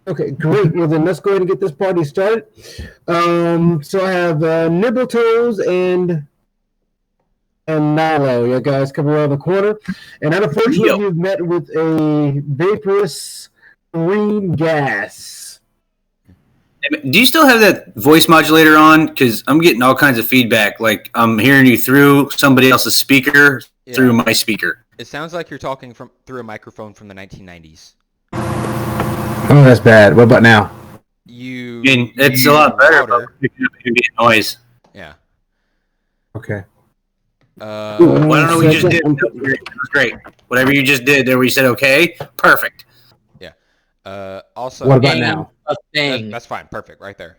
Okay, great. Well, then let's go ahead and get this party started. So I have Nibbletoes and Nilo. You guys come around the corner, and unfortunately, you've met with a vaporous green gas. Do you still have that voice modulator on? Because I'm getting all kinds of feedback. Like I'm hearing you through somebody else's speaker through my speaker. It sounds like you're talking through a microphone from the 1990s. Oh, that's bad. What about now? It's a lot better. But picking up ambient noise. Yeah. Okay. Well, I don't know what you just did. That was great. Whatever you just did there, where you said okay, perfect. Yeah. Also, what about now? That's fine. Perfect. Right there.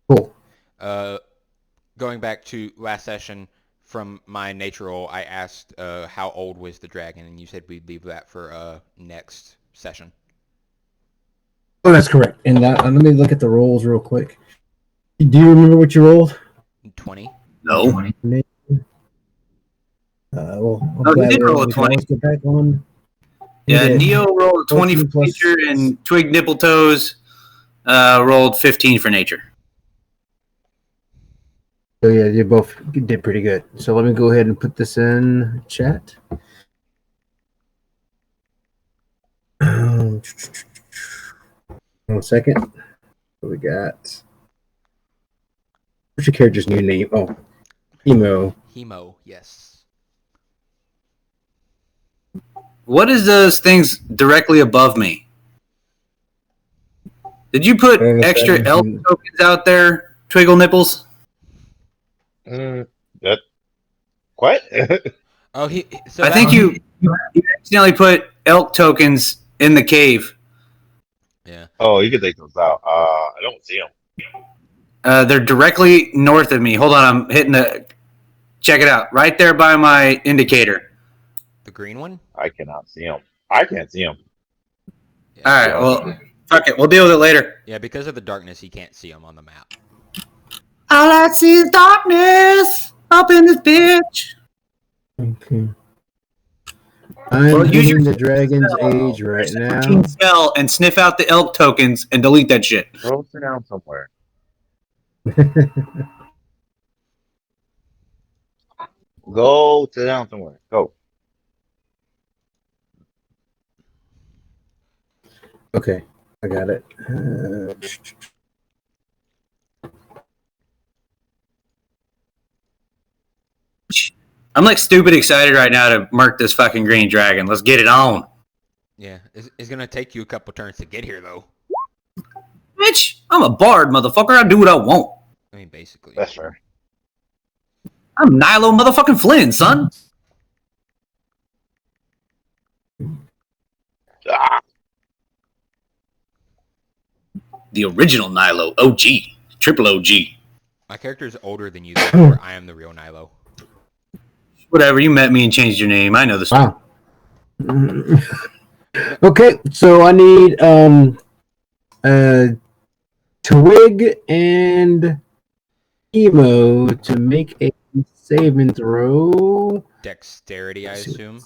Cool. Going back to last session, from my nature roll, I asked how old was the dragon, and you said we'd leave that for next session. Oh, that's correct. And let me look at the rolls real quick. Do you remember what you rolled? 20. No. 20. No, he did roll a 20. Let's get back on. Yeah, Neo rolled a 20 for nature, and Twig Nibbletoes rolled 15 for nature. So yeah, you both did pretty good. So let me go ahead and put this in chat. 1 second. What we got? What's your character's new name? Oh, Hemo. Hemo, yes. What is those things directly above me? Did you put extra elk tokens out there, Twiggle Nipples? What? I think you accidentally put elk tokens in the cave. Yeah. Oh, you can take those out. I don't see them. They're directly north of me. Hold on, I'm hitting the... Check it out. Right there by my indicator. The green one? I cannot see them. I can't see them. Yeah. All right, well, fuck it. We'll deal with it later. Yeah, because of the darkness, he can't see them on the map. All I see is darkness up in this bitch. Okay. I'm using the dragon's age right now. Spell and sniff out the elk tokens and delete that shit. Go sit down somewhere. Go sit down somewhere. Go. Okay, I got it. I'm like stupid excited right now to mark this fucking green dragon. Let's get it on. Yeah, it's gonna take you a couple turns to get here, though. Bitch, I'm a bard, motherfucker. I do what I want. I mean, basically. That's fair. I'm Nilo motherfucking Flynn, son. Ah. The original Nilo, OG, triple OG. My character is older than you, therefore I am the real Nilo. Whatever, you met me and changed your name. I know this. Wow. Okay, so I need Twig and Emo to make a save and throw. Dexterity, I assume.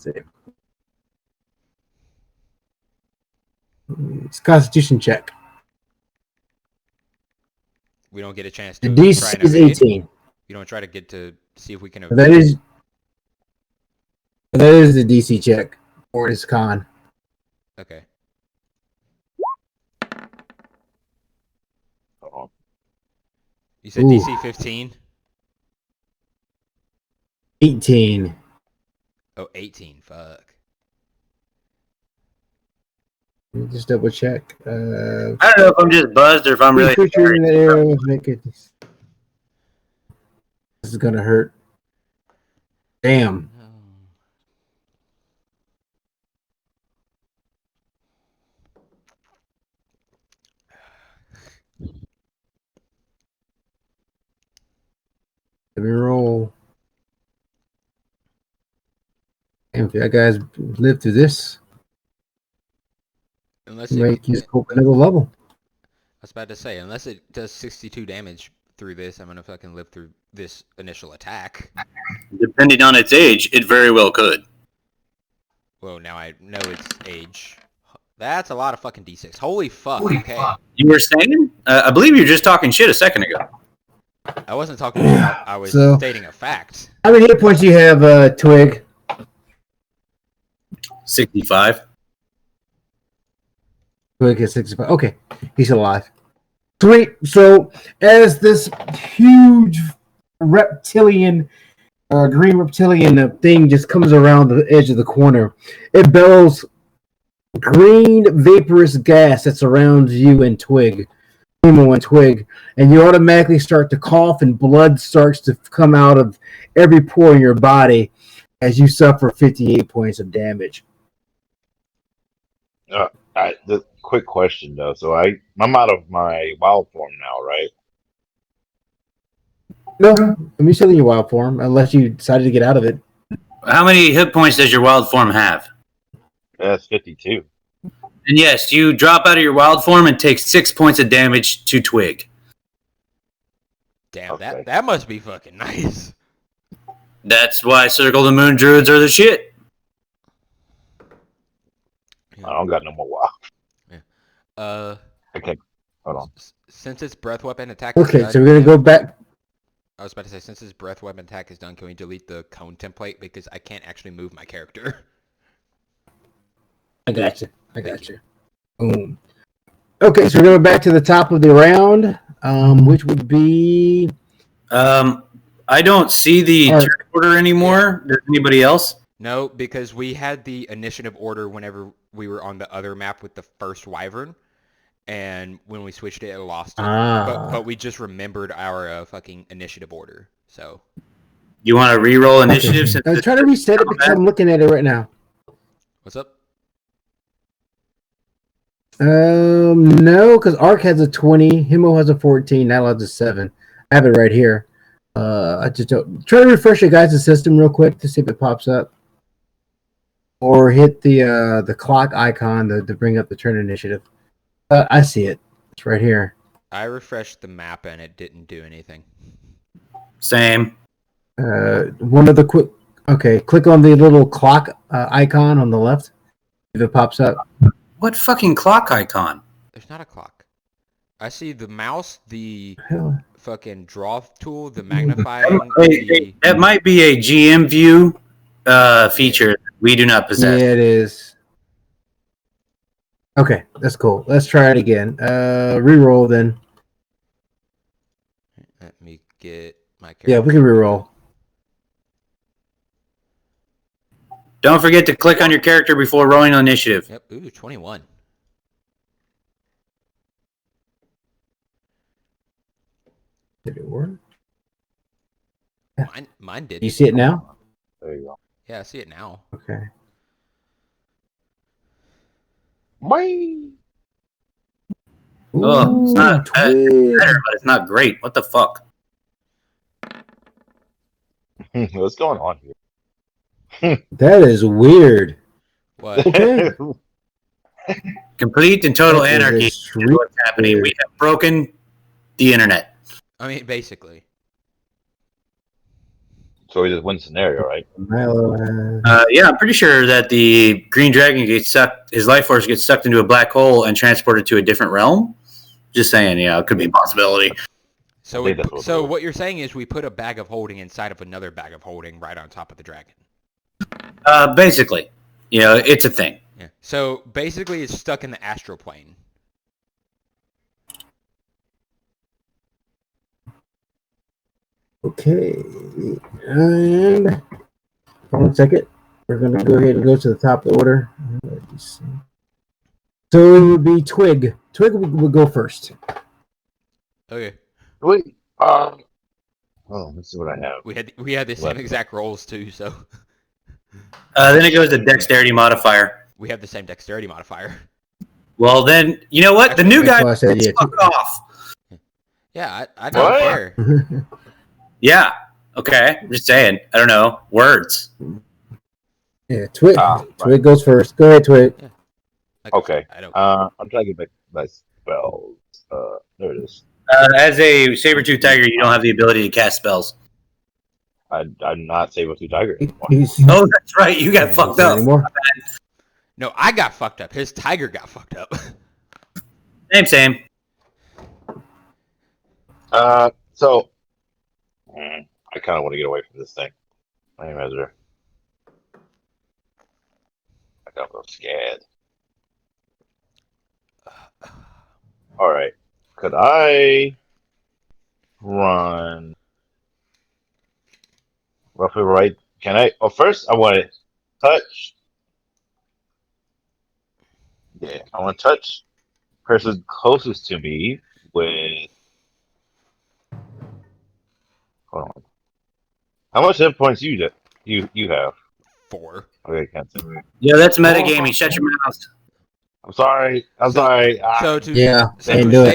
It's a Constitution check. We don't get a chance to. The DC is 18. You don't try to get to see if we can. That is the DC check for this con. Okay. You said DC 15? 18. Oh, 18. Fuck. Let me just double check. I don't know if I'm just buzzed or if I'm really. This is gonna hurt. Damn. Let me roll. And if you guys live through this, unless you might use another level. I was about to say, unless it does 62 damage through this, I'm gonna fucking live through this initial attack. Depending on its age, it very well could. Well, now I know its age. That's a lot of fucking D6. Holy fuck. Okay. You were saying? I believe you were just talking shit a second ago. I wasn't talking about. I was stating a fact. How many hit points do you have, Twig? 65. Twig has 65. Okay, he's alive. Sweet. So, as this huge reptilian, green reptilian thing just comes around the edge of the corner, it bellows green vaporous gas that surrounds you and Twig. And Twig, and you automatically start to cough, and blood starts to come out of every pore in your body as you suffer 58 points of damage. The quick question though. So I'm out of my wild form now, right? No, I'm still in your wild form, unless you decided to get out of it. How many hit points does your wild form have? That's 52. And yes, you drop out of your wild form and take 6 points of damage to Twig. Damn, Okay. that must be fucking nice. That's why Circle of the Moon Druids are the shit. I don't got no more wild. Okay. Hold on. Since its breath weapon attack is Okay, done, so we're gonna go back. I was about to say, since his breath weapon attack is done, can we delete the cone template? Because I can't actually move my character. I got you. Boom. Okay, so we're going back to the top of the round, which would be. I don't see the turn order anymore. Does anybody else? No, because we had the initiative order whenever we were on the other map with the first wyvern, and when we switched it, it lost it. But we just remembered our fucking initiative order. So. You want to re-roll initiative? I was trying to reset it because I'm looking at it right now. What's up? No, because Ark has a 20, Himo has a 14, Nile has a 7. I have it right here. I just don't try to refresh your guys' system real quick to see if it pops up, or hit the clock icon to bring up the turn initiative. I see it. It's right here. I refreshed the map and it didn't do anything. Same. One of the quick. Okay, click on the little clock icon on the left. If it pops up. What fucking clock icon? There's not a clock. I see the mouse, the fucking draw tool, the magnifying. That might be a GM view feature we do not possess. Yeah, it is. Okay, that's cool. Let's try it again. Reroll then. Let me get my character. Yeah, we can reroll. Don't forget to click on your character before rolling on initiative. Yep. Ooh, 21. Did it work? Mine did. You see it now? There you go. Yeah, I see it now. Okay. Bye. Oh, it's not Twig. better, but it's not great. What the fuck? What's going on here? That is weird. What? Okay. Complete and total That is anarchy is extremely what's happening. weird. We have broken the internet. I mean, basically. So we just win scenario, right? Yeah, I'm pretty sure that the green dragon gets sucked. His life force gets sucked into a black hole and transported to a different realm. Just saying, yeah, it could be a possibility. So, what you're saying is we put a bag of holding inside of another bag of holding right on top of the dragon. Basically, it's a thing. Yeah. So basically, it's stuck in the astral plane. Okay. And 1 second. We're going to go ahead and go to the top of the order. So it would be Twig. Twig will go first. Okay. Wait. Let's see what I have. We had the same exact rolls too, so. Then it goes to dexterity modifier. We have the same dexterity modifier. Well, then, you know what? The new guy said, fuck off. Yeah, I don't care. Yeah. Okay. I'm just saying. I don't know. Words. Yeah, Twig. Right. Twig goes first. Go ahead, Twig. Yeah. Okay. I don't. I'm trying to get back my spells. There it is. As a saber-tooth tiger, you don't have the ability to cast spells. I'm not Saber-Tooth Tiger anymore. Oh, that's right. You got fucked up. Anymore. No, I got fucked up. His tiger got fucked up. Same. So I kind of want to get away from this thing. Let me measure. I got a little scared. All right. Could I run roughly right? Can I? Well, first I want to touch. Yeah, I want to touch person closest to me with. Hold on. How much hit points you have? 4. Okay, I can't say. Yeah, that's metagaming. Shut your mouth. I'm sorry. I'm So- sorry. So to Yeah, so can't to do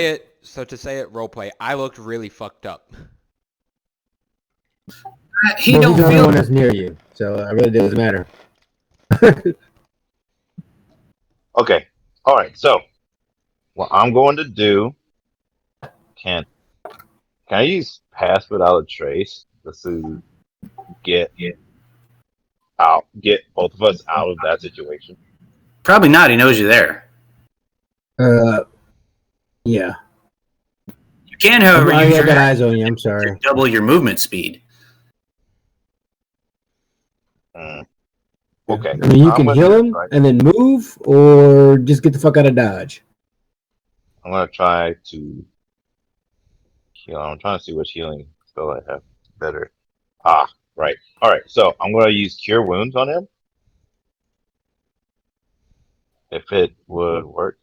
say it roleplay, I looked really fucked up. He Well, don't he's the only feel. one that's near you, so it really doesn't matter. Okay. All right. So what I'm going to do can can I use pass without a trace just to get both of us out of that situation? Probably not. He knows you're there. Yeah. You can, however, I use your got eyes on you. I'm sorry. to double your movement speed. Okay. I mean, you I'm can gonna heal him try- and then move, or just get the fuck out of Dodge. I'm gonna try to heal. I'm trying to see which healing spell I have better. Ah, right. All right. So I'm gonna use Cure Wounds on him if it would work.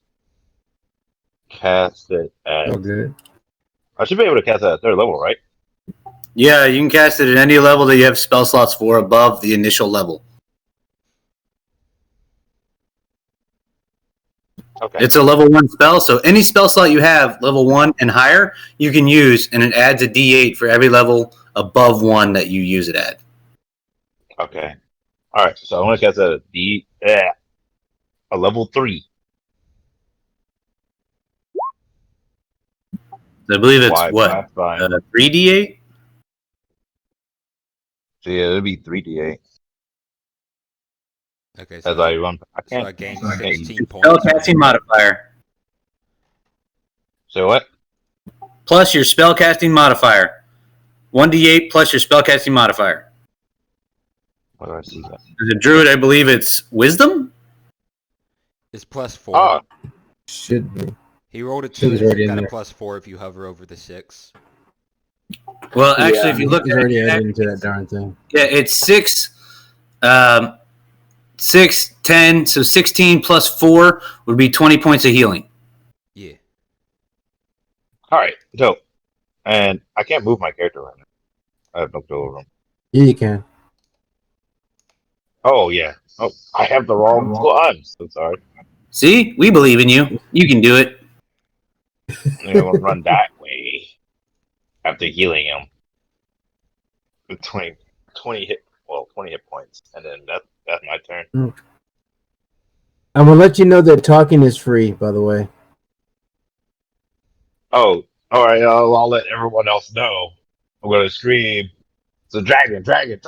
Cast it at. Oh, good. I should be able to cast it at 3rd level, right? Yeah, you can cast it at any level that you have spell slots for above the initial level. Okay. It's a level 1 spell, so any spell slot you have, level 1 and higher, you can use, and it adds a d8 for every level above 1 that you use it at. Okay. All right. So I'm gonna cast it at a level 3. So I believe it's Why? what? That's fine. 3d8? So yeah, it'll be 3d8 Okay, as I run. I so can't. I gained I can't use 16 points. Spellcasting modifier. So what? Plus your spellcasting modifier. 1d8 plus your spellcasting modifier. What do I see? As a druid, I believe it's wisdom? It's +4. Oh, Should be. He rolled a He's 2, already you in got a there. +4 if you hover over the 6. Well, actually, if you look he's at already it, added into that darn thing. yeah, it's 6, 10, so 16 plus 4 would be 20 points of healing. Yeah. all right. So, and I can't move my character right now. I have no control over him. Yeah, you can. Oh yeah. Oh, I have the wrong squad. I'm so sorry. See? We believe in you. You can do it. I'm gonna run that way after healing him with 20 hit. Well, 20 hit points, and then that's my turn. I'm gonna let you know that talking is free, by the way. Oh, all right. I'll let everyone else know. I'm gonna scream. It's a dragon. Sorry.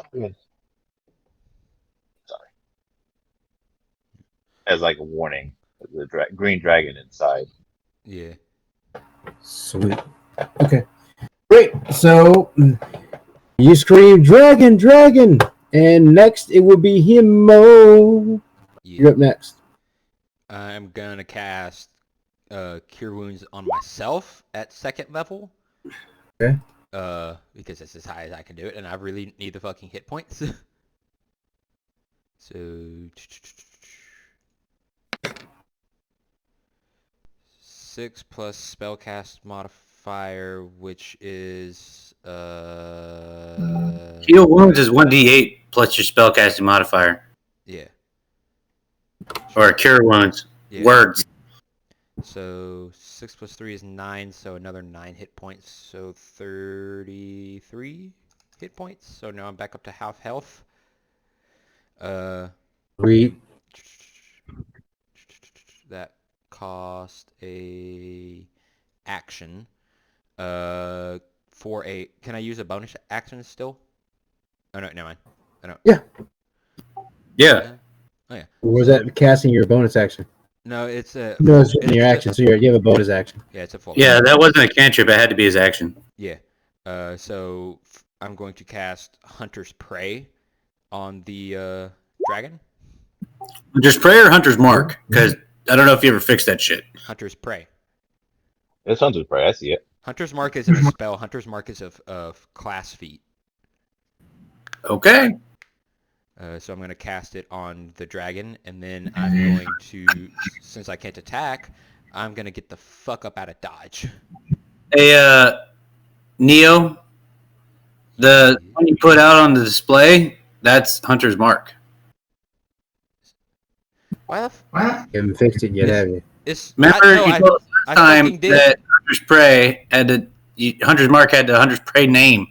As like a warning. The green dragon inside. Yeah. Sweet. Okay. Great. So you scream, "Dragon, dragon!" And next it will be Himo. Yeah. You're up next. I'm gonna cast Cure Wounds on myself at 2nd level. Okay. Because it's as high as I can do it, and I really need the fucking hit points. So 6 plus spellcast modifier, which is Heal wounds is 1d8 plus your spellcasting modifier. yeah. Or cure wounds. Yeah. Words. So 6 plus 3 is 9, so another 9 hit points, so 33 hit points. So now I'm back up to half health. Sweet. That cost a action. For a, can I use a bonus action still? Oh no, never mind. Oh no. Yeah. Oh yeah. Or was that casting your bonus action? No, it's a. No, it's in your action. So you have a bonus action. Yeah, it's a full. Yeah, that wasn't a cantrip. It had to be his action. Yeah. So I'm going to cast Hunter's Prey on the dragon. Hunter's Prey or Hunter's Mark? Because I don't know if you ever fixed that shit. Hunter's Prey. It's Hunter's Prey. I see it. Hunter's Mark isn't a spell. Hunter's Mark is of class feat. Okay. So I'm going to cast it on the dragon, and then I'm going to, since I can't attack, I'm going to get the fuck up out of dodge. Hey, Neo, the one you put out on the display, that's Hunter's Mark. Why the You haven't fixed it yet, have you? Remember, you told us last time fucking did. that Hunter's Prey had Hunter's Mark had the Hunter's Prey name.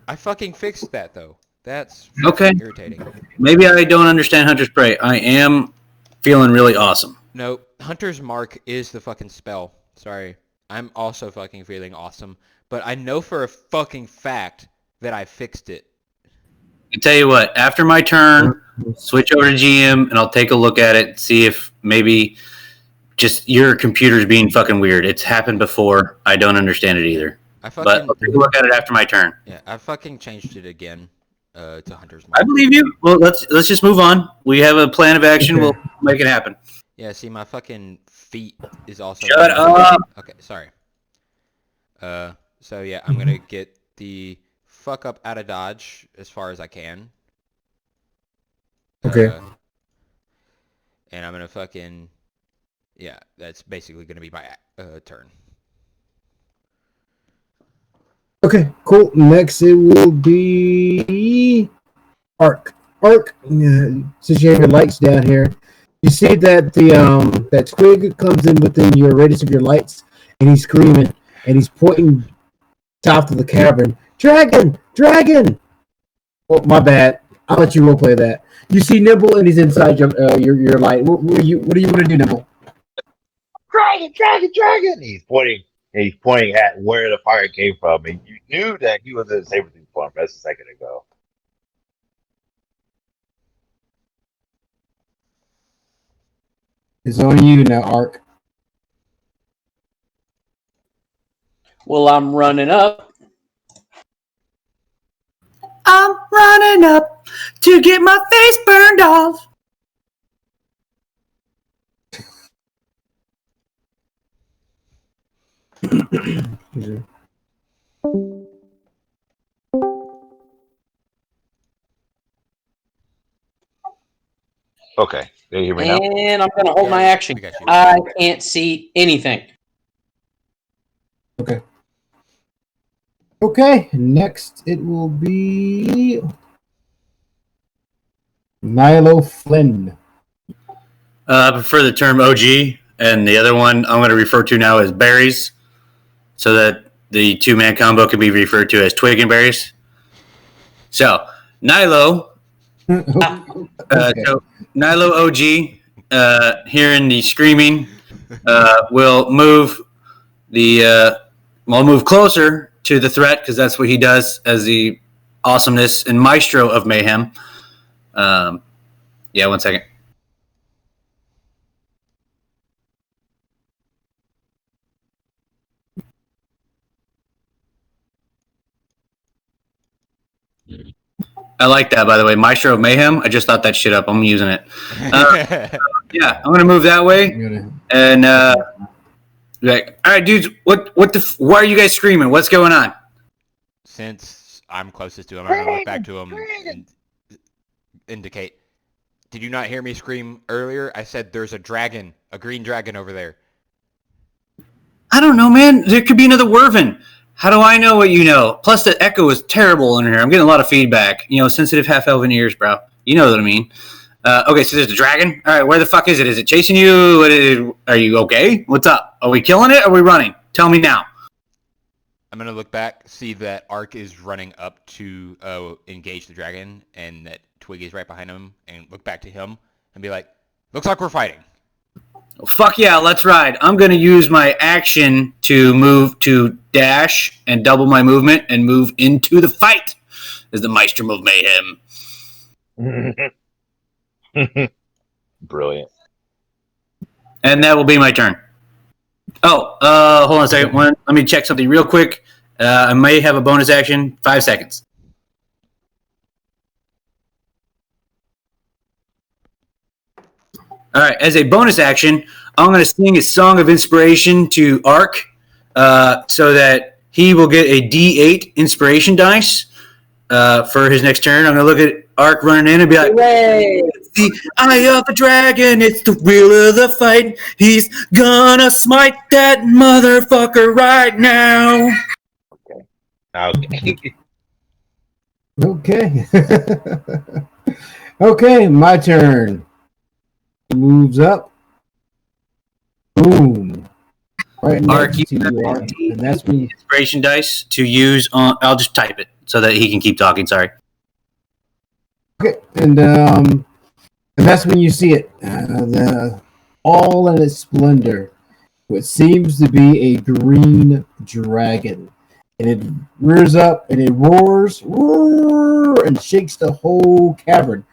I fucking fixed that, though. That's Okay. irritating. Maybe I don't understand Hunter's Prey. I am feeling really awesome. No, Hunter's Mark is the fucking spell. Sorry. I'm also fucking feeling awesome. But I know for a fucking fact that I fixed it. I tell you what, after my turn, switch over to GM, and I'll take a look at it, see if maybe just your computer's being fucking weird. It's happened before. I don't understand it either. But I'll take a look at it after my turn. Yeah, I fucking changed it again to Hunter's Mark. I believe you. Well, let's just move on. We have a plan of action. We'll make it happen. Yeah, see, my fucking feet is also... Shut up! Okay, sorry. So, yeah, I'm going to get the fuck up out of dodge as far as I can. Okay. And I'm going to fucking... Yeah, that's basically going to be my turn. Okay, cool. Next, it will be Ark. Ark, since you have your lights down here, you see that the that twig comes in within your radius of your lights, and he's screaming, and he's pointing top of the cavern. Dragon! Dragon! Oh, my bad. I'll let you roleplay that. You see Nibble, and he's inside your light. What do you want to do, Nibble? Dragon, dragon, dragon! He's pointing at where the fire came from, and you knew that he was in Sabretooth form just a second ago. It's on you now, Ark. Well, I'm running up. I'm running up to get my face burned off. Okay, can you hear me now? And I'm going to hold my action. We got you. I can't see anything. Okay. Okay, next it will be Milo Flynn. I prefer the term OG, and the other one I'm going to refer to now as berries, so that the two-man combo can be referred to as twig and berries. So, Nilo, Okay. so Nilo OG, hearing the screaming, will move move closer to the threat, because that's what he does as the awesomeness and maestro of mayhem. Yeah, 1 second. I like that, by the way. Maestro of Mayhem. I just thought that shit up. I'm using it. Yeah, I'm going to move that way. And, like, all right, dudes, why are you guys screaming? What's going on? Since I'm closest to him, I'm going to look back to him and indicate. Did you not hear me scream earlier? I said there's a dragon, a green dragon over there. I don't know, man. There could be another Wervin. How do I know what you know? Plus, the echo is terrible in here. I'm getting a lot of feedback. You know, sensitive half-elven ears, bro. You know what I mean. Okay, so there's a dragon. All right, where the fuck is it? Is it chasing you? Are you okay? What's up? Are we killing it? Or are we running? Tell me now. I'm going to look back, see that Ark is running up to engage the dragon, and that Twig is right behind him, and look back to him and be like, looks like we're fighting. Well, fuck yeah, let's ride. I'm going to use my action to move to dash and double my movement and move into the fight as the Maestro of Mayhem. Brilliant. And that will be my turn. Oh, hold on a second. Let me check something real quick. I may have a bonus action. 5 seconds. All right. As a bonus action, I'm going to sing a song of inspiration to Ark so that he will get a D8 inspiration dice for his next turn. I'm going to look at Ark running in and be like, Hooray! the eye of the dragon, it's the wheel of the fight. He's gonna smite that motherfucker right now. Okay. Okay. Okay, my turn. Moves up. Boom. Right Ark, next to you, Ark. And that's me. Inspiration dice to use on. I'll just type it so that he can keep talking. Sorry. Okay, and that's when you see it, all in its splendor. What seems to be a green dragon, and it rears up and it roars, roar, and shakes the whole cavern.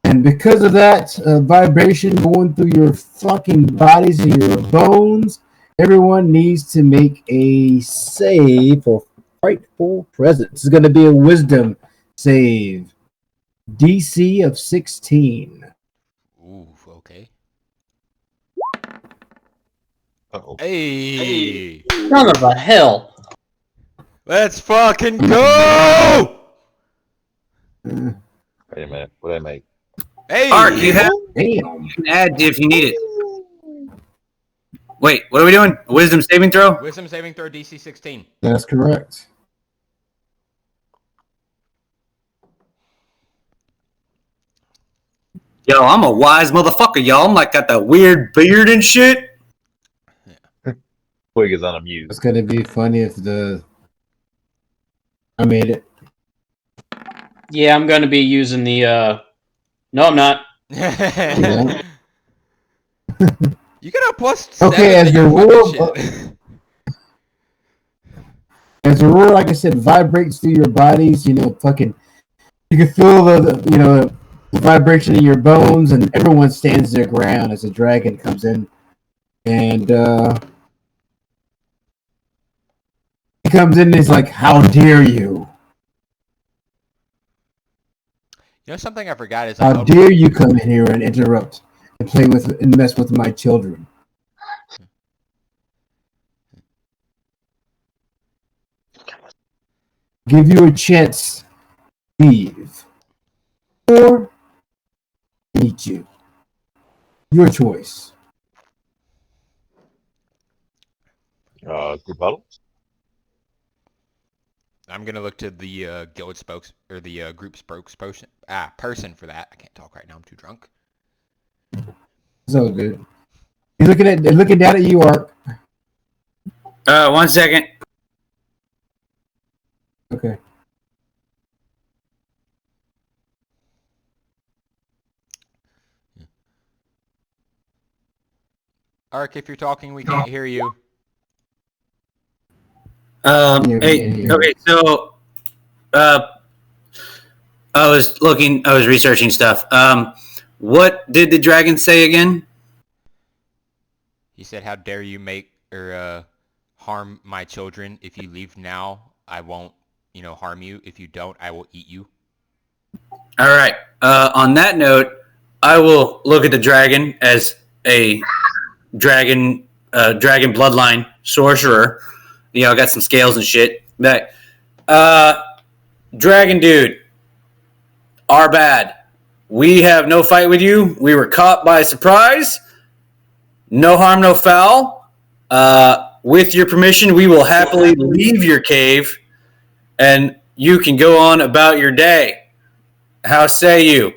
And because of that vibration going through your fucking bodies and your bones, everyone needs to make a save for frightful presence. It's going to be a wisdom save. DC of 16. Ooh, okay. Uh-oh. Hey! Son of a hell. Let's fucking go! Uh, Wait a minute. What did I make? Hey! Ark, you have Damn. you can add if you need it. Wait, what are we doing? A wisdom saving throw? Wisdom saving throw DC 16. That's correct. Yo, I'm a wise motherfucker, y'all. I'm like got that weird beard and shit. Twig is unamused. It's gonna be funny if I made it. Yeah, I'm going to be using the. No, I'm not. Yeah. You got a plus Okay, 7 as to the your roar, fucking shit. as the roar, like I said, vibrates through your bodies. Fucking, you can feel the vibration in your bones, and everyone stands their ground as the dragon comes in, and he comes in and he's like, "How dare you? You know something I forgot is How dare you come in here and interrupt and play with and mess with my children?" Give you a chance, leave, or eat you. Your choice. Rebuttal? I'm gonna look to the guild spokes or the group spokesperson person for that. I can't talk right now. I'm too drunk. It's all good. He's looking down at you, Ark. 1 second. Okay. Ark, if you're talking, we can't hear you. Hey, okay, so I was researching stuff. What did the dragon say again? He said, "How dare you make or harm my children? If you leave now, I won't, harm you. If you don't, I will eat you." All right. On that note, I will look at the dragon as a dragon bloodline sorcerer. Got some scales and shit. But, dragon dude, our bad. We have no fight with you. We were caught by surprise. No harm, no foul. With your permission, we will happily leave your cave, and you can go on about your day. How say you?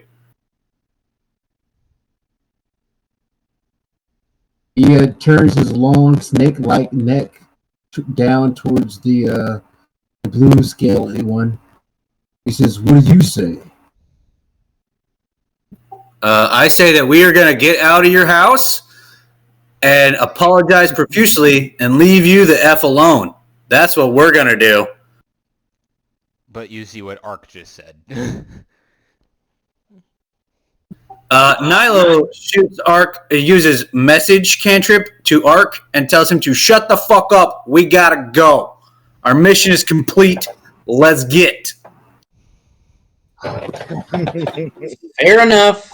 He turns his long snake-like neck down towards the blue scaly one. He says, "What do you say?" I say that we are going to get out of your house and apologize profusely and leave you the F alone. That's what we're going to do. But you see what Ark just said. Nilo shoots Ark, uses message cantrip to Ark and tells him to shut the fuck up. We gotta go. Our mission is complete. Let's get. Fair enough.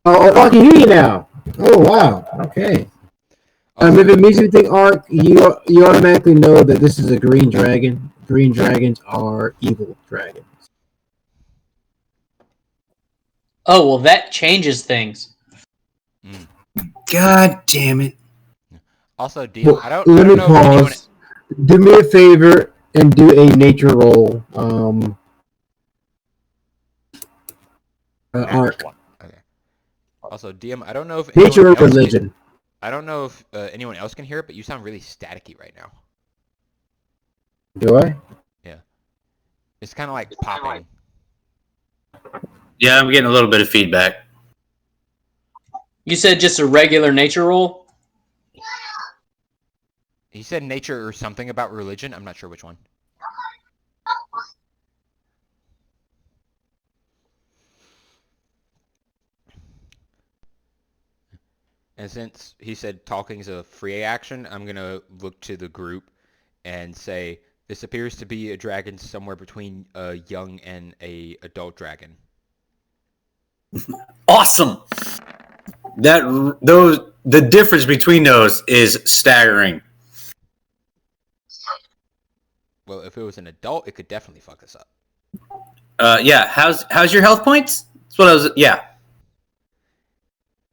Oh, I can hear you now. Oh, wow. Okay. If it makes you think Ark, you automatically know that this is a green dragon. Green dragons are evil dragons. Oh, well, that changes things. God damn it. Also, DM, Well, I don't let me know if anyone... pause. Do me a favor and do a nature roll. Ark. Okay. Also, DM, I don't know if Nature or anyone else religion. I don't know if anyone else can hear it, but you sound really staticky right now. Do I? Yeah. It's kind of like popping. Yeah, I'm getting a little bit of feedback. You said just a regular nature roll? He said nature or something about religion. I'm not sure which one. And since he said talking is a free action, I'm going to look to the group and say, this appears to be a dragon somewhere between a young and a adult dragon. Awesome. The difference between those is staggering. Well, if it was an adult, it could definitely fuck us up. Yeah. How's your health points? That's what I was. Yeah.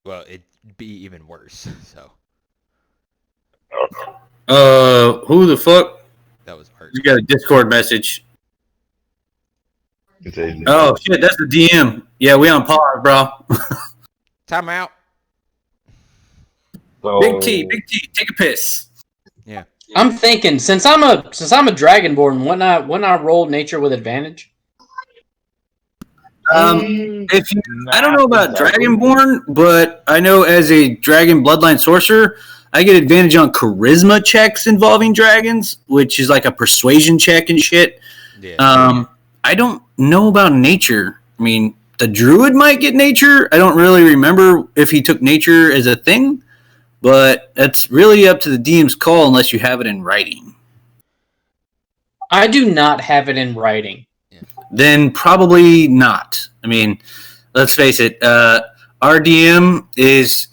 Well, it'd be even worse. So. Who the fuck? That was Art. You got a Discord message. Oh shit, that's the DM. Yeah, we on pause, bro. Time out. So, Big T, take a piss. Yeah. I'm thinking since I'm a dragonborn, wouldn't I roll nature with advantage? If you, I don't know about Dragonborn, but I know as a Dragon Bloodline Sorcerer, I get advantage on Charisma checks involving dragons, which is like a persuasion check and shit. Yeah. I don't know about nature. I mean, the Druid might get nature. I don't really remember if he took nature as a thing, but that's really up to the DM's call unless you have it in writing. I do not have it in writing. Then probably not. I mean, let's face it. Our DM he's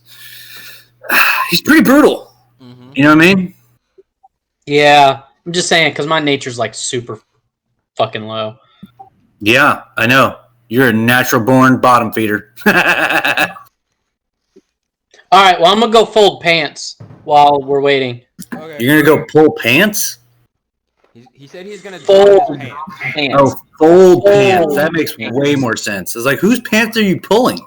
pretty brutal. Mm-hmm. You know what I mean? Yeah, I'm just saying because my nature's like super fucking low. Yeah, I know. You're a natural born bottom feeder. All right, well I'm gonna go fold pants while we're waiting. Okay. You're gonna go pull pants? He said he's gonna Fold drop his pants. pants. Oh, fold pants. That makes way more sense. It's like, whose pants are you pulling?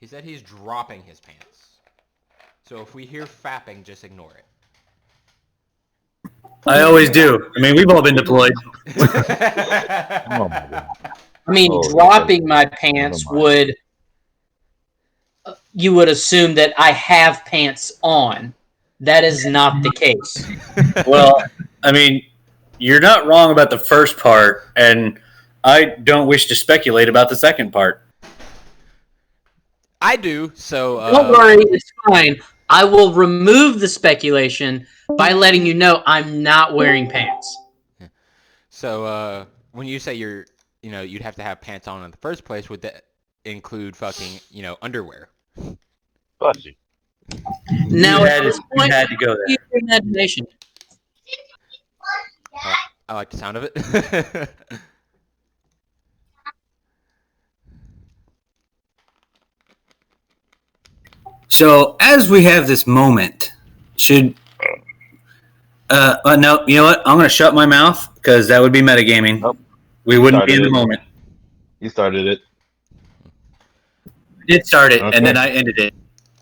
He said he's dropping his pants. So if we hear fapping, just ignore it. I always do. I mean, we've all been deployed. Oh my god. I mean, dropping my pants would you would assume that I have pants on. That is not the case. Well, I mean, you're not wrong about the first part, and I don't wish to speculate about the second part. I do, so... Don't worry, it's fine. I will remove the speculation by letting you know I'm not wearing pants. So, when you say you'd have to have pants on in the first place, would that include fucking, underwear? Fudgy. Now, You at this point, had to go there. use your imagination. I like the sound of it. So, as we have this moment, should... no, you know what? I'm going to shut my mouth, because that would be metagaming. Nope. We wouldn't be in the moment. You started it. I did start it, Okay. and then I ended it.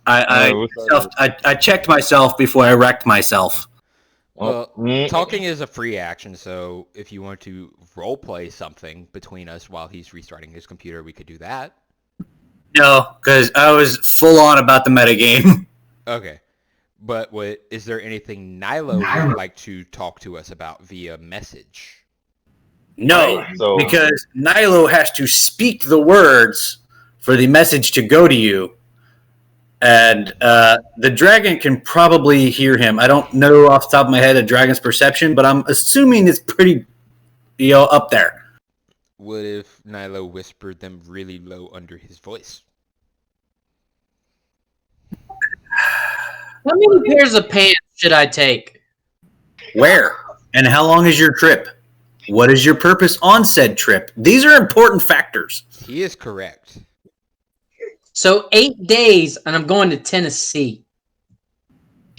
I started checked myself before I wrecked myself. Well, talking is a free action, so if you want to roleplay something between us while he's restarting his computer, we could do that. No, because I was full on about the metagame. Okay. But is there anything Nilo would like to talk to us about via message? No, So- because Nilo has to speak the words for the message to go to you. And the dragon can probably hear him. I don't know off the top of my head a dragon's perception, but I'm assuming it's pretty, up there. What if Nilo whispered them really low under his voice? How many pairs of pants should I take? Where? And how long is your trip? What is your purpose on said trip? These are important factors. He is correct. So 8 days, and I'm going to Tennessee.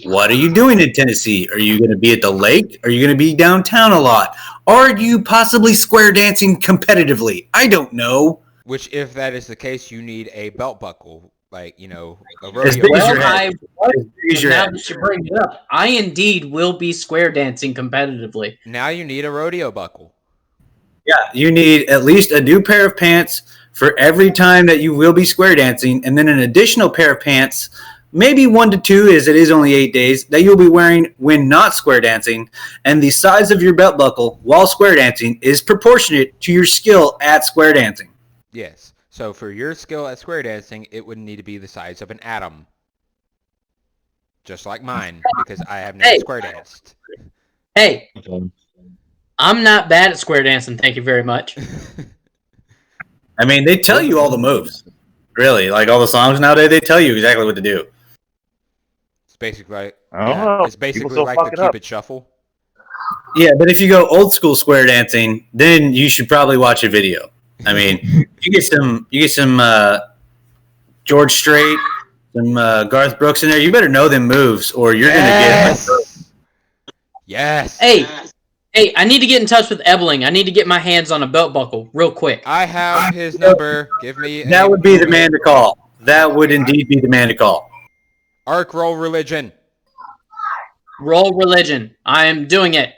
What are you doing in Tennessee? Are you going to be at the lake? Are you going to be downtown a lot? Are you possibly square dancing competitively? I don't know. Which, if that is the case, you need a belt buckle, like, a As rodeo. big as Well, your head. As your now head. that you bring it up, I indeed will be square dancing competitively. Now you need a rodeo buckle. Yeah, you need at least a new pair of pants for every time that you will be square dancing, and then an additional pair of pants, maybe 1 to 2, as it is only 8 days, that you'll be wearing when not square dancing. And the size of your belt buckle while square dancing is proportionate to your skill at square dancing. Yes. So for your skill at square dancing, it would need to be the size of an atom. Just like mine, because I have never Hey. square danced. Hey, Okay. I'm not bad at square dancing, thank you very much. I mean, they tell you all the moves. Really, like all the songs nowadays, they tell you exactly what to do. It's basically like, I don't know. it's basically People still like fuck the it up. Cupid Shuffle. Yeah, but if you go old school square dancing, then you should probably watch a video. I mean, you get some George Strait, some Garth Brooks in there. You better know them moves, or you're Yes. gonna get. Yes. Hey, I need to get in touch with Ebling. I need to get my hands on a belt buckle real quick. I have his number. Give me That would be the man to call. That would indeed be the man to call. Arc roll religion. Roll religion. I am doing it.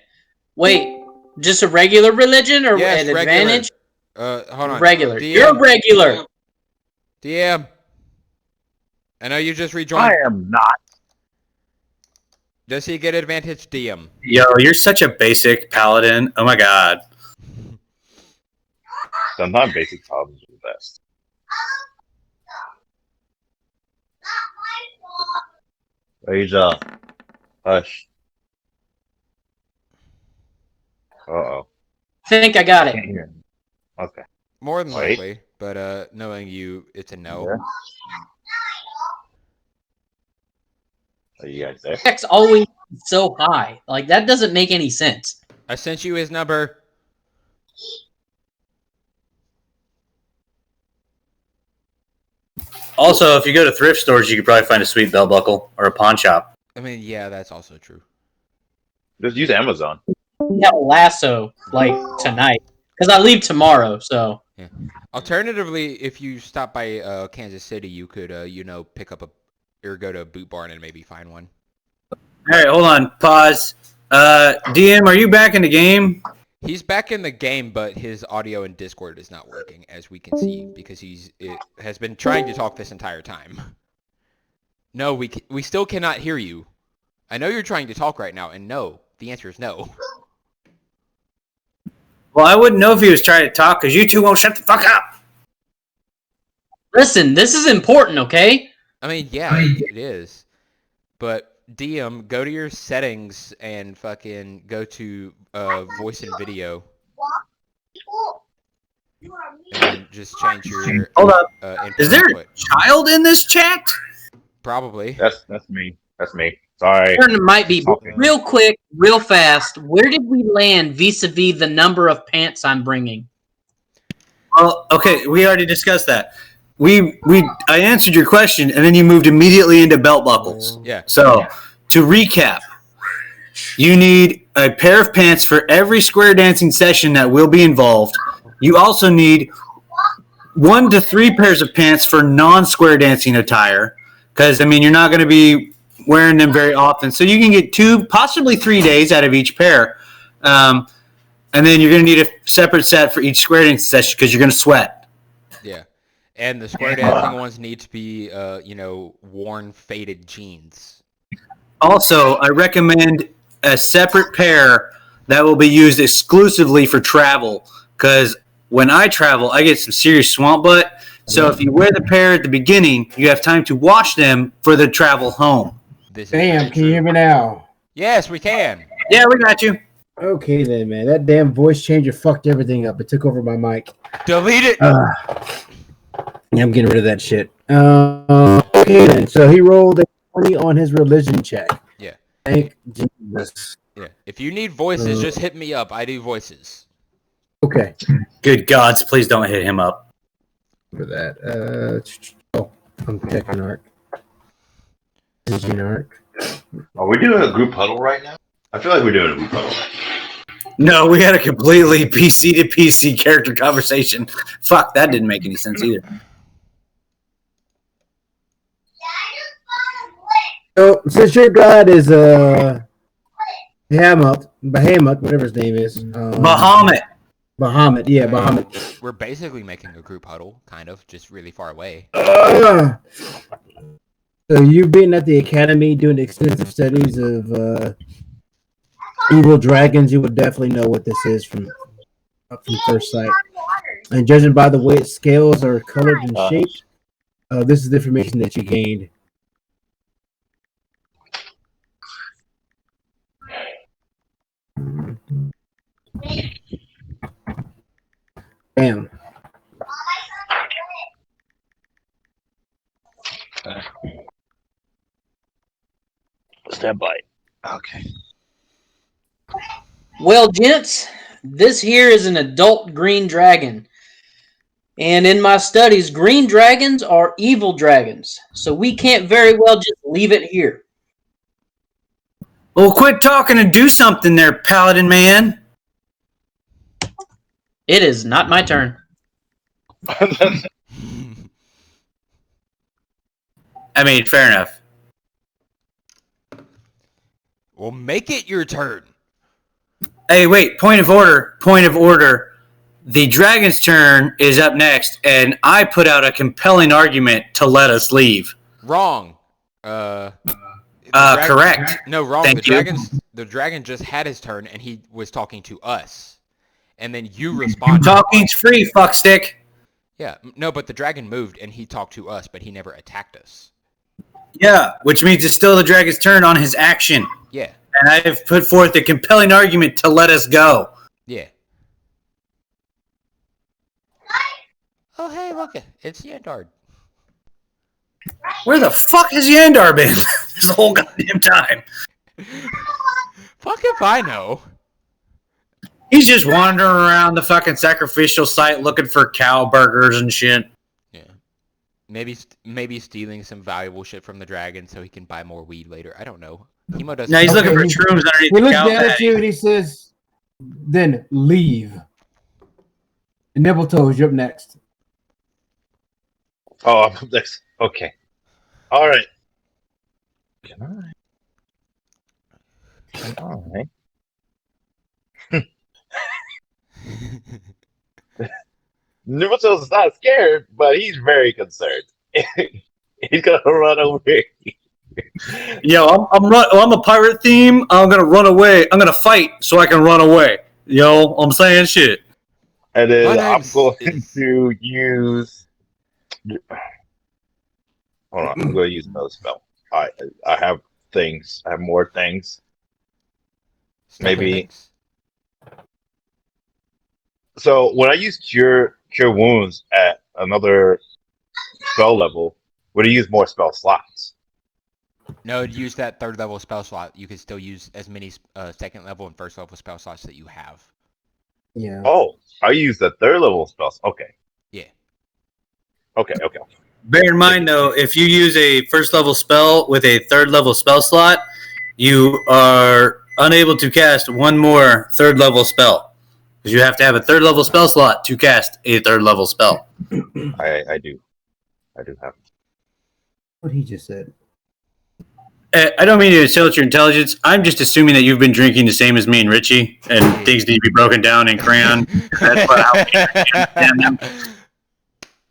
Wait, just a regular religion or Yes, an regular. advantage? Hold on. Regular. DM. You're regular. DM. I know you just rejoined. I am not. Does he get advantage, DM? Yo, you're such a basic paladin. Oh my god. Sometimes basic problems are the best. Raja. Hush. Uh-oh. Think I got Can't it. hear him. Okay. More than Wait. likely, but knowing you, it's a no. Yeah. Are you guys there? X always so high. Like that doesn't make any sense. I sent you his number. Also, if you go to thrift stores, you could probably find a sweet belt buckle or a pawn shop. I mean, yeah, that's also true. Just use Amazon. We have a lasso like tonight because I leave tomorrow. So Alternatively, if you stop by Kansas City, you could, pick up or go to a boot barn and maybe find one. All right, hold on. Pause. DM, are you back in the game? He's back in the game, but his audio in Discord is not working, as we can see, because it has been trying to talk this entire time. No, we still cannot hear you. I know you're trying to talk right now, and no, the answer is no. Well, I wouldn't know if he was trying to talk because you two won't shut the fuck up. listen, this is important, okay? I mean, yeah, it is. But DM, go to your settings and fucking go to voice and video. And then just change your Hold up. input Is there a output. child in this chat? Probably. That's me. That's me. Sorry. Turn might be Okay. real quick, real fast. Where did we land vis-a-vis the number of pants I'm bringing? Well, okay, we already discussed that. I answered your question, and then you moved immediately into belt buckles. Yeah. So, to recap, you need a pair of pants for every square dancing session that will be involved. You also need 1 to 3 pairs of pants for non-square dancing attire, because, I mean, you're not going to be wearing them very often. So you can get 2, possibly 3 days out of each pair. And then you're going to need a separate set for each square dancing session because you're going to sweat. Yeah. And the square dancing ones need to be, worn faded jeans. Also, I recommend a separate pair that will be used exclusively for travel. Because when I travel, I get some serious swamp butt. So if you wear the pair at the beginning, you have time to wash them for the travel home. This is Damn, very can you hear true. me now? Yes, we can. Yeah, we got you. Okay then, man. That damn voice changer fucked everything up. It took over my mic. Delete it. Yeah, I'm getting rid of that shit. Okay then. So he rolled a 20 on his religion check. Yeah. Thank Jesus. Yeah. If you need voices, just hit me up. I do voices. Okay. Good gods, please don't hit him up. For that. I'm checking Arc. Vision Arc. Are we doing a group huddle right now? I feel like we're doing a group huddle. No, we had a completely PC to PC character conversation. Fuck, that didn't make any sense either. So since your god is Bahamut, whatever his name is. Bahamut. Bahamut, yeah, Bahamut. We're basically making a group huddle, kind of, just really far away. So you've been at the academy doing extensive studies of evil dragons. You would definitely know what this is from first sight. And judging by the way its scales are colored and shaped, this is the information that you gained. Bam. Stand by. Okay. Well, gents, this here is an adult green dragon. And in my studies, green dragons are evil dragons. So we can't very well just leave it here. Well, quit talking and do something there, paladin man. It is not my turn. I mean, fair enough. Well, make it your turn. Hey, wait, point of order. The dragon's turn is up next, and I put out a compelling argument to let us leave. Wrong. Correct. No, wrong. Thank you. The dragon just had his turn, and he was talking to us. And then you responded. Talking's free, fuckstick. Yeah, no, but the dragon moved, and he talked to us, but he never attacked us. Yeah, which means it's still the dragon's turn on his action. Yeah. And I have put forth a compelling argument to let us go. Yeah. Oh, hey, look, it's Yandard. Where the fuck has Yandar been this whole goddamn time? Fuck if I know. He's just wandering around the fucking sacrificial site looking for cow burgers and shit. Yeah. Maybe stealing some valuable shit from the dragon so he can buy more weed later. I don't know. Hemo doesn't. No, he's looking for he- shrooms underneath He the looks cow down at patty. you and he says, then leave. And Nibbletoes, you're up next. Oh, I'm up next. Okay. All right. Can I? All right. Nibbletoes is not scared, but he's very concerned. He's gonna run away. Yo, I'm a pirate theme. I'm gonna run away. I'm gonna fight so I can run away. Yo, I'm saying shit. And then My I'm name's- going to use. Hold on, I'm going to use another spell. I have things. I have more things. Maybe- Things. So when I use cure wounds at another spell level, would I use more spell slots? No, use that third level spell slot. You can still use as many second level and first level spell slots that you have. Yeah. Oh, I use the third level spells. Okay. Yeah. Okay. Bear in mind, though, if you use a first level spell with a third level spell slot, you are unable to cast one more third level spell. Because you have to have a third level spell slot to cast a third level spell. I do. I do have. What he just said. I don't mean to insult your intelligence. I'm just assuming that you've been drinking the same as me and Richie, and things need to be broken down in crayon. That's what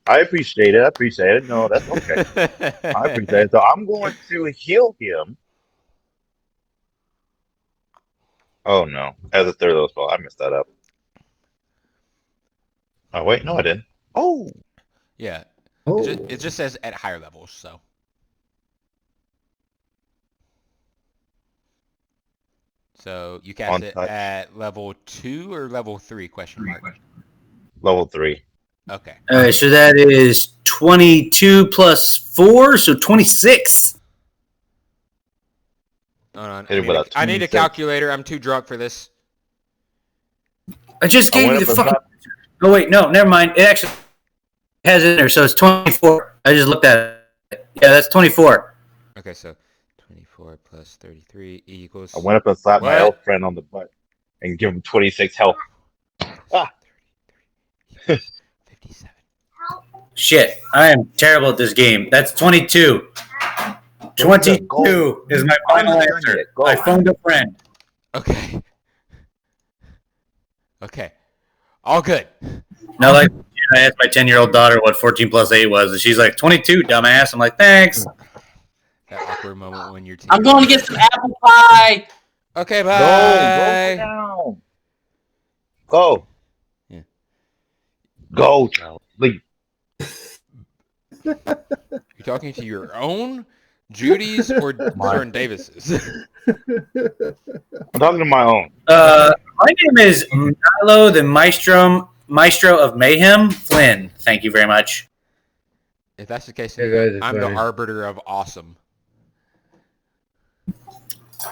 I appreciate it. No, that's okay. I appreciate it. So I'm going to heal him Oh no. As a third level spell, I messed that up. Oh wait, no I didn't. Oh, Yeah. Oh, It just says at higher levels, so. So you cast on it touch. at level 2 or level 3 question mark? Level 3. Okay. All right, so that is 22 plus 4, so 26. Hold on. Hit it with a I need a 26. calculator. I'm too drunk for this. I just I gave went you up the and fucking. slapped. Oh wait, no, never mind. It actually has it in there, so it's 24. I just looked at it. Yeah, that's 24. Okay, so 24 plus 33 equals... I went up and slapped my What? elf friend on the butt and give him 26 health. Ah. 57. Shit, I am terrible at this game. That's 22. 22 is my final answer. Go. I phoned a friend. Okay. Okay. All good. No, like I asked my 10-year-old daughter what 14 plus 8 was, and she's like 22, dumbass. I'm like, thanks. That awkward moment when you're... I'm going to get some apple pie. Okay, Go bye. down. Go. Yeah. Go, child. Leave. You're talking to your own, Judy's, or Jordan Davis's? I'm talking to my own. My name is Milo, the Maestro of Mayhem, Flynn. Thank you very much. If that's the case, Hey, guys, it's I'm the fine. arbiter of awesome.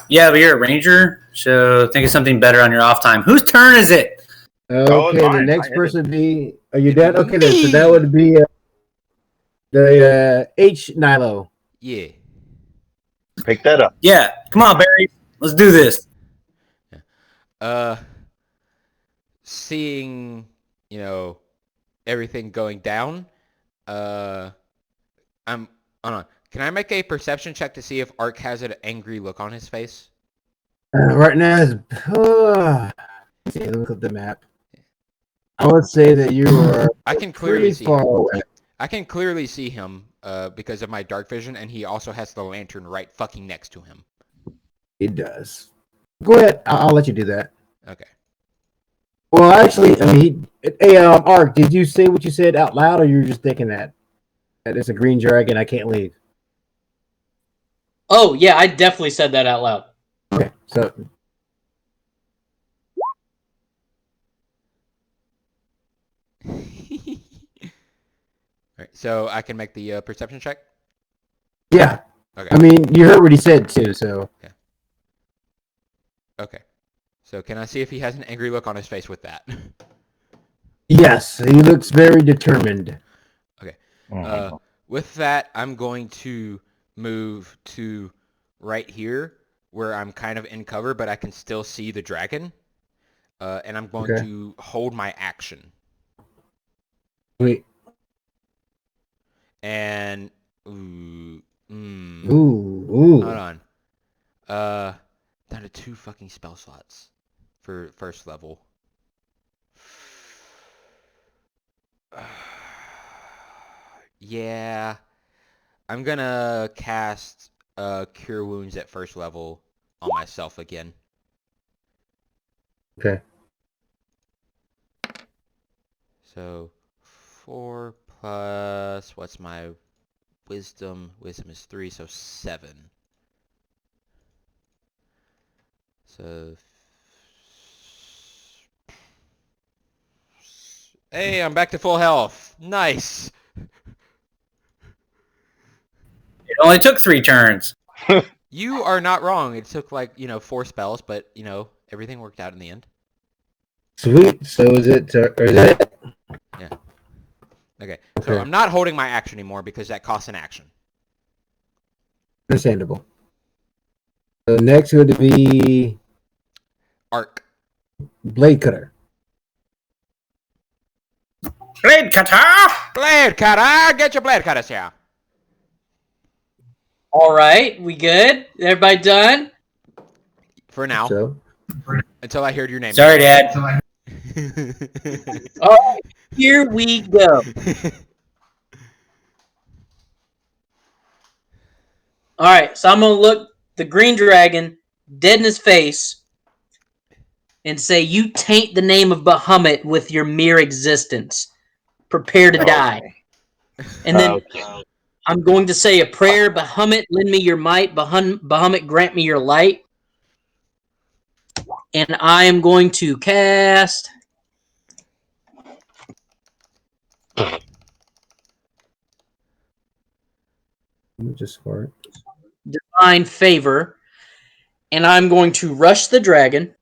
Yeah, but you're a ranger, so think of something better on your off time. Whose turn is it? okay. mine. The next I hit person would be. Are you It's dead? Okay, then. So me. that would be the H Nilo. Yeah. Pick that up. Yeah, come on, Barry. Let's do this. Seeing, everything going down, hold on. Can I make a perception check to see if Ark has an angry look on his face? Right now, see, look at the map. I would say that you are I can clearly pretty see far him. away. I can clearly see him because of my dark vision, and he also has the lantern right fucking next to him. It does. Go ahead. I'll let you do that. Okay. Well, actually, I mean, hey, Ark, did you say what you said out loud, or you're just thinking that it's a green dragon? I can't leave. Oh, yeah, I definitely said that out loud. Okay, so All right, so I can make the perception check? yeah. Okay. I mean, you heard what he said too. So Okay. So can I see if he has an angry look on his face with that? yes, he looks very determined. Okay. Oh, With that, I'm going to move to right here where I'm kind of in cover, but I can still see the dragon. And I'm going to hold my action. Wait. And Ooh. hold on. Down to 2 fucking spell slots for first level. Yeah. I'm gonna cast Cure Wounds at first level on myself again. Okay. So 4 plus what's my wisdom? Wisdom is 3, so 7. So hey, I'm back to full health. Nice. It only took 3 turns. You are not wrong. It took 4 spells, but everything worked out in the end. Sweet. So is it? Or is it? Yeah. Okay. So I'm not holding my action anymore because that costs an action. Understandable. So next would be Arc. Blade Cutter. Blade cutter! Blade cutter! Get your blade cutters here. All right, we good? Everybody done? For now. So Until I heard your name. Sorry, Dad. All right, here we go. All right, so I'm going to look the green dragon dead in his face, and say, "You taint the name of Bahamut with your mere existence. Prepare to die." And then I'm going to say a prayer. Bahamut, lend me your might. Bahamut, grant me your light. And I am going to cast Just for it. Divine Favor. And I'm going to rush the dragon.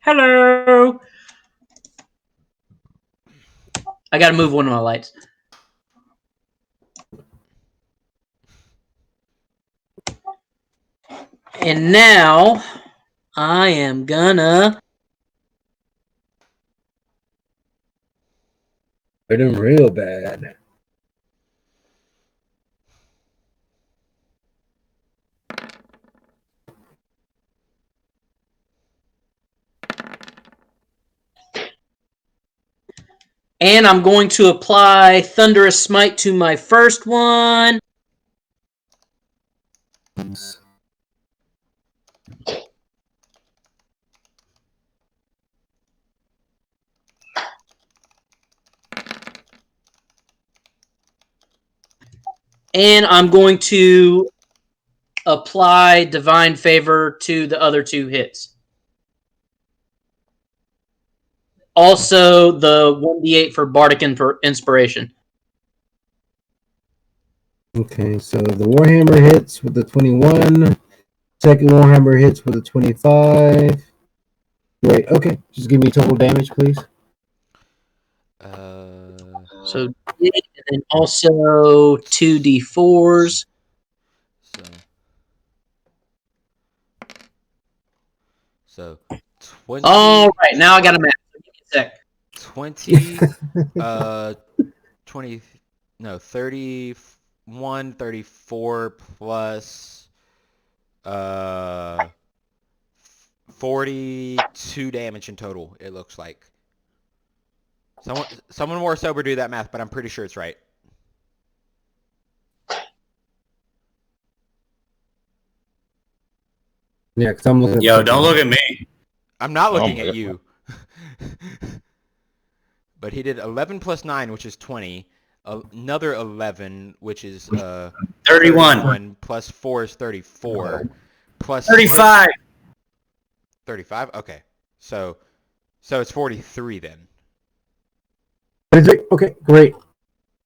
Hello. I got to move one of my lights. And now I am gonna hit him real bad. And I'm going to apply Thunderous Smite to my first one. And I'm going to apply Divine Favor to the other two hits. Also, the 1d8 for Bardic Inspiration. Okay, so the Warhammer hits with the 21. Second Warhammer hits with the 25. Wait, okay. Just give me total damage, please. So, and then also 2d4s. So 20. All right, now I got a math. Give me a sec. 20, 20, no, 31, 34 plus 42 damage in total, it looks like. Someone more sober do that math, but I'm pretty sure it's right. Yeah, because I'm looking. Yo, don't look at me. I'm not looking at you. But he did 11 plus 9, which is 20. Another 11, which is 31. Plus 4 is 34. Plus 35. 35? Okay. So it's 43 then. Okay, great.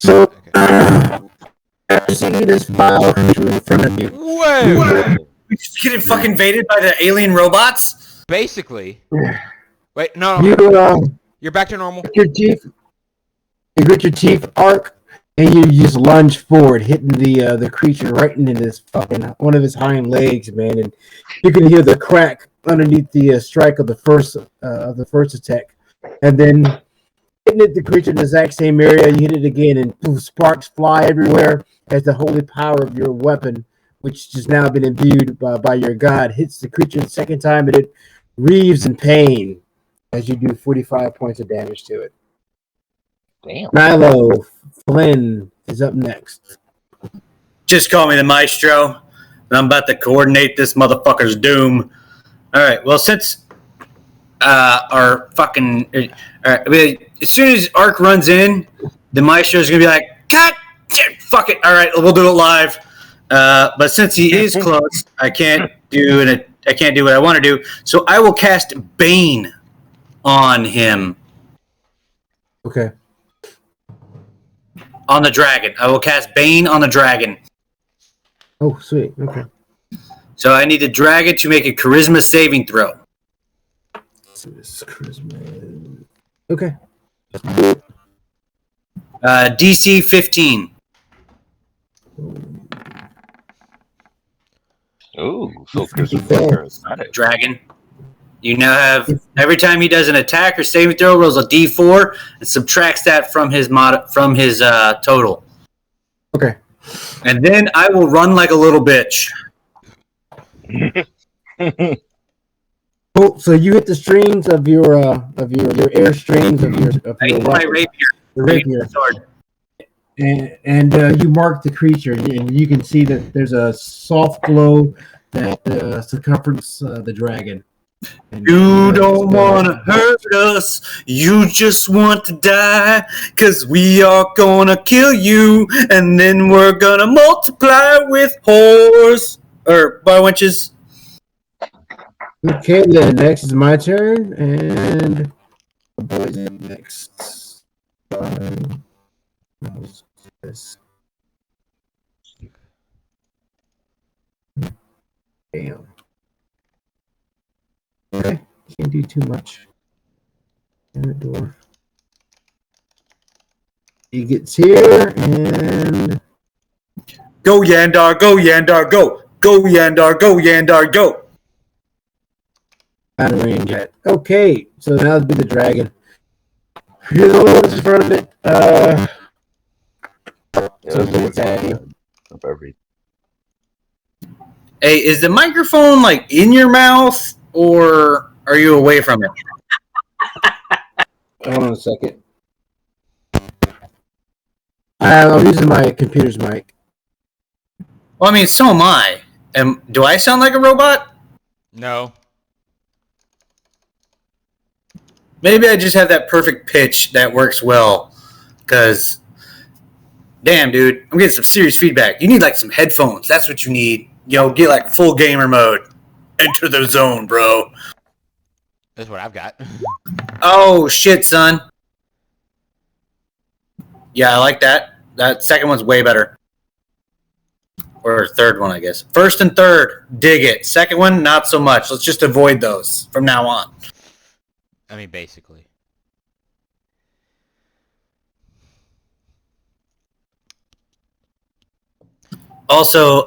So, Okay. see this file in front of you. Whoa! We just get fucking invaded by the alien robots? Basically. Wait, no. You're back to normal. You get your teeth arc, and you just lunge forward, hitting the creature right into this fucking one of his hind legs, man. And you can hear the crack underneath the strike of the first attack, and then hitting it the creature in the exact same area. You hit it again, and poof, sparks fly everywhere as the holy power of your weapon, which has now been imbued by your god, hits the creature the second time, and it reaves in pain as you do 45 points of damage to it. Damn. Milo, Flynn is up next. Just call me the maestro, and I'm about to coordinate this motherfucker's doom. All right, well, since our fucking... as soon as Ark runs in, the maestro's going to be like, God, fuck it. All right, we'll do it live. But since he is close, I can't do what I want to do. So I will cast Bane on him. Okay. On the dragon. I will cast Bane on the dragon. Oh, sweet. Okay. So I need the dragon to make a charisma saving throw. So this charisma. Okay. DC 15. Ooh, so charismatic. Dragon. You now have, every time he does an attack or saving throw, rolls a d4 and subtracts that from his total. Okay. And then I will run like a little bitch. Oh, so you hit the strings of your air strings of your I hit my rapier. The rapier. Sword. and you mark the creature, and you can see that there's a soft glow that circumference the dragon. And You don't want to hurt us. You just want to die. 'Cause we are gonna kill you. And then we're gonna multiply with whores. Or bar wenches. Okay, then next is my turn, and what is it next? What's this? Damn. Okay, can't do too much. Damn it, dwarf. He gets here, and Go Yandar, go Yandar, go. Go Yandar, go Yandar, go. out of range yet. Okay, so now it'll be the dragon. Here's the one in front of it. So it's at you. Perfect. Hey, is the microphone like in your mouth or are you away from it? Hold on a second. I'm using my computer's mic. Well, I mean, so am I. Do I sound like a robot? No. Maybe I just have that perfect pitch that works well. Because, damn, dude, I'm getting some serious feedback. You need like some headphones. That's what you need. You know, get like full gamer mode. Enter the zone, bro. That's what I've got. Oh, shit, son. Yeah, I like that. That second one's way better. Or third one, I guess. First and third, dig it. Second one, not so much. Let's just avoid those from now on. I mean, basically. Also,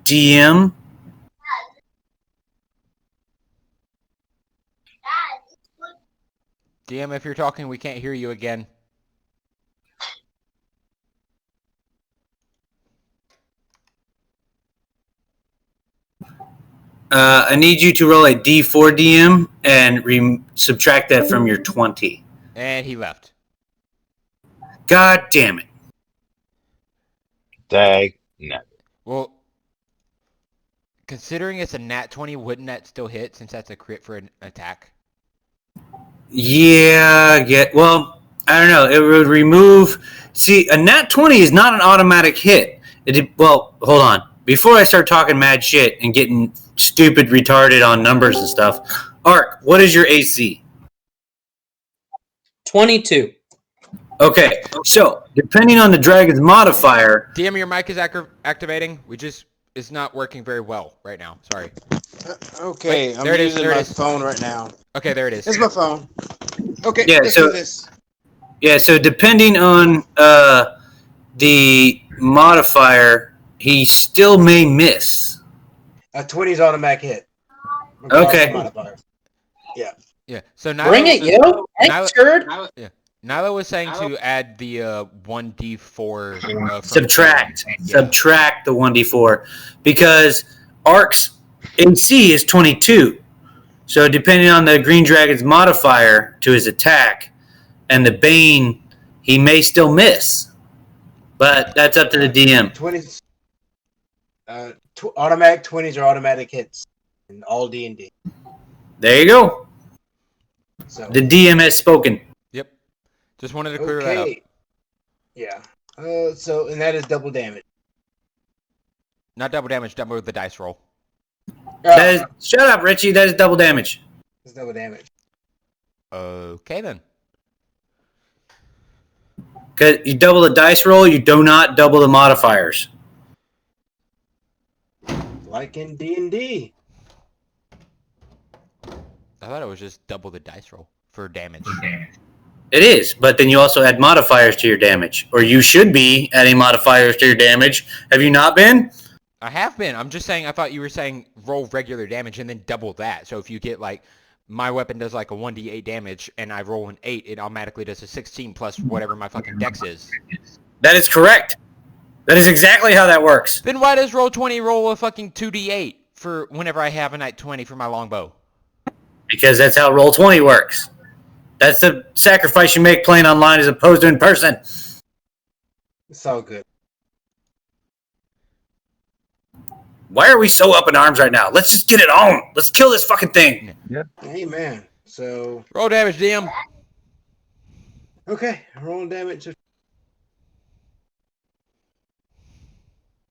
DM. DM, if you're talking, we can't hear you again. I need you to roll a D4 DM and subtract that from your 20. And he left. God damn it. Dag. No. Well, considering it's a nat 20, wouldn't that still hit since that's a crit for an attack? Yeah, well, I don't know. It would remove... See, a nat 20 is not an automatic hit. Well, hold on. Before I start talking mad shit and getting stupid retarded on numbers and stuff, Ark, what is your AC? 22. Okay, so depending on the dragon's modifier... DM, your mic is activating. It's not working very well right now. Sorry. Okay, Wait, I'm there it is, using there it my is. phone right now. Okay, there it is. It's my phone. Okay, Yeah, let's so- do this. Yeah, so depending on the modifier, he still may miss. A 20 is automatic hit. Okay. Yeah. So Nyla Bring it, yo. Thanks, Kurt. Nyla was saying to add the 1d4 from Subtract Yeah. the 1d4 because Ark's AC is 22. So depending on the Green Dragon's modifier to his attack and the Bane, he may still miss. But that's up to the DM. 20s. Automatic 20s are automatic hits in all D&D. There you go. So The DM has spoken. Yep. Just wanted to clear that up. okay. Yeah. And that is double damage. Not double damage, double the dice roll. Shut up, Richie. That is double damage. It's double damage. Okay then. Because you double the dice roll, you do not double the modifiers. Like in D&D. I thought it was just double the dice roll for damage. It is, but then you also add modifiers to your damage. Or you should be adding modifiers to your damage. Have you not been? I have been. I'm just saying, I thought you were saying roll regular damage and then double that. So if you get like, my weapon does like a 1d8 damage and I roll an 8, it automatically does a 16 plus whatever my fucking dex is. That is correct. That is exactly how that works. Then why does roll 20 roll a fucking 2d8 for whenever I have a night 20 for my longbow? Because that's how roll 20 works. That's the sacrifice you make playing online as opposed to in person. It's all good. Why are we so up in arms right now? Let's just get it on. Let's kill this fucking thing. Amen. So Roll damage, DM. okay, roll damage.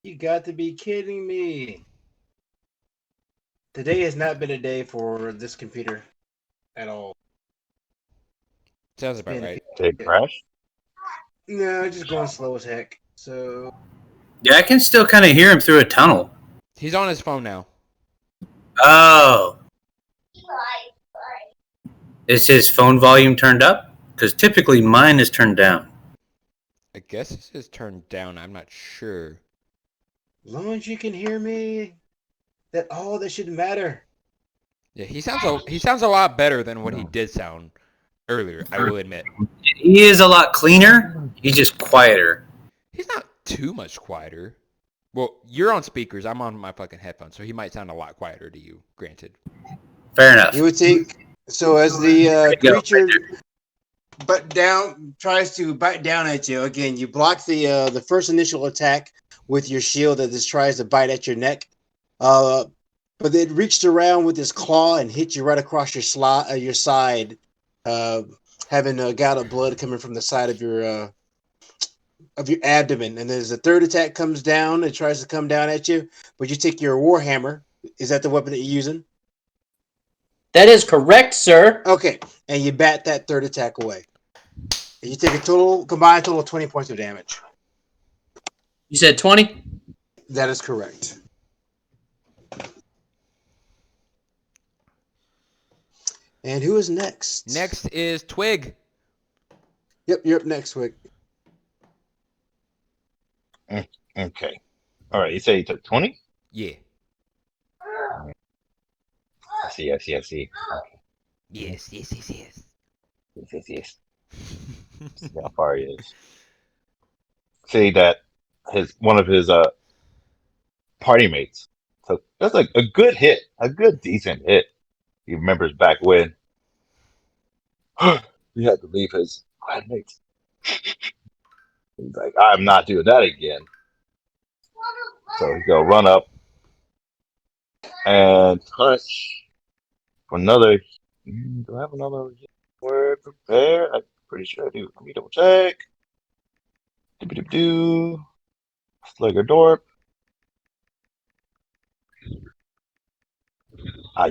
You got to be kidding me. Today has not been a day for this computer at all. Sounds about right. Did it crash? No, just going slow as heck. So Yeah, I can still kind of hear him through a tunnel. He's on his phone now. Oh. Is his phone volume turned up? Because typically mine is turned down. I guess this is turned down. I'm not sure. as long as you can hear me, that should matter. Yeah, he sounds a lot better than what he did sound earlier, I will admit. He is a lot cleaner. He's just quieter. He's not too much quieter. Well, you're on speakers. I'm on my fucking headphones, so he might sound a lot quieter to you, granted. Fair enough. You would take so as the creature tries to bite down at you. Again, you block the first initial attack with your shield that just tries to bite at your neck. But it reached around with its claw and hit you right across your side, having a gout of blood coming from the side of your abdomen. And as the third attack comes down, it tries to come down at you, but you take your warhammer. Is that the weapon that you're using? That is correct, sir. Okay, and you bat that third attack away. And you take a combined total of 20 points of damage. You said 20? That is correct. And who is next? Next is Twig. Yep, you're up next, Wick. Okay. All right. You say you took 20? Yeah. I see. Okay. Yes. Yes. See how far he is. Say that one of his party mates. So that's like a good hit, a good decent hit. He remembers back when he had to leave his mates. He's like, I'm not doing that again. So he's gonna run up and touch for another. Do I have another word prepared? I'm pretty sure I do. Let me double check. Do Slugger Dorp.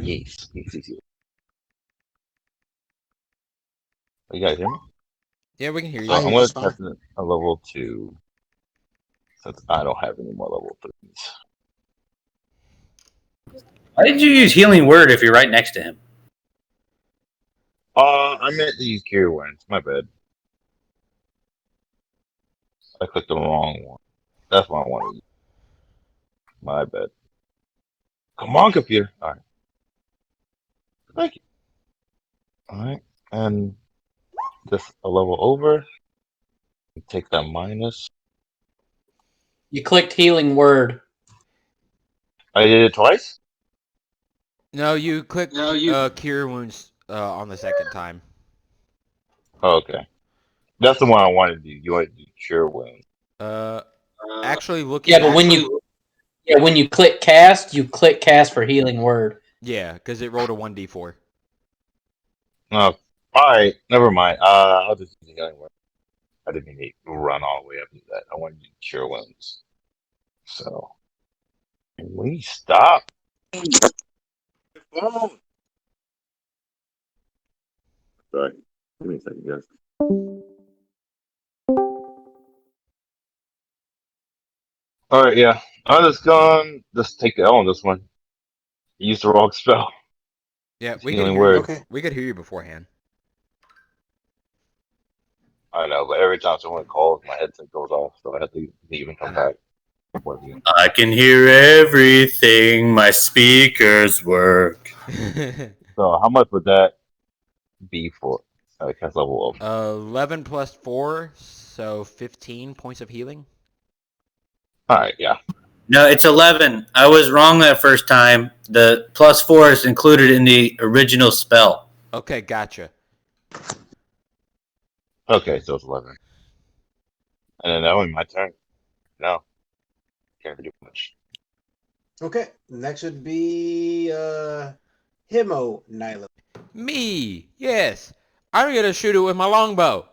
Yes. You guys hear me? Yeah, we can hear you. So I'm going to test a level 2 since I don't have any more level 3s. Why did you use Healing Word if you're right next to him? I meant to use Cure Wounds. My bad. I clicked the wrong one. That's what I wanted to use. My bad. Come on, computer. All right. Thank you. All right. And just a level over. Take that minus. You clicked Healing Word. I did it twice? No, you clicked Cure Wounds on the second time. Oh, okay. That's the one I wanted to do. You wanted to do Cure Wounds. Actually, looking. Yeah, but when you click cast for Healing Word. Yeah, because it rolled a 1d4. Oh, all right. Never mind. I'll just use the Healing Word. I didn't mean to run all the way up to that. I wanted to do Cure Wounds. So, we stop. Oh. Sorry. Give me a second, guys. All right, yeah. I'm just going to just take the L on this one. Use the wrong spell. Yeah, we Healing could hear Word. you. Okay. We could hear you beforehand. I know, but every time someone calls, my headset goes off, so I have to leave and come back. I can hear everything. My speakers work. So how much would that be for cast level of? 11 plus 4, so 15 points of healing. All right, yeah. No, it's 11. I was wrong that first time. The plus 4 is included in the original spell. Okay, gotcha. Okay, so it's 11. And then that was my turn. No, can't do much. Okay, next would be Himo Nyla. Me, yes. I'm gonna shoot it with my longbow.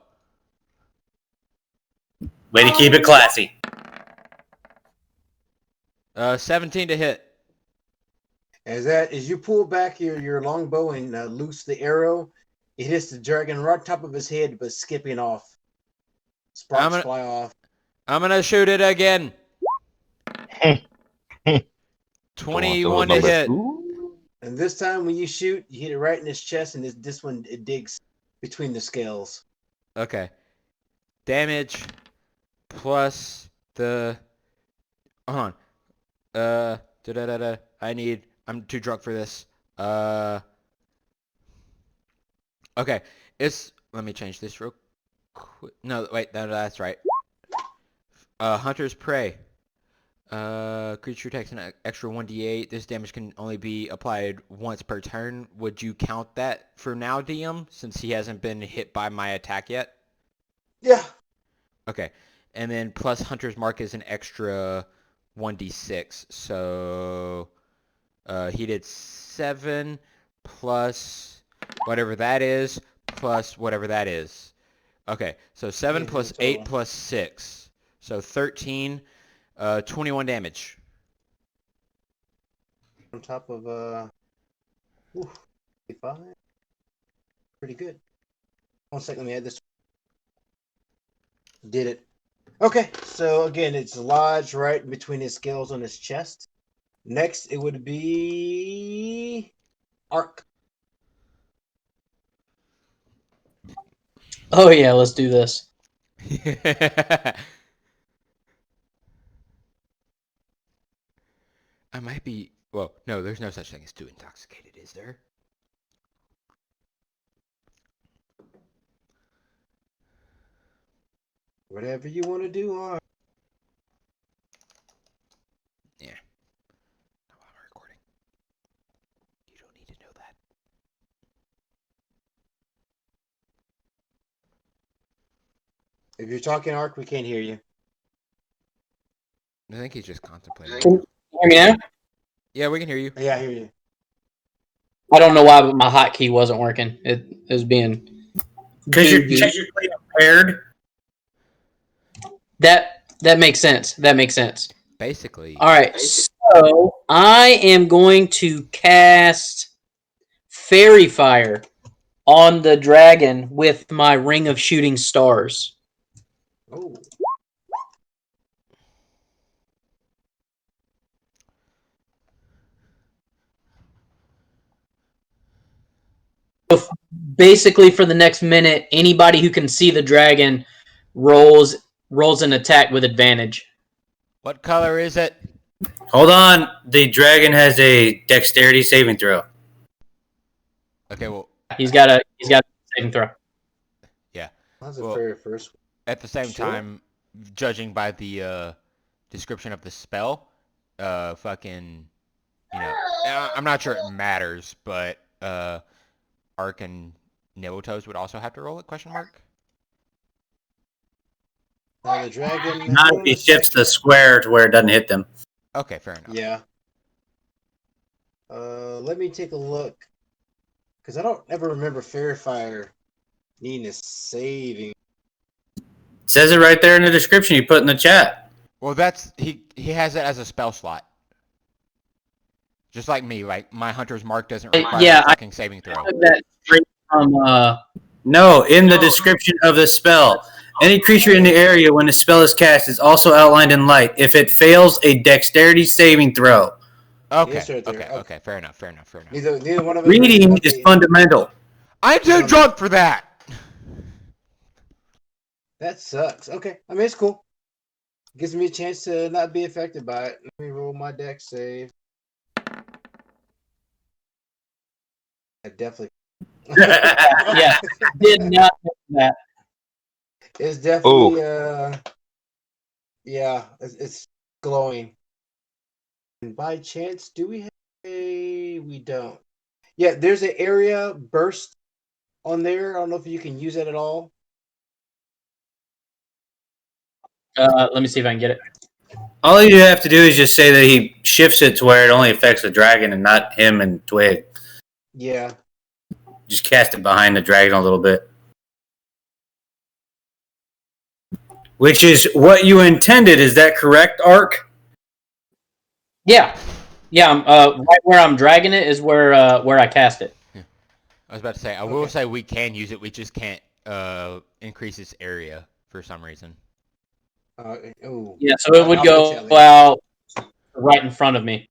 Way to keep it classy. 17 to hit. As you pull back your longbow and loose the arrow, it hits the dragon right on top of his head, but skipping off. Sparks fly off. I'm gonna shoot it again. 21 to hit. 2? And this time when you shoot, you hit it right in his chest, and this one it digs between the scales. Okay. Damage plus the. Hold on. I'm too drunk for this. Okay. Let me change this real quick. No, wait. That's right. Hunter's Prey. Creature takes an extra 1d8. This damage can only be applied once per turn. Would you count that for now, DM, since he hasn't been hit by my attack yet? Yeah. Okay. And then plus Hunter's Mark is an extra 1d6. So he did 7 plus whatever that is plus whatever that is. Okay. So 7 plus 8 plus 6. So 13. 21 damage. On top of 55. Pretty good. 1 second, let me add this. Did it. Okay, so again, it's lodged right between his scales on his chest. Next, it would be Arc. Oh yeah, let's do this. I might be. Well, no, there's no such thing as too intoxicated, is there? Whatever you want to do, Arc. Yeah. Not while I'm recording. You don't need to know that. If you're talking Arc, we can't hear you. I think he's just contemplating. Can you hear me now? Yeah, we can hear you. Yeah, I hear you. I don't know why, but my hotkey wasn't working. It was being Because you're goofy. technically impaired. That makes sense. That makes sense. Basically. All right, so I am going to cast Fairy Fire on the dragon with my Ring of Shooting Stars. Oh. Basically, for the next minute, anybody who can see the dragon rolls an attack with advantage. What color is it? Hold on. The dragon has a dexterity saving throw. Okay, well, He's got a saving throw. yeah. That's a Well, very first. At the same Sure. time, judging by the description of the spell, fucking, I'm not sure it matters, but Arc and Nibbletoes would also have to roll it? Question mark. The dragon. Not if he shifts the square to where it doesn't hit them. Okay, fair enough. Yeah. Let me take a look, because I don't ever remember Fairy Fire needing a saving. It says it right there in the description you put in the chat. Well, he has it as a spell slot. Just like me, like my Hunter's Mark doesn't require a fucking saving throw. That straight from No, in the description of the spell. Any creature in the area when the spell is cast is also outlined in light. If it fails a dexterity saving throw. Okay, Yes, right there. okay, fair enough. Neither one of us. Reading is fundamental. I'm too drunk for that! That sucks. Okay, I mean it's cool. Gives me a chance to not be affected by it. Let me roll my dex save. I definitely. yeah, did not know that. It's definitely it's glowing. And by chance, do we have we don't. Yeah, there's an area burst on there. I don't know if you can use that at all. Let me see if I can get it. All you have to do is just say that he shifts it to where it only affects the dragon and not him and Twig. Yeah. Just cast it behind the dragon a little bit. Which is what you intended. Is that correct, Ark? Yeah. Right where I'm dragging it is where I cast it. Yeah. I was about to say, I will say we can use it. We just can't increase its area for some reason. Yeah, so it would go out right in front of me.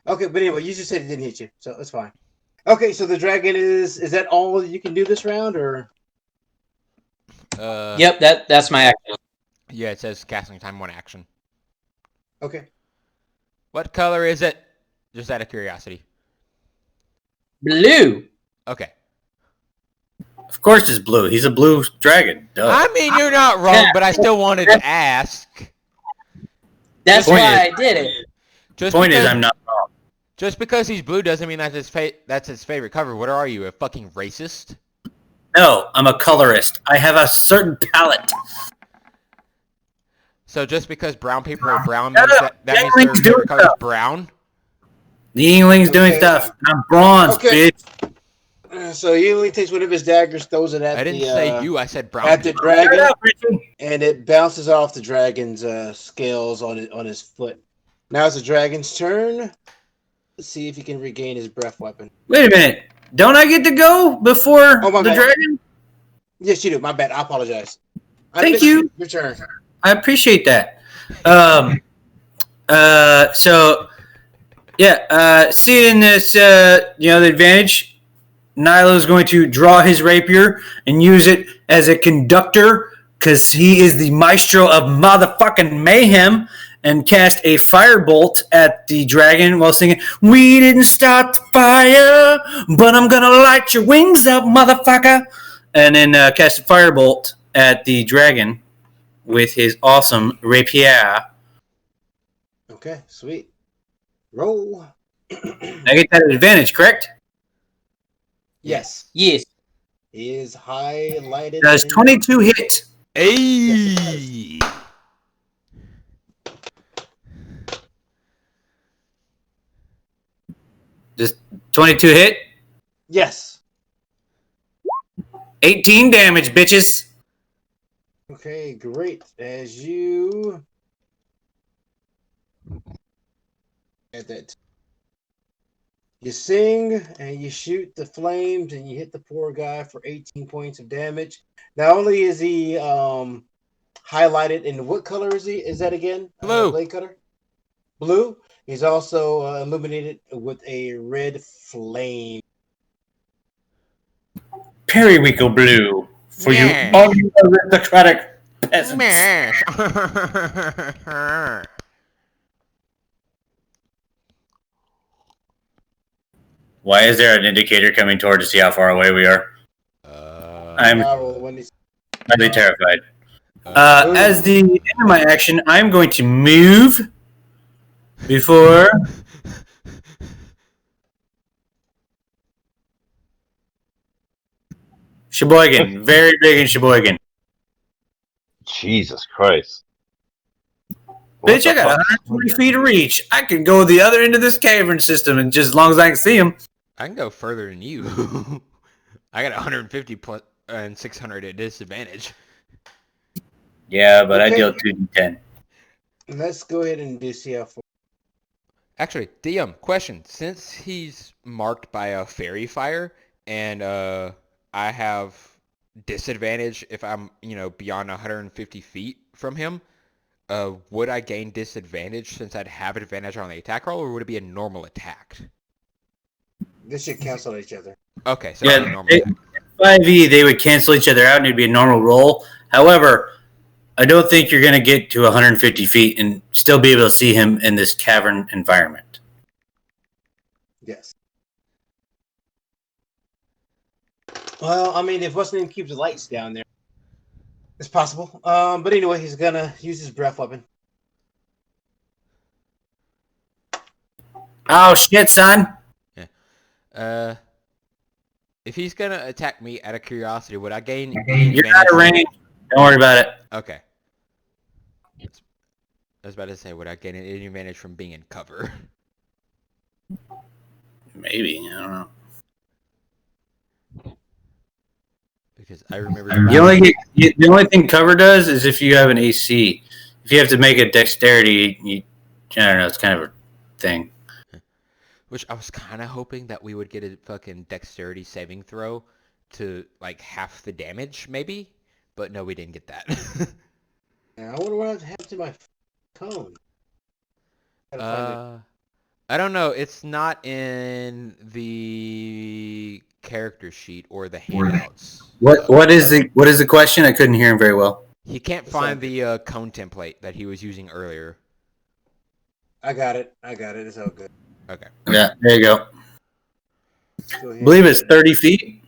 Okay, but anyway, you just said it didn't hit you, so that's fine. Okay, so the dragon is that all you can do this round, or? Yep, that's my action. Yeah, it says casting time 1 action. Okay. What color is it? Just out of curiosity. Blue. Okay. Of course it's blue. He's a blue dragon. Duh. I mean, you're not wrong, but I still wanted to ask. That's why I did it. The point is, I'm not wrong. Just because he's blue doesn't mean that's his favorite color. What are you, a fucking racist? No, I'm a colorist. I have a certain palette. So just because brown people are brown means that means their favorite color is brown? The Yingling's doing stuff. I'm bronze, bitch. So he only takes one of his daggers, throws it at I didn't say you, I said brown. At the dragon, and it bounces off the dragon's scales on his foot. Now it's the dragon's turn. Let's see if he can regain his breath weapon. Wait a minute. Don't I get to go before the dragon? Yes, you do. My bad. I apologize. Thank you. Your turn. I appreciate that. Seeing this, the advantage, Nilo is going to draw his rapier and use it as a conductor because he is the maestro of motherfucking mayhem, and cast a firebolt at the dragon while singing, "We didn't start the fire, but I'm gonna light your wings up, motherfucker." And then cast a firebolt at the dragon with his awesome rapier. Okay, sweet. Roll. I get that advantage, correct? Yes. Yes. Is highlighted. Does 22 hit? Hey. Does 22 hit? Yes. 18 damage, bitches. Okay, great. As you at that, you sing and you shoot the flames and you hit the poor guy for 18 points of damage. Not only is he highlighted in what color is he? Is that again? Blue. Blade cutter. Blue. He's also illuminated with a red flame. Periwinkle blue for you aristocratic peasants. Why is there an indicator coming toward to see how far away we are? I'm highly terrified. As the end of my action, I'm going to move before Sheboygan. Very big in Sheboygan. Jesus Christ. Bitch, I got 120 feet of reach. I can go the other end of this cavern system, and just as long as I can see them. I can go further than you. I got 150 plus and 600 at disadvantage. Yeah, but I deal 2d10. Let's go ahead and do CF4. Actually, DM, question. Since he's marked by a fairy fire, and I have disadvantage if I'm, beyond 150 feet from him, would I gain disadvantage since I'd have advantage on the attack roll, or would it be a normal attack? This should cancel each other. Okay, so it's a normal attack. 5e, they would cancel each other out, and it'd be a normal roll. However, I don't think you're going to get to 150 feet and still be able to see him in this cavern environment. Yes. Well, I mean, if what's name keeps the lights down there, it's possible. But anyway, he's gonna use his breath weapon. Oh shit, son. If he's gonna attack me out of curiosity, would I gain You're out of range. Don't worry about it. Okay. I was about to say, would I gain any advantage from being in cover? Maybe, I don't know. Because I remember the only thing cover does is if you have an AC. If you have to make a dexterity, I don't know, it's kind of a thing. Which I was kind of hoping that we would get a fucking dexterity saving throw to like half the damage, maybe. But no, we didn't get that. I wonder what happened to my cone. I don't know. It's not in the character sheet or the handouts. What is the question? I couldn't hear him very well. He can't find the cone template that he was using earlier. I got it. It's all good. Okay. Yeah, there you go. I believe it's 30 feet.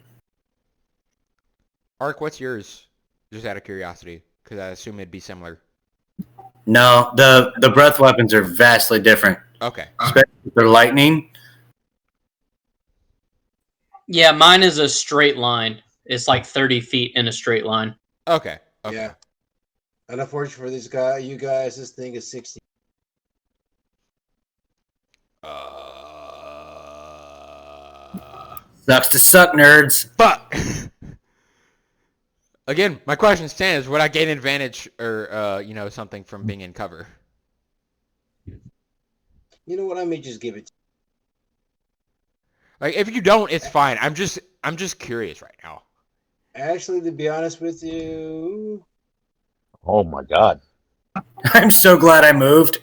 Ark, what's yours? Just out of curiosity, because I assume it'd be similar. No, the breath weapons are vastly different. Okay. Especially if they're lightning. Yeah, mine is a straight line. It's like 30 feet in a straight line. Okay. Yeah. And unfortunately for this guy, you guys, this thing is 60. Sucks to suck, nerds. Fuck. Again, my question stands: would I gain advantage or something from being in cover? You know what? I may just give it. Like, if you don't, it's fine. I'm just curious right now. Actually, to be honest with you, Oh my god. I'm so glad I moved.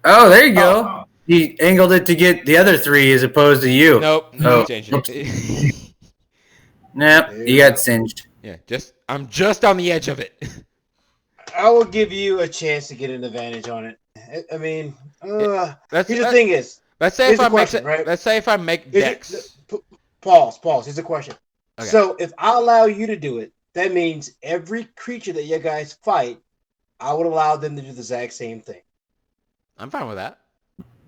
Oh, there you go. He angled it to get the other 3 as opposed to you. Nope. No change it. Nope, you got singed. Yeah, I'm just on the edge of it. I will give you a chance to get an advantage on it. I mean, here's the thing is. Let's say if I make Dex. Pause. Here's the question. Okay. So if I allow you to do it, that means every creature that you guys fight, I would allow them to do the exact same thing. I'm fine with that.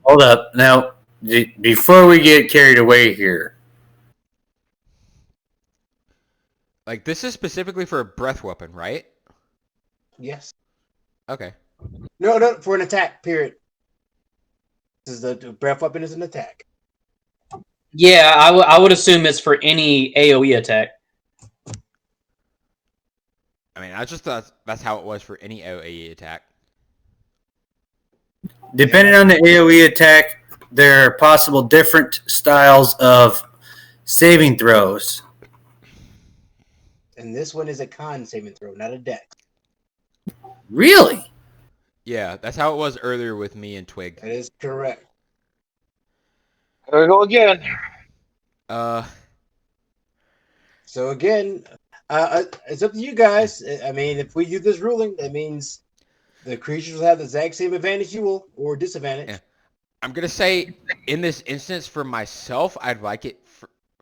Hold up. Now, before we get carried away here. Like, this is specifically for a breath weapon, right? Yes. Okay. No, for an attack, period. This is the breath weapon is an attack. Yeah, I would assume it's for any AoE attack. I mean, I just thought that's how it was for any AoE attack. Depending on the AoE attack, there are possible different styles of saving throws. And this one is a con saving throw, not a dex. Really? Yeah, that's how it was earlier with me and Twig. That is correct. Here we go again. So again, it's up to you guys. I mean, if we do this ruling, that means the creatures will have the exact same advantage you will, or disadvantage. Yeah. I'm gonna say, in this instance, for myself, I'd like it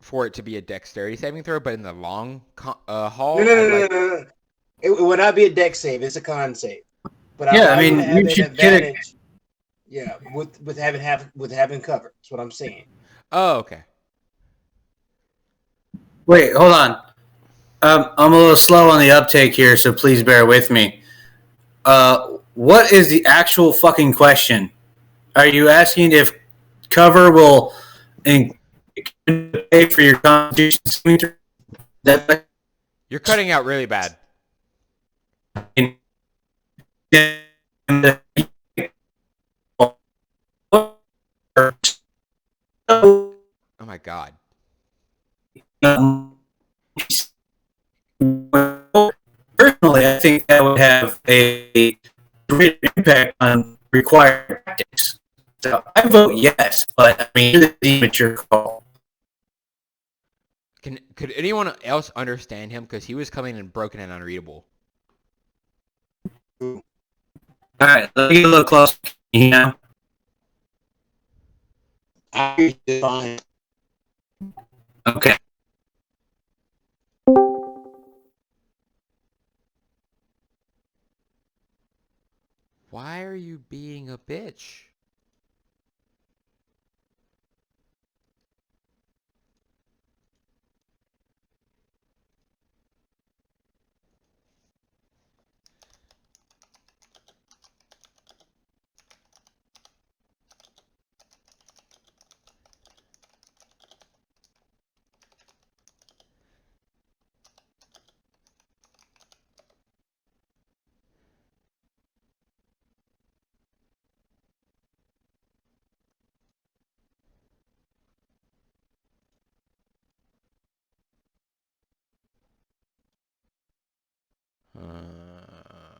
for it to be a dexterity saving throw, but in the long haul, No. It would not be a dex save; it's a con save. But yeah, I mean, you should get it. Yeah, with having cover. That's what I'm saying. Oh, okay. Wait, hold on. I'm a little slow on the uptake here, so please bear with me. What is the actual fucking question? Are you asking if cover will pay for your constitution? You're cutting out really bad. Oh my god. Personally, I think that would have a great impact on required tactics. So I vote yes, but I mean, it's your call. Could anyone else understand him? Because he was coming in broken and unreadable. All right, let me get a little closer. You know? I fine. Okay. are you being a bitch?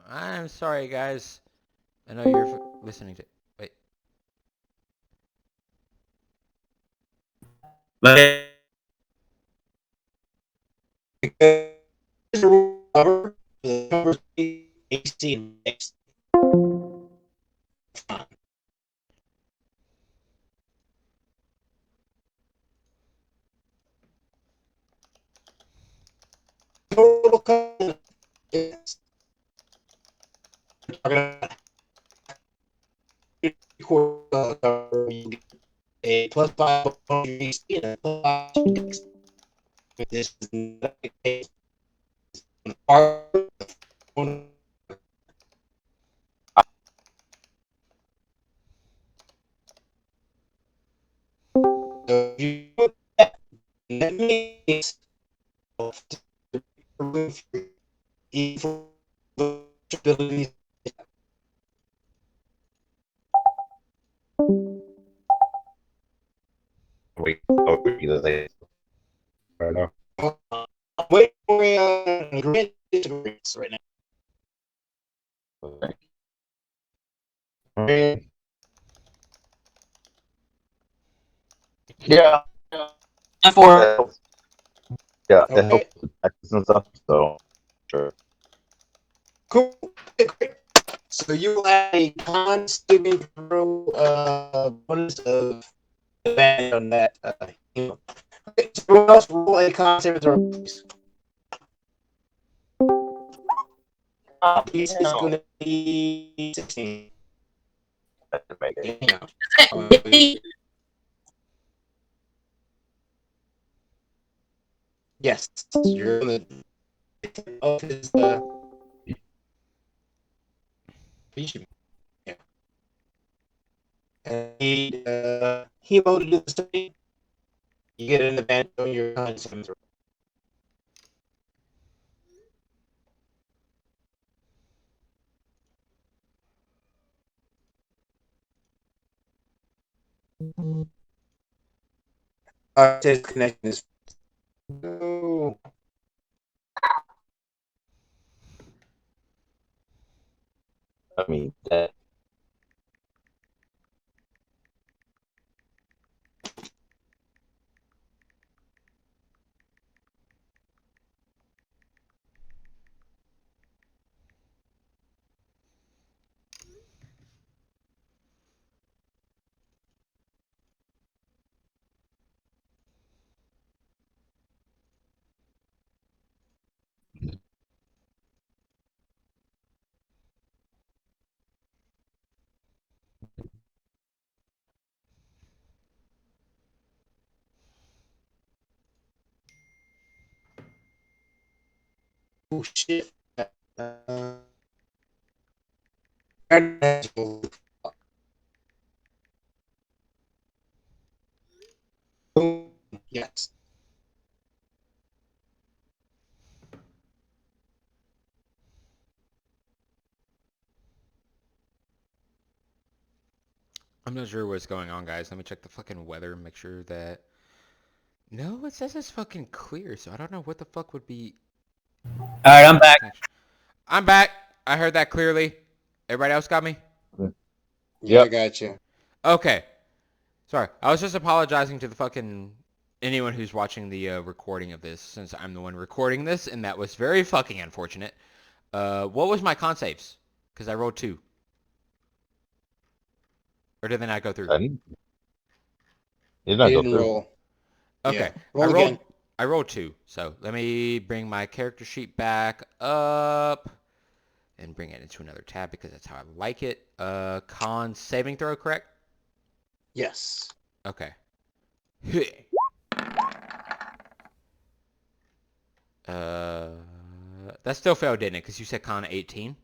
I'm sorry, guys. I know you're listening to. Wait. But AC next. Total cost is you get a plus 5 on your AC and a plus 5 to your dex. This is not the case. So if you put that, that means abilities. Wait, either they right now. Wait for a grid disagreements right now. Okay. I mean, yeah, I'm for it helps. Yeah, it Okay, helps with taxes and stuff. So sure. cool. Okay, great. So you have a con saving throw bonus of advantage on that. Okay, so everyone else roll a con saving throw, please. This is going to be 16. That to make it. Damn. Yes, you're going to of his yeah. And he hemo to do the study. You get an advantage on your con saving throw. His connection is. No. I mean, that. Oh shit. Yes. I'm not sure what's going on, guys. Let me check the fucking weather and make sure that. No, it says it's fucking clear, so I don't know what the fuck would be. all right, I'm back. I'm back. I heard that clearly. Everybody else got me? Yeah, I Yep. got you. Okay. Sorry. I was just apologizing to the fucking anyone who's watching the recording of this, since I'm the one recording this, and that was very fucking unfortunate. What was my con saves? Because I rolled 2. Or did they not go through? He's You not go didn't through. roll. Okay. Yeah. Roll again. I rolled 2. So let me bring my character sheet back up. and bring it into another tab because that's how I like it. Con saving throw, correct? Yes. Okay. That still failed, didn't it? Because you said con 18.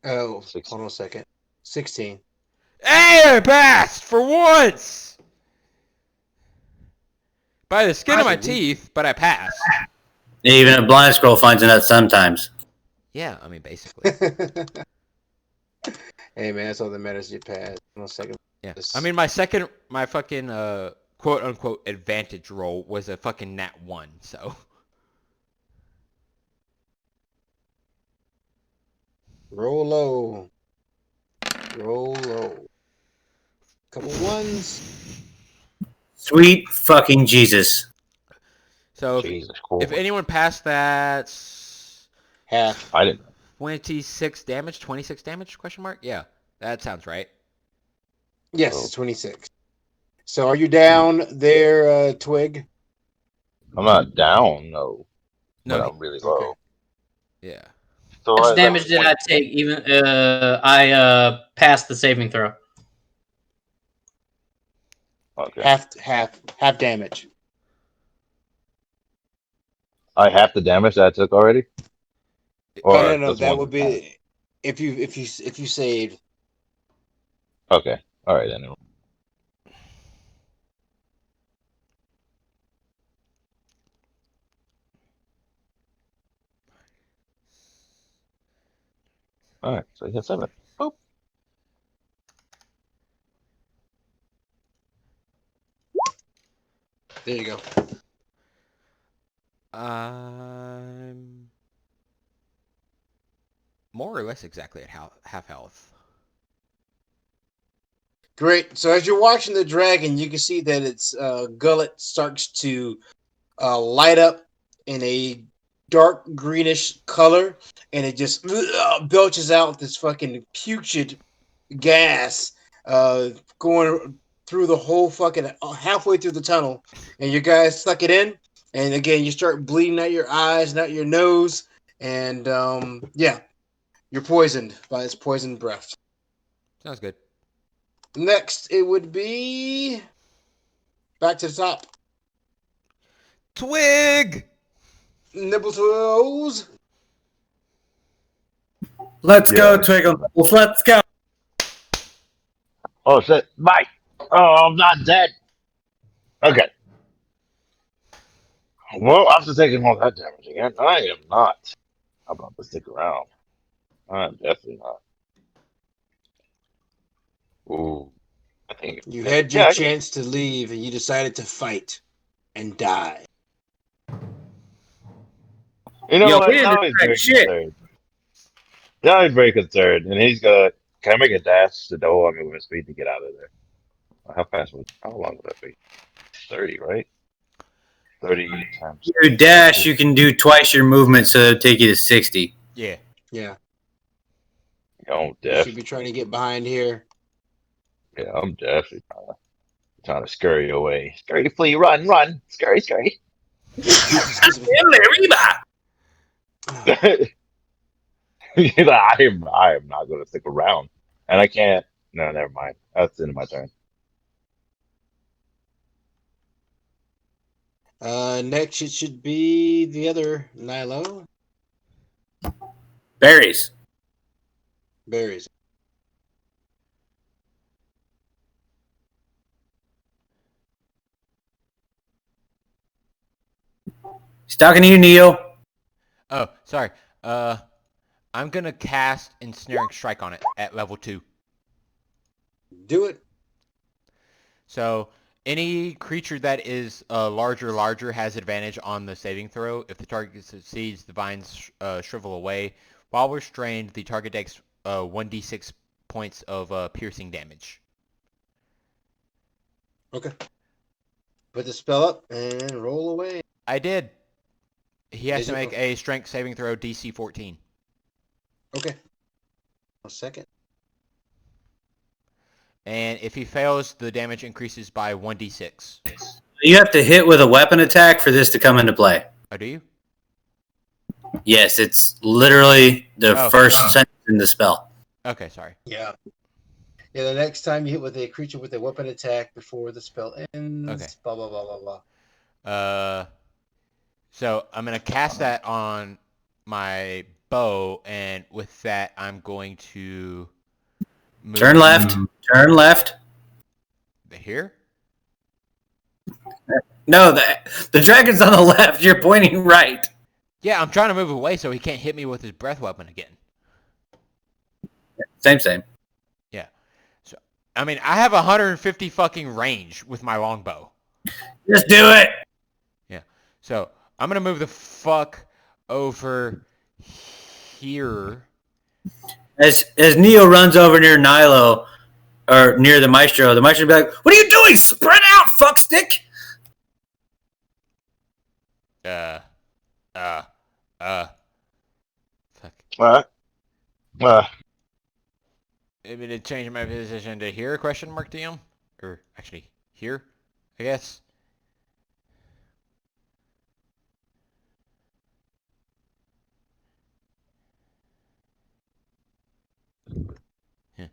Oh, hold on a second. 16. Hey, I passed for once. By the skin of my teeth, but I passed. Even a blind scroll finds a nut sometimes. Yeah, I mean basically. Hey man, that's all that matters. You pass. Hold on a second. Yeah. I mean my fucking quote unquote advantage roll was a fucking nat 1, so. Roll low. Roll low. Couple ones. Sweet fucking Jesus. So Jesus if anyone passed that Half. I didn't. 26 damage, question mark? Yeah. That sounds right. Yes, Oh. 26. So are you down there, Twig? I'm not down, no. No. But I'm really low. Okay. Yeah. So How I much was damage at did I take? Even I passed the saving throw. Okay. Half damage. I half the damage that I took already? Oh Or no, just that one? would be if you saved. Okay. Alright then. Alright, so I hit 7. Boop. There you go. I'm more or less exactly at half health. Great. So as you're watching the dragon, you can see that its gullet starts to light up in a dark greenish color, and it just belches out this fucking putrid gas going through the whole fucking halfway through the tunnel, and you guys suck it in, and again you start bleeding out your eyes and out your nose, and yeah, you're poisoned by its poison breath. Sounds good. Next, it would be back to the top. Twig! Nibble toes. Let's go, Twiggles. Let's go. Oh shit. Mike! Oh, I'm not dead. Okay. Well, after taking all that damage again, I am not about to stick around. I'm definitely not. Ooh. I think You had your chance to leave, and you decided to fight and die. You know Yo, what? we didn't Now he's very shit. concerned. Now he's very concerned, and he's gonna. Can I make a dash to double my movement speed to get out of there? How fast would? How long would that be? 30, right? 30 times. You dash, you can do twice your movement, so it'll take you to 60. Yeah. Yeah. I'm You should definitely. be trying to get behind here. Yeah, I'm definitely trying to scurry away. Scurry, flee, run, run, scurry, scurry. I am not going to stick around, and I can't. No, never mind. That's the end of my turn. Next, it should be the other Nilo. Berries. Berries. He's talking to you, Neil. Oh, sorry. I'm gonna cast Ensnaring Strike on it at level 2. Do it. So any creature that is larger has advantage on the saving throw. If the target succeeds, the vines shrivel away. While restrained, the target takes 1d6 points of piercing damage. Okay. Put the spell up and roll away. I did. He has Did to you? make a strength saving throw DC 14. Okay. A second. And if he fails, the damage increases by 1d6. You have to hit with a weapon attack for this to come into play. Oh, do you? Yes, it's literally the first sentence in the spell. Okay, sorry. Yeah. Yeah, the next time you hit with a creature with a weapon attack before the spell ends, Okay. blah, blah, blah, blah, blah. So I'm gonna cast that on my bow, and with that, I'm going to move Turn left. Turn left. here. No, the dragon's on the left. You're pointing right. Yeah, I'm trying to move away so he can't hit me with his breath weapon again. Same. Yeah. So I mean, I have 150 fucking range with my longbow. Just do it. Yeah. So I'm gonna move the fuck over here. As Neo runs over near Nilo, or near the Maestro will be like, "What are you doing? Spread out, fuckstick!" Fuck. All right. Maybe to change my position to here? Question mark DM, or actually here, I guess. Yeah.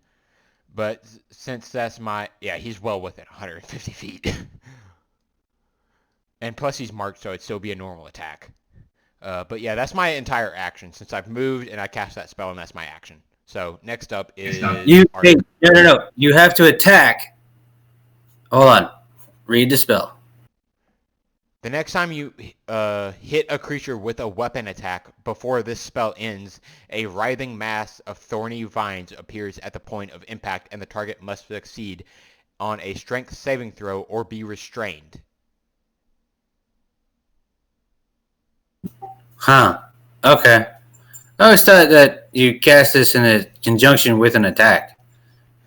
But since that's he's well within 150 feet. And plus he's marked, so it'd still be a normal attack. But yeah, that's my entire action since I've moved and I cast that spell, and that's my action. So next up is No. You have to attack. Hold on. Read the spell. The next time you hit a creature with a weapon attack before this spell ends, a writhing mass of thorny vines appears at the point of impact, and the target must succeed on a strength saving throw or be restrained. Huh. Okay. I always thought that you cast this in a conjunction with an attack,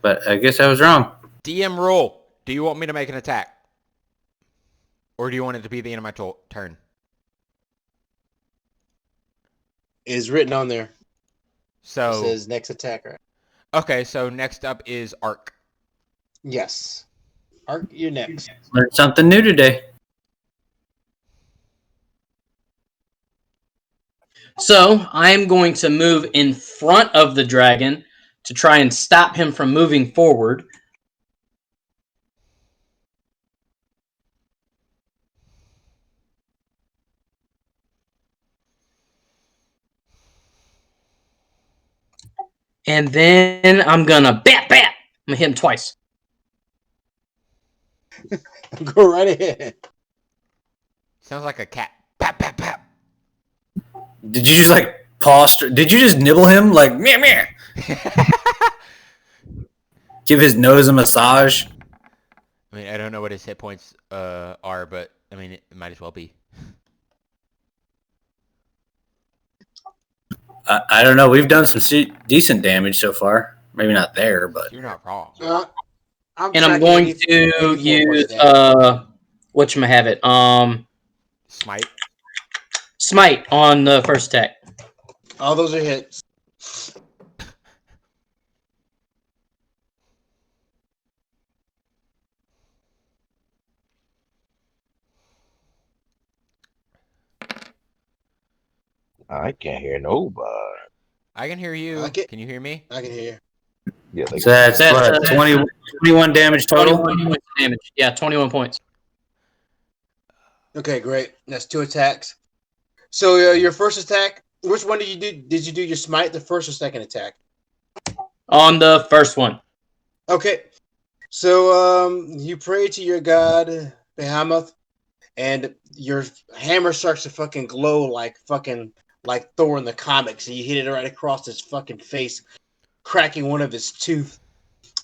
but I guess I was wrong. DM rule. Do you want me to make an attack? Or do you want it to be the end of my turn? It's written on there. So it says next attacker. Okay, so next up is Ark. Yes. Ark, you're next. Learned something new today. So I'm going to move in front of the dragon to try and stop him from moving forward. And then I'm gonna bat. I'm gonna hit him twice. Go right ahead. Sounds like a cat. Pat, pat, pat. Did you just like pause? Did you just nibble him like meow meow? Give his nose a massage. I mean, I don't know what his hit points are, but I mean, it might as well be. I don't know. We've done some decent damage so far. Maybe not there, but You're not wrong. I'm going to use whatchamahave Smite. Smite on the first attack. All those are hits. I can't hear nobody. I can hear you. Can you hear me? I can hear you. Yeah, so that's 21 damage total. 21 points of damage. Yeah, 21 points. Okay, great. That's 2 attacks. So your first attack, which one did you do? Did you do your smite, the first or second attack? On the first one. Okay. So you pray to your god, Behemoth, and your hammer starts to fucking glow like Thor in the comics, and you hit it right across his fucking face, cracking one of his tooth.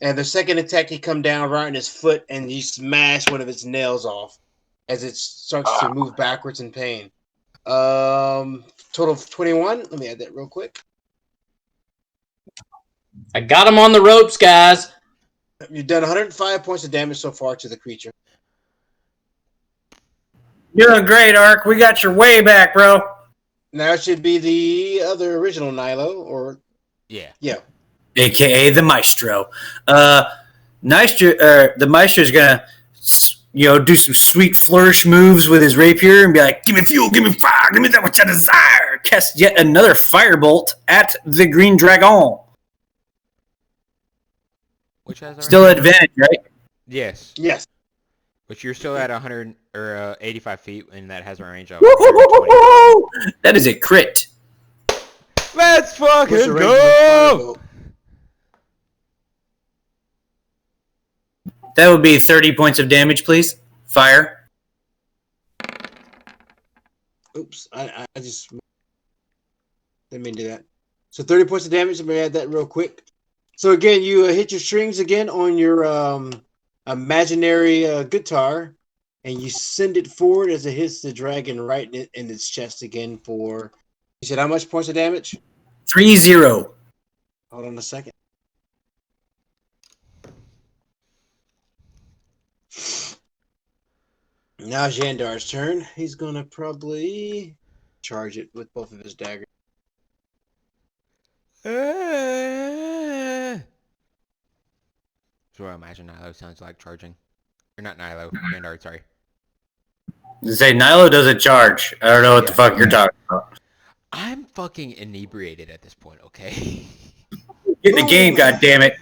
And the second attack, you come down right in his foot, and you smash one of its nails off as it starts to move backwards in pain. Total of 21. Let me add that real quick. I got him on the ropes, guys. You've done 105 points of damage so far to the creature. You're doing great, Ark. We got your way back, bro. Now it should be the other original Nilo, or yeah, AKA the Maestro. The Maestro is gonna do some sweet flourish moves with his rapier and be like, give me fuel, give me fire, give me that which I desire. Cast yet another firebolt at the green dragon. Which has Still advantage, right? Yes. Yes. But you're still at 100 or 85 feet, and that has a range of Woo-hoo-hoo-hoo-hoo! That is a crit. Let's What's the fucking range of go! firebolt? That would be 30 points of damage, please. Fire. Oops, I just didn't mean to do that. So 30 points of damage. Let me add that real quick. So again, you hit your strings again on your imaginary guitar, and you send it forward as it hits the dragon right in its chest again for. You said how much points of damage? 3-0. Hold on a second. Now Jandar's turn. He's gonna probably charge it with both of his daggers. So I imagine Nilo sounds like charging. Or not Nilo, Yandar, sorry. Say Nilo doesn't charge. I don't know what the fuck you're talking about. I'm fucking inebriated at this point, okay? Get in the game, goddammit.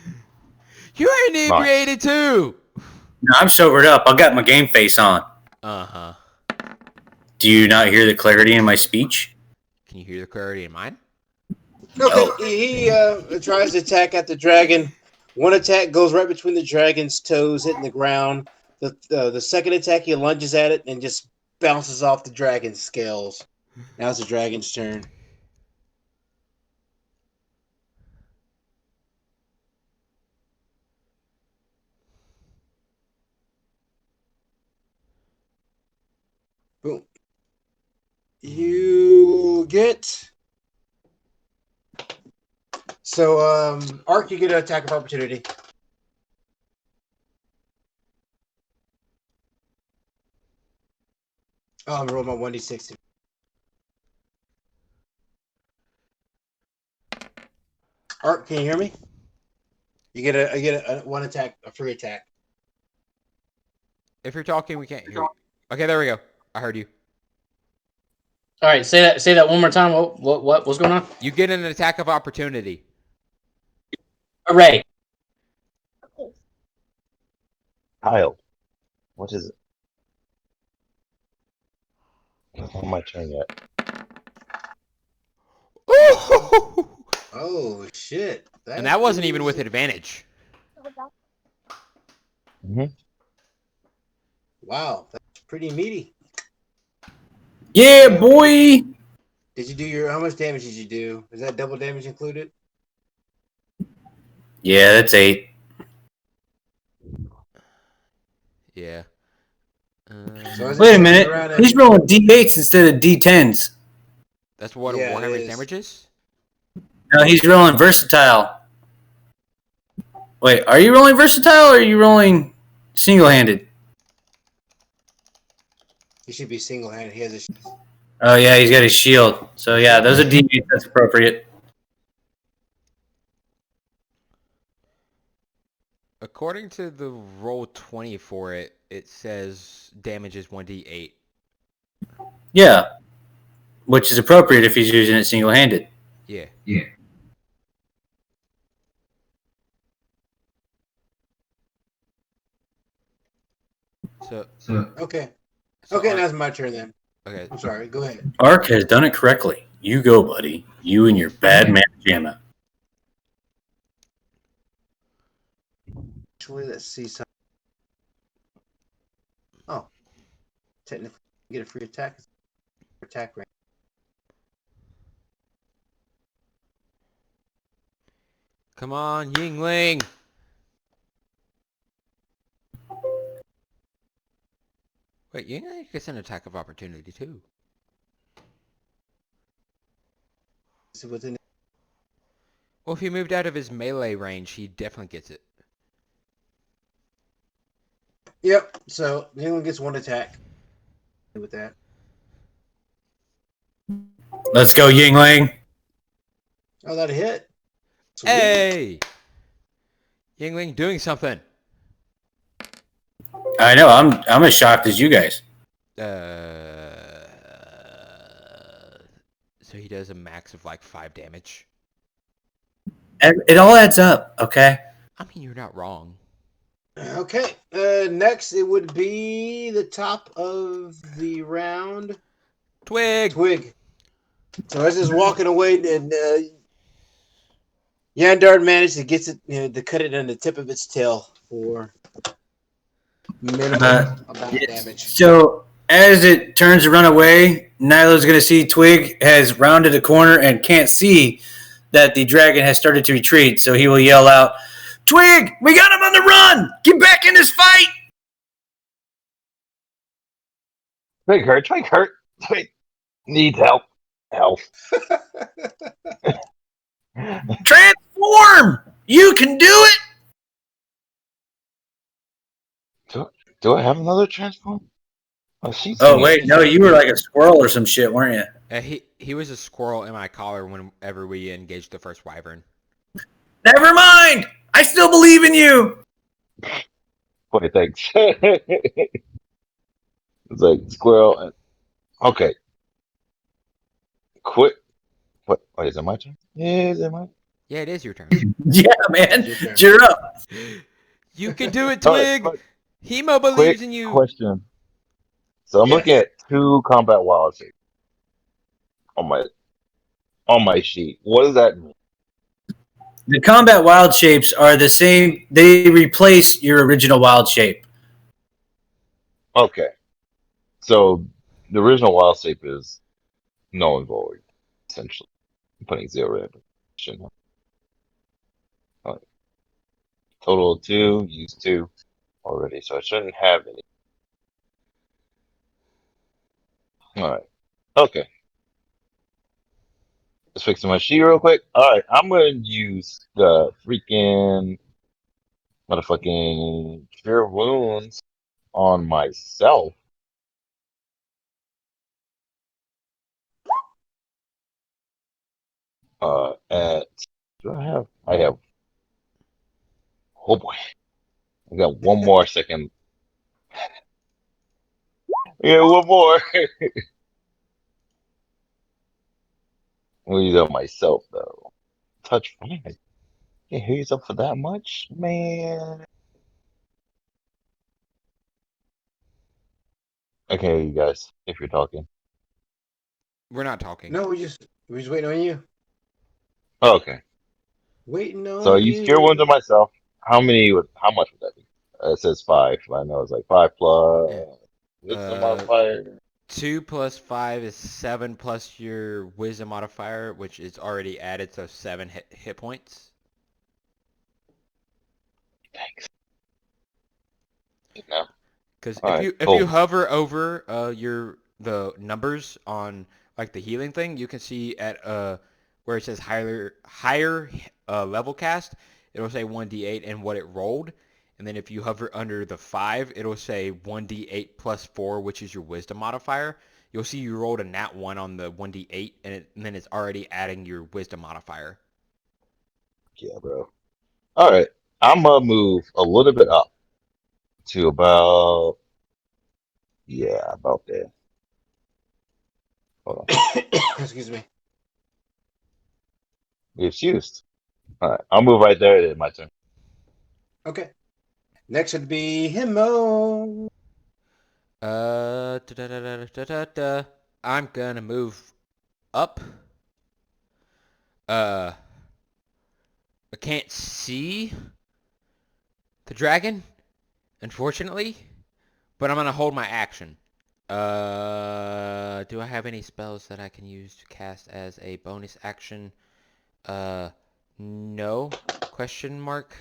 You're inebriated too! No, I'm sobered up. I got my game face on. Uh-huh. Do you not hear the clarity in my speech? Can you hear the clarity in mine? Okay, he tries to attack at the dragon. One attack goes right between the dragon's toes, hitting the ground. The second attack, he lunges at it and just bounces off the dragon's scales. Now it's the dragon's turn. Boom. You get... So, Ark, you get an attack of opportunity. Oh, I'm rolling my 1d6. Ark, can you hear me? You get a one attack, a free attack. If you're talking, we can't hear you. Okay, there we go. I heard you. All right, say that one more time. What's going on? You get an attack of opportunity. Hooray! Kyle, what is it? It's not my turn yet. Oh shit! And that wasn't even with advantage. Mm-hmm. Wow, that's pretty meaty. Yeah, boy! Did you do your? How much damage did you do? Is that double damage included? Yeah, that's 8. Yeah. So Wait a minute. He's rolling D8s instead of D10s. That's what Yeah, Warhammer's damage is? No, he's rolling versatile. Wait, are you rolling versatile or are you rolling single-handed? He should be single-handed. He has a. Oh, yeah, he's got his shield. So, yeah, those are D8s. That's appropriate. According to the roll 20 for it, it says damage is 1d8. Yeah, which is appropriate if he's using it single-handed. Yeah. So Okay. So Okay, Ark- now it's my turn then. Okay. I'm sorry. Go ahead. Ark has done it correctly. You go, buddy. You and your bad man pajama. Actually, let's see some. Oh, technically, you get a free attack. Attack range. Come on, Yingling. Wait, Yingling gets an attack of opportunity too. See what's in it. Well, if he moved out of his melee range, he definitely gets it. Yep. So anyone gets one attack. With that. Let's go, Yingling. Oh, that hit. Sweet. Hey! Yingling doing something. I know. I'm as shocked as you guys. So he does a max of like 5 damage. It all adds up, okay? I mean, you're not wrong. Okay. Next, it would be the top of the round. Twig. So as it's walking away, and Yandard managed to get it, to cut it on the tip of its tail for minimal amount of damage. So as it turns to run away, Nilo's going to see Twig has rounded a corner and can't see that the dragon has started to retreat. So he will yell out, "Twig, we got him on the run! Get back in this fight!" Twig hurt. Twig needs help. Transform! You can do it! Do I have another transform? Oh, wait. No, you were like a squirrel or some shit, weren't you? He was a squirrel in my collar whenever we engaged the first wyvern. Never mind! I still believe in you! Wait, thanks. It's like squirrel. Okay. Quit. What? Wait, is it my turn? Yeah, is it my turn? Yeah, it is your turn. Yeah, man. Cheer up. You can do it, Twig! Right, Hemo believes in you! Question. So I'm looking at 2 combat wild shapes on my sheet. What does that mean? The combat wild shapes are the same. They replace your original wild shape. Okay. So the original wild shape is null and void, essentially. I'm putting 0 in. Total of 2, used 2 already, so I shouldn't have any. Alright. Okay. Just fixing my sheet real quick. Alright, I'm gonna use the freaking motherfucking cure wounds on myself. At I have oh boy. I got one more second. Yeah, one more. I'll use it on myself though. Touch fine. Can't heal yourself for that much? Man. Okay, you guys, if you're talking. We're not talking. No, we're just waiting on you. Okay. Waiting on So I you. use cure wounds on myself. How much would that be? It says 5. I know it's like 5 plus wisdom modifier. 2 plus 5 is 7 plus your wisdom modifier, which is already added, so 7 hit points. Thanks. No. Because if you hover over the numbers on like the healing thing, you can see at where it says higher level cast, it'll say 1d8 and what it rolled. And then if you hover under the 5, it'll say 1d8 plus 4, which is your wisdom modifier. You'll see you rolled a nat 1 on the 1d8, and then it's already adding your wisdom modifier. Yeah, bro. All right. I'm going to move a little bit up to about there. Hold on. Excuse me. It's used. All right. I'll move right there. It is my turn. Okay. Next would be Himo. I'm gonna move up. I can't see the dragon, unfortunately, but I'm gonna hold my action. Do I have any spells that I can use to cast as a bonus action? No. Question mark?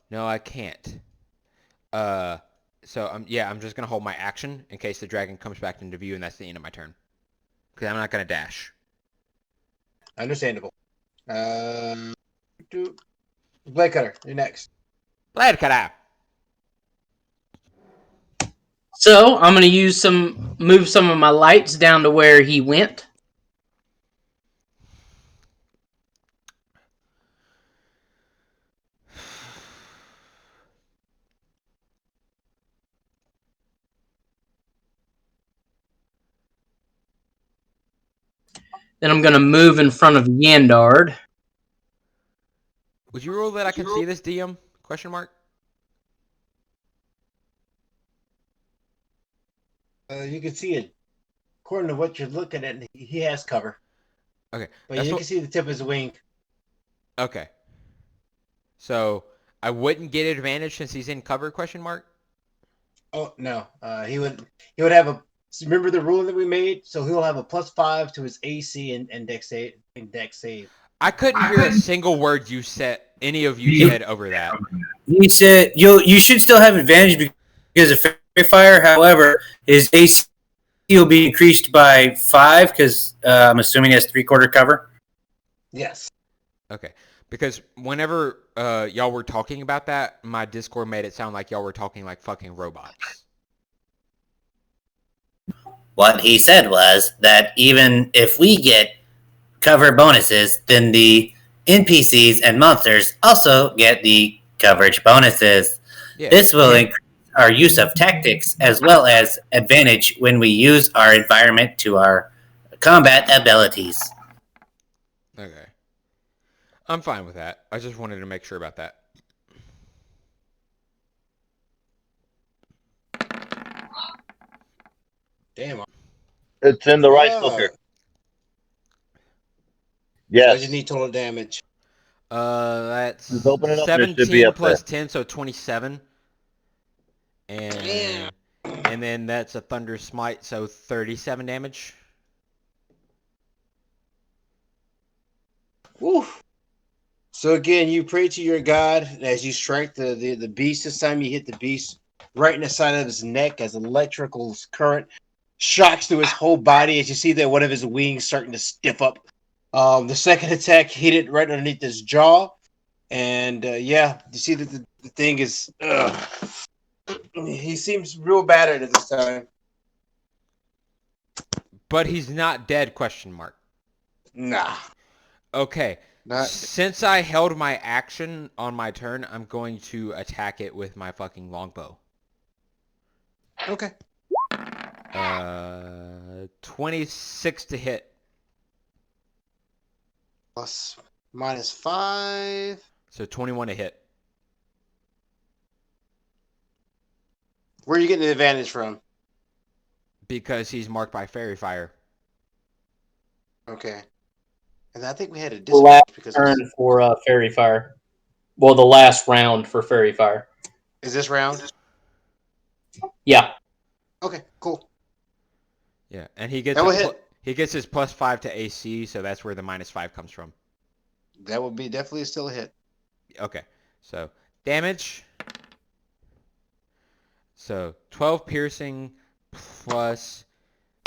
No, I can't. So I'm just gonna hold my action in case the dragon comes back into view, and that's the end of my turn. Because I'm not gonna dash. Understandable. Blade Cutter, you're next. Blade Cutter. So I'm gonna move some of my lights down to where he went. Then I'm going to move in front of Yandard. Would you rule that I can see this DM? Question mark. You can see it. According to what you're looking at, he has cover. Okay. But you can see the tip of his wing. Okay. So I wouldn't get advantage since he's in cover? Question mark. Oh no, he would have a. Remember the rule that we made? So he'll have a +5 to his AC and Dex save. I couldn't hear a single word you said. Any of you said over that. He said you should still have advantage because of Fairy Fire. However, his AC will be increased by 5 because I'm assuming he has 3/4 cover. Yes. Okay. Because whenever y'all were talking about that, my Discord made it sound like y'all were talking like fucking robots. What he said was that even if we get cover bonuses, then the NPCs and monsters also get the coverage bonuses. Yeah. This will increase our use of tactics as well as advantage when we use our environment to our combat abilities. Okay. I'm fine with that. I just wanted to make sure about that. Damn. It's in the rice cooker. Yes. What do you need total damage? That's Just open it up and it should be 17 up plus there. 10, so 27. And then that's a Thunder Smite, so 37 damage. Woo. So again, you pray to your god as you strike the beast. This time you hit the beast right in the side of his neck as electrical current shocks through his whole body as you see that one of his wings starting to stiff up. The second attack hit it right underneath his jaw. And you see that the thing is... he seems real battered at this time. But he's not dead, question mark. Nah. Okay. Not... Since I held my action on my turn, I'm going to attack it with my fucking longbow. Okay. 26 to hit. -5. So 21 to hit. Where are you getting the advantage from? Because he's marked by Fairy Fire. Okay. And I think we had a The last disadvantage because turn for Fairy Fire. Well, the last round for Fairy Fire. Is this round? Yeah. Okay, cool. Yeah, and he gets he gets his +5 to AC, so that's where the -5 comes from. That would be definitely still a hit. Okay, so damage. So 12 piercing plus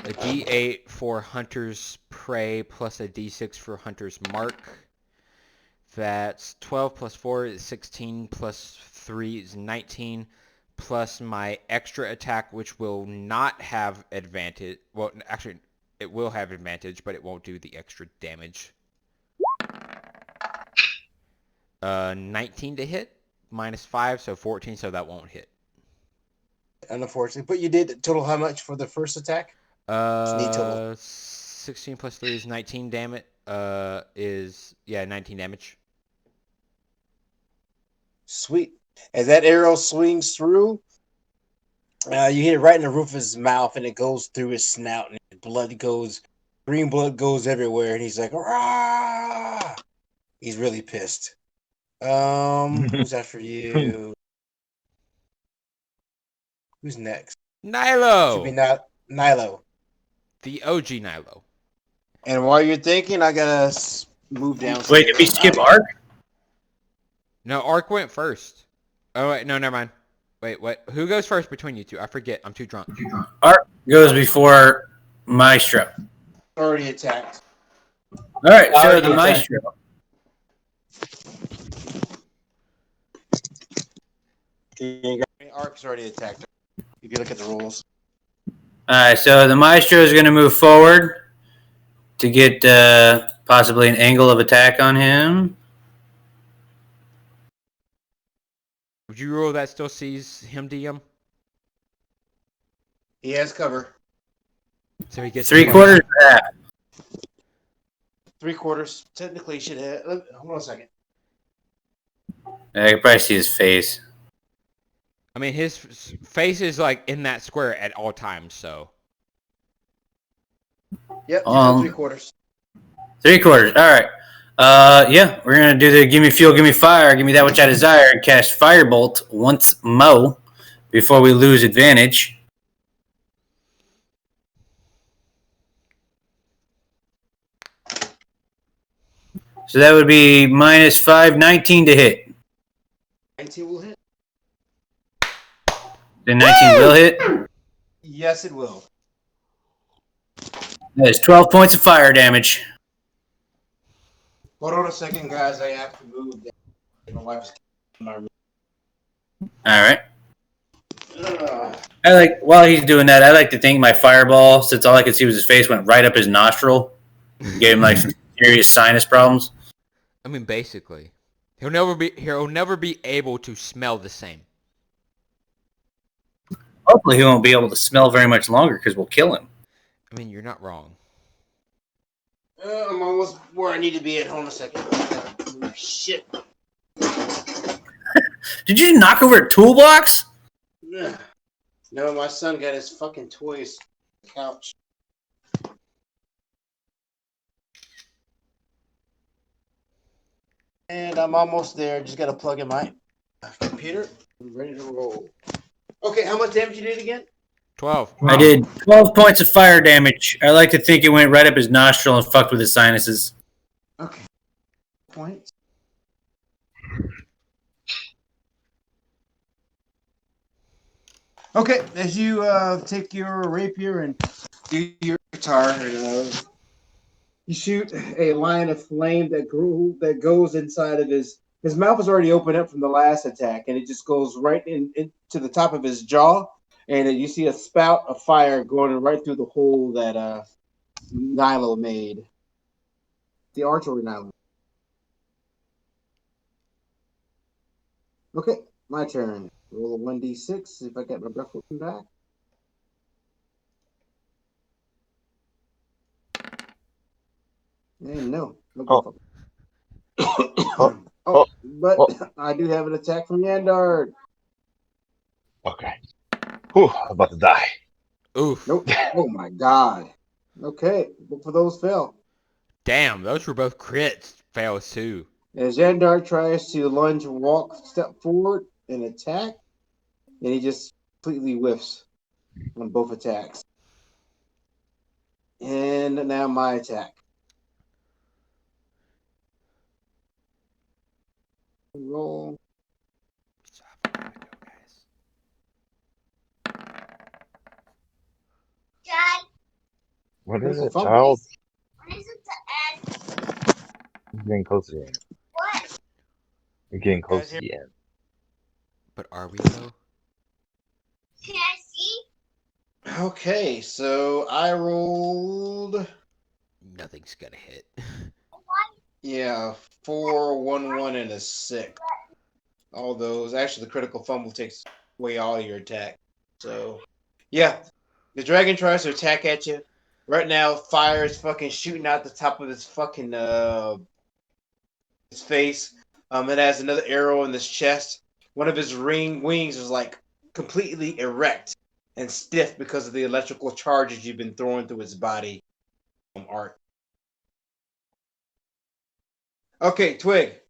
a D8 for Hunter's Prey plus a D6 for Hunter's Mark. That's 12 plus 4 is 16 plus 3 is 19 plus my extra attack, which will not have advantage. Well, actually, it will have advantage, but it won't do the extra damage. 19 to hit, -5, so 14, so that won't hit. Unfortunately, but you did total how much for the first attack? Need total. 16 plus 3 is 19 damage. 19 damage. Sweet. As that arrow swings through, you hit it right in the roof of his mouth, and it goes through his snout, and green blood goes everywhere, and he's like, "Rah!" He's really pissed. Who's after you? Who's next? Nilo! Should be Nilo. The OG Nilo. And while you're thinking, I gotta move down. Wait, did we skip Ark? No, Ark went first. Oh, wait, no, never mind. Wait, what? Who goes first between you two? I forget. I'm too drunk. Ark goes before Maestro. Already attacked. All right, so the Maestro. Ark's already attacked. If you look at the rules. All right, so the Maestro is going to move forward to get possibly an angle of attack on him. Would you rule that still sees him, DM? He has cover. So he gets 3/4 half. 3/4. Technically, you should hit. Hold on a second. I can probably see his face. I mean, his face is like in that square at all times. So Yep, you did 3/4. 3/4. All right. Yeah, we're gonna do the give me fuel, give me fire, give me that which I desire, and cast firebolt once more before we lose advantage. So that would be -5, 19 to hit. 19 will hit. The 19 will hit. Yes, it will. That is 12 points of fire damage. Hold on a second, guys. I have to move. My wife's in my room. All right. While he's doing that, I like to think my fireball, since all I could see was his face, went right up his nostril. Gave him like some serious sinus problems. I mean, basically, he'll never be able to smell the same. Hopefully, he won't be able to smell very much longer because we'll kill him. I mean, you're not wrong. I'm almost where I need to be at. Hold on a second. Oh, shit. Did you knock over a toolbox? No, my son got his fucking toys on the couch. And I'm almost there. Just got to plug in my computer. I'm ready to roll. Okay, how much damage you did again? 12. I did 12 points of fire damage. I like to think it went right up his nostril and fucked with his sinuses. Okay. Points. Okay, as you take your rapier and do your guitar, and you shoot a line of flame that goes inside of his mouth is already opened up from the last attack, and it just goes right into the top of his jaw, and you see a spout of fire going right through the hole that Nilo made. The archery Nilo. Okay, my turn. Roll a 1d6, see if I get my breath weapon back. And no breath weapon. But I do have an attack from Yandard. Okay. Whew, I'm about to die. Oof. Nope. Oh my god. Okay, both of those fell. Damn, those were both crits. Fails too. As Yandard tries to lunge, step forward, and attack, and he just completely whiffs on both attacks. And now my attack. Roll. Dad. What is it, child? What is it to add? You're getting close to the end. What? You're getting close to the end. But are we though? Can I see? Okay, so I rolled. Nothing's gonna hit. Yeah, 4, 1, 1, and a 6. All those. Actually, the critical fumble takes away all your attack. So, yeah. The dragon tries to attack at you. Right now, fire is fucking shooting out the top of his fucking his face. It has another arrow in his chest. One of his wings is like completely erect and stiff because of the electrical charges you've been throwing through his body. Art. Okay, Twig.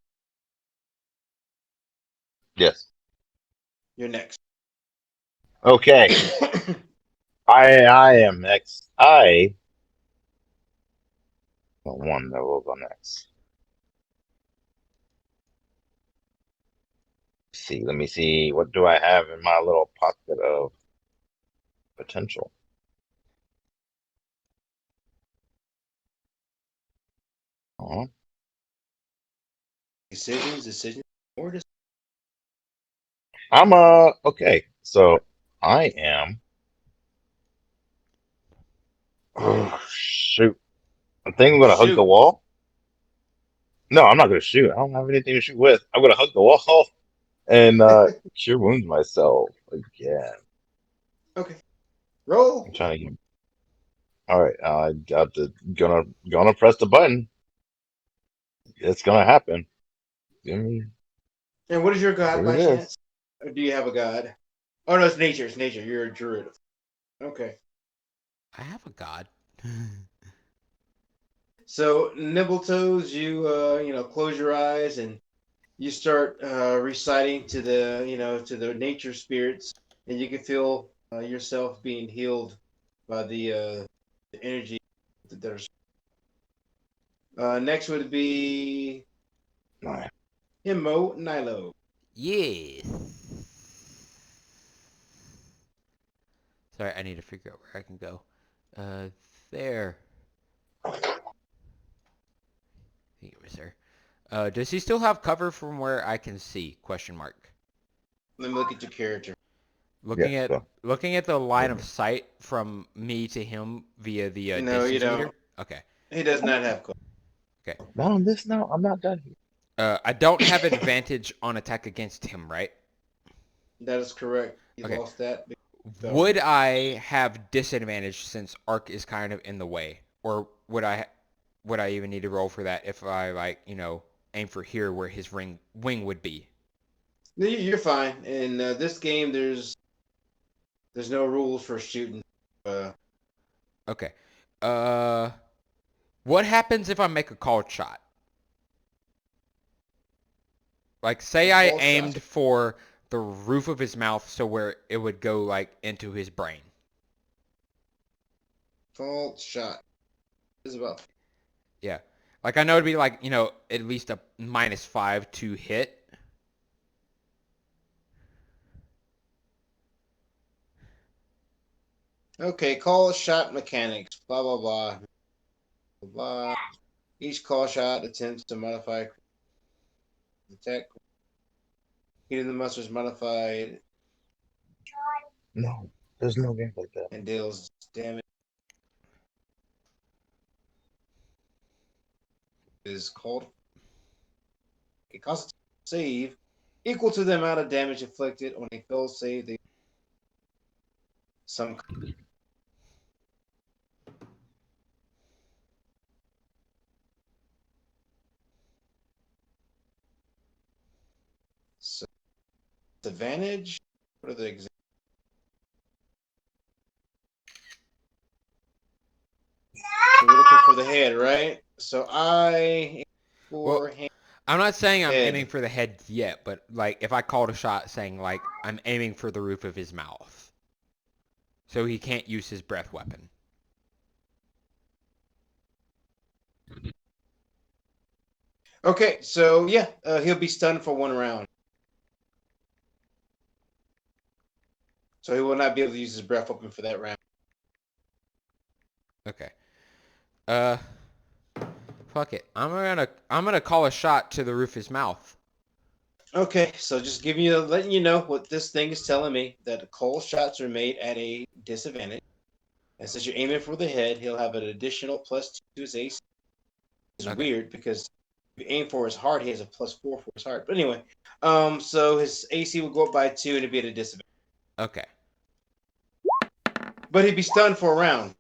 Yes. You're next. Okay. I am next. I one that will go next. Let me see. What do I have in my little pocket of potential? Decisions. I'm okay. So I am. Oh shoot! I think I'm gonna hug the wall. No, I'm not gonna shoot. I don't have anything to shoot with. I'm gonna hug the wall and cure wounds myself again. Okay. Roll. I'm trying to get. All right, I got gonna press the button. It's gonna happen. Give me. And what is your god Here by it is. chance? Or do you have a god? Oh no, it's nature. It's nature. You're a druid. Okay. I have a god. So Nibbletoes, you close your eyes and you start reciting to the nature spirits, and you can feel yourself being healed by the energy that are. Next would be Alright. Himmo Nilo. Yes. Sorry, I need to figure out where I can go. There. I think it was there. Does he still have cover from where I can see? Question mark. Let me look at your character. Looking Yeah, at so. looking at the line of sight from me to him via the No, you distance don't. meter. Okay. He does not have cover. Okay. Not on this now. I'm not done here. I don't have advantage on attack against him, right? That is correct. You Okay. lost that. So, Would I have disadvantage since Arc is kind of in the way, or would I even need to roll for that if I aim for here where his wing would be? no, you're fine. In this game, there's no rules for shooting. Okay. What happens if I make a called shot? Like, say I Called aimed shot. for the roof of his mouth, so where it would go like into his brain. Fault shot. Is about. Yeah. Like, I know it'd be like, at least a -5 to hit. Okay, call shot mechanics. Blah blah blah. Blah, blah. Each call shot attempts to modify attack. Hitting the monster is modified No, there's no game like that. and deals damage. Is called a constitution save equal to the amount of damage inflicted on a failed save. Some so, advantage. What are the examples? We're looking for the head, right? So I Well, for hand. I'm not saying I'm Head. aiming for the head yet, but like if I called a shot saying like I'm aiming for the roof of his mouth, so he can't use his breath weapon. Okay, so yeah, he'll be stunned for 1 round. So he will not be able to use his breath weapon for that round. Okay. Fuck it. I'm gonna call a shot to the roof of his mouth. Okay, so just letting you know what this thing is telling me, that cold shots are made at a disadvantage. And since you're aiming for the head, he'll have an additional +2 to his AC. It's Okay. weird because if you aim for his heart, he has a +4 for his heart. But anyway, so his AC will go up by 2 and it'd be at a disadvantage. Okay. But he'd be stunned for a round.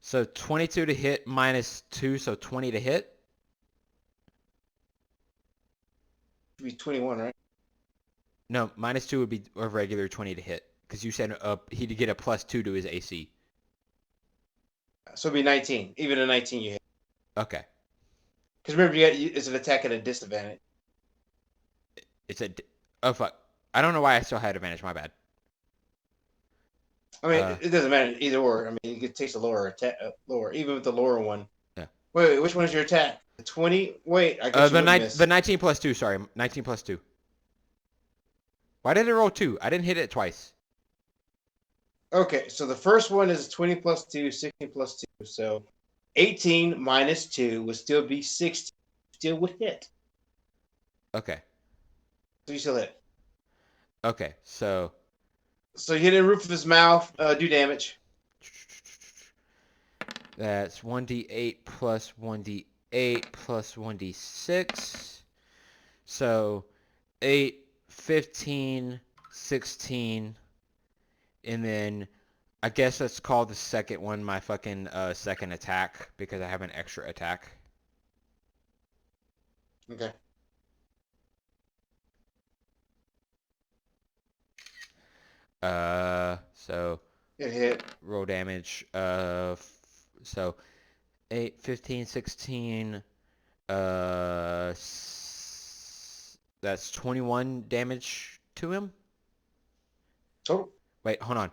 So 22 to hit -2, so 20 to hit. It'd be 21, right? No, -2 would be a regular 20 to hit because you said he'd get a +2 to his AC. So it'd be 19. Even a 19 you hit. Okay. Because remember, it's an attack at a disadvantage. Oh fuck. I don't know why I still had advantage. My bad. I mean, it doesn't matter either or. I mean, you could take the lower attack, lower, even with the lower one. Yeah. Wait, which one is your attack? The 20? Wait, I guess the 19 +2. Sorry, 19 +2. Why did it roll 2? I didn't hit it twice. Okay, so the first one is 20 +2, 16 +2. So 18 -2 would still be 60. Still would hit. Okay. So you still hit. Okay. So you hit the roof of his mouth. Do damage. that's 1d8 plus 1d8 plus 1d6. So 8, 15, 16, and then I guess let's call the second one my fucking second attack because I have an extra attack. Okay. So It hit. roll damage. So 8, 15, 16. That's 21 damage to him. Total. Wait, hold on.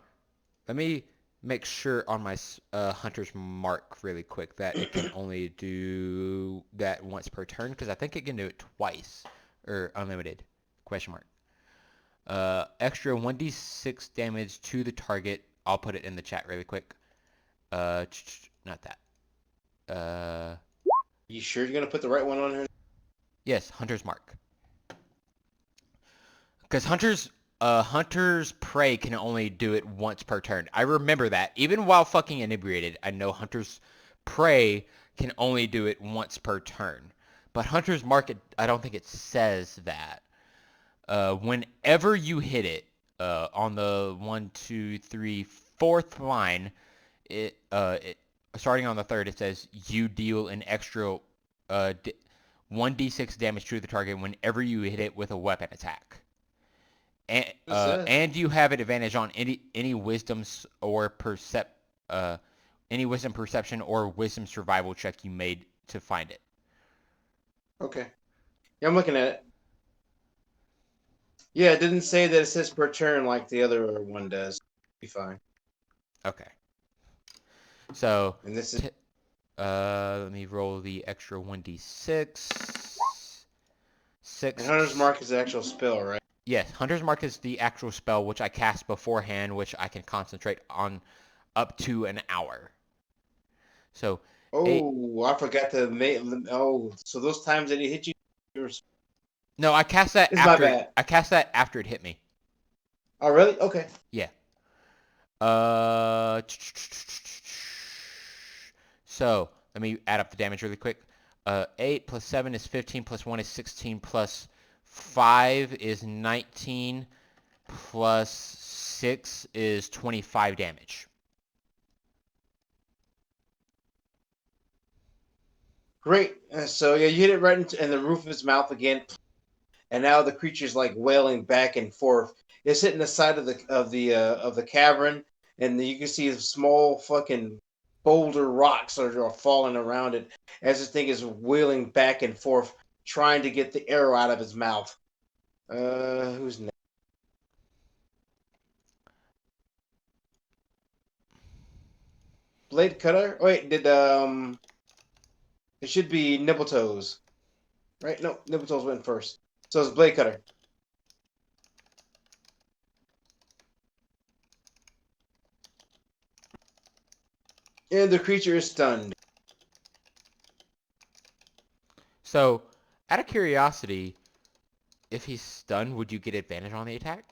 Let me make sure on my hunter's mark really quick that it can only do that once per turn, because I think it can do it twice, or unlimited, question mark. Extra 1d6 damage to the target. I'll put it in the chat really quick. Not that. You sure you're gonna put the right one on here? Yes, hunter's mark. Because Hunter's Prey can only do it once per turn. I remember that. Even while fucking inebriated, I know Hunter's Prey can only do it once per turn. But Hunter's Mark, I don't think it says that. Whenever you hit it, on the 1, 2, 3, 4th line, starting on the 3rd, it says you deal an extra 1d6 damage to the target whenever you hit it with a weapon attack. And you have an advantage on any wisdoms or any wisdom perception or wisdom survival check you made to find it. Okay. Yeah, I'm looking at it. Yeah, it didn't say that it says per turn like the other one does. Be fine. Okay. So And this is let me roll the extra 1d6. 6. and Hunter's Mark is the actual spell, right? Yes, Hunter's Mark is the actual spell which I cast beforehand, which I can concentrate on up to an hour. So I forgot to make. Oh, so those times that he hit you. No, I cast that It's my bad. I cast that after it hit me. Oh, really? Okay. Yeah. So let me add up the damage really quick. 8 plus 7 is 15, plus 1 is 16, plus 5 is 19, plus 6 is 25 damage. Great. So yeah, you hit it right in the roof of his mouth again, and now the creature's like wailing back and forth. It's hitting the side of the cavern, and you can see small fucking boulder rocks are falling around it as this thing is wailing back and forth, trying to get the arrow out of his mouth. Who's next? Blade Cutter? Wait, it should be Nibbletoes. Right? No, Nibbletoes went first. So it's Blade Cutter. And the creature is stunned. So, out of curiosity, if he's stunned, would you get advantage on the attack?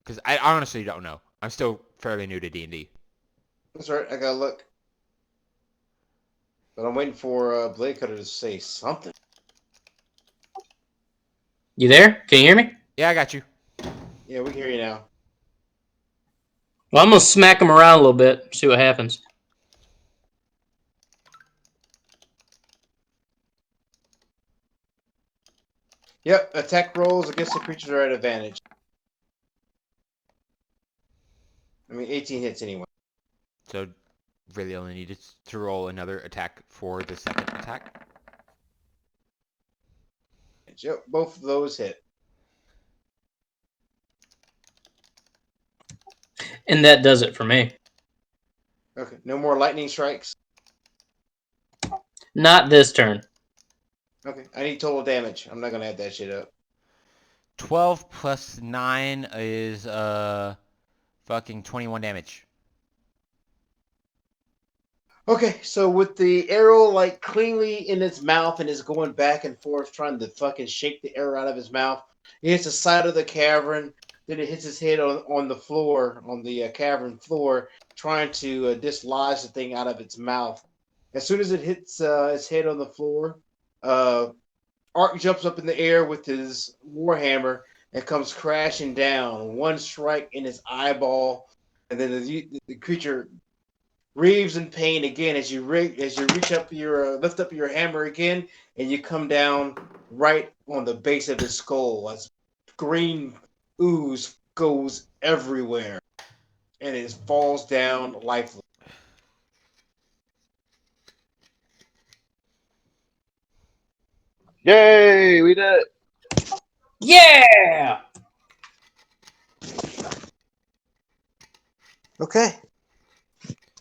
Because I honestly don't know. I'm still fairly new to D&D. That's right. I gotta look. But I'm waiting for Blade Cutter to say something. You there? Can you hear me? Yeah, I got you. Yeah, we can hear you now. Well, I'm gonna smack him around a little bit, see what happens. Yep, attack rolls against the creatures are at advantage. I mean, 18 hits anyway. So, really only needed to roll another attack for the second attack. Yep, both of those hit. And that does it for me. Okay, no more lightning strikes. Not this turn. Okay, I need total damage. I'm not gonna add that shit up. 12 plus 9 is fucking 21 damage. Okay, so with the arrow like cleanly in its mouth and is going back and forth trying to fucking shake the arrow out of his mouth, it hits the side of the cavern. Then it hits his head on the floor, on the cavern floor, trying to dislodge the thing out of its mouth. As soon as it hits its head on the floor, Ark jumps up in the air with his warhammer and comes crashing down. One strike in his eyeball, and then the creature Reeves in pain again as you reach up your lift up your hammer again, and you come down right on the base of his skull as green ooze goes everywhere, and it falls down lifeless. Yay, we did it. Yeah. Okay,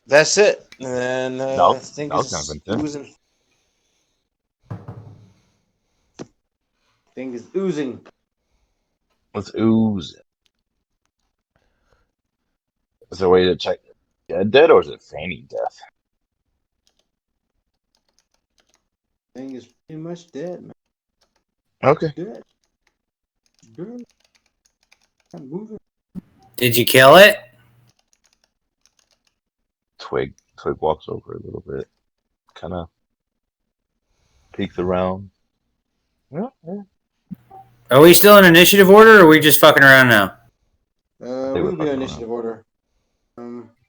that's it. And then Dog, thing dog kind of is intense. oozing. Thing is oozing. Let's ooze. Is there a way to check dead, or is it feigning death? Thing is pretty much dead, man. Okay. Dead. Dead. Not moving. Did you kill it? Twig walks over a little bit, kind of peeks around. Yeah. Are we still in initiative order, or are we just fucking around now? I think we're We'll be in fucking initiative around. order.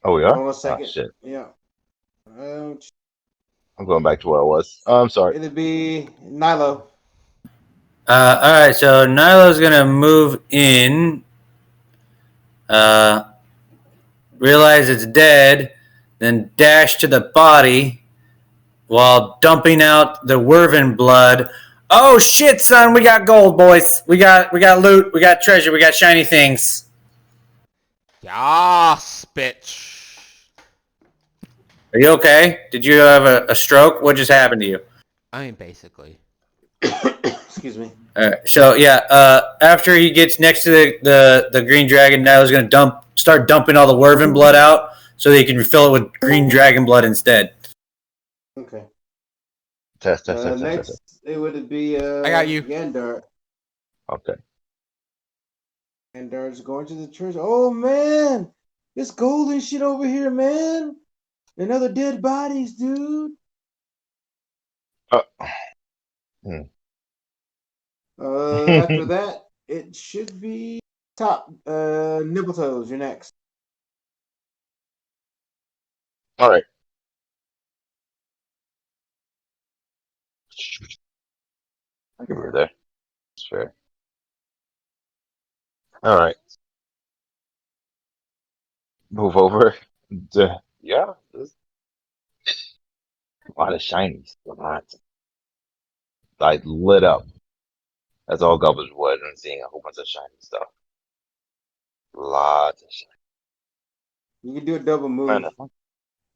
Oh, we Hold are? on a Oh, second. shit. Yeah. I'm going back to where I was. Oh, I'm sorry. It'll be Nilo. All right, so Nilo's gonna move in. Realize it's dead, then dash to the body while dumping out the Werven blood. Oh shit, son! We got gold, boys. We got loot. We got treasure. We got shiny things. Yas, bitch. Are you okay? Did you have a stroke? What just happened to you? I mean, basically. Excuse me. All right, so yeah, after he gets next to the green dragon, now he's gonna start dumping all the Werven blood out so that he can refill it with green dragon blood instead. Okay. Test. Next, it would be I got you. Yandar. Okay. Yandar's going to the church. Oh man, it's golden shit over here, man. And other dead bodies, dude. After that, it should be top. Nibbletoes, you're next. All right. I can move there. It's fair. All right. Move over. Yeah. There's a lot of shinies. A lot. I lit up. That's all Goblins would, and seeing a whole bunch of shiny stuff. Lots of shiny. You can do a double move. Man,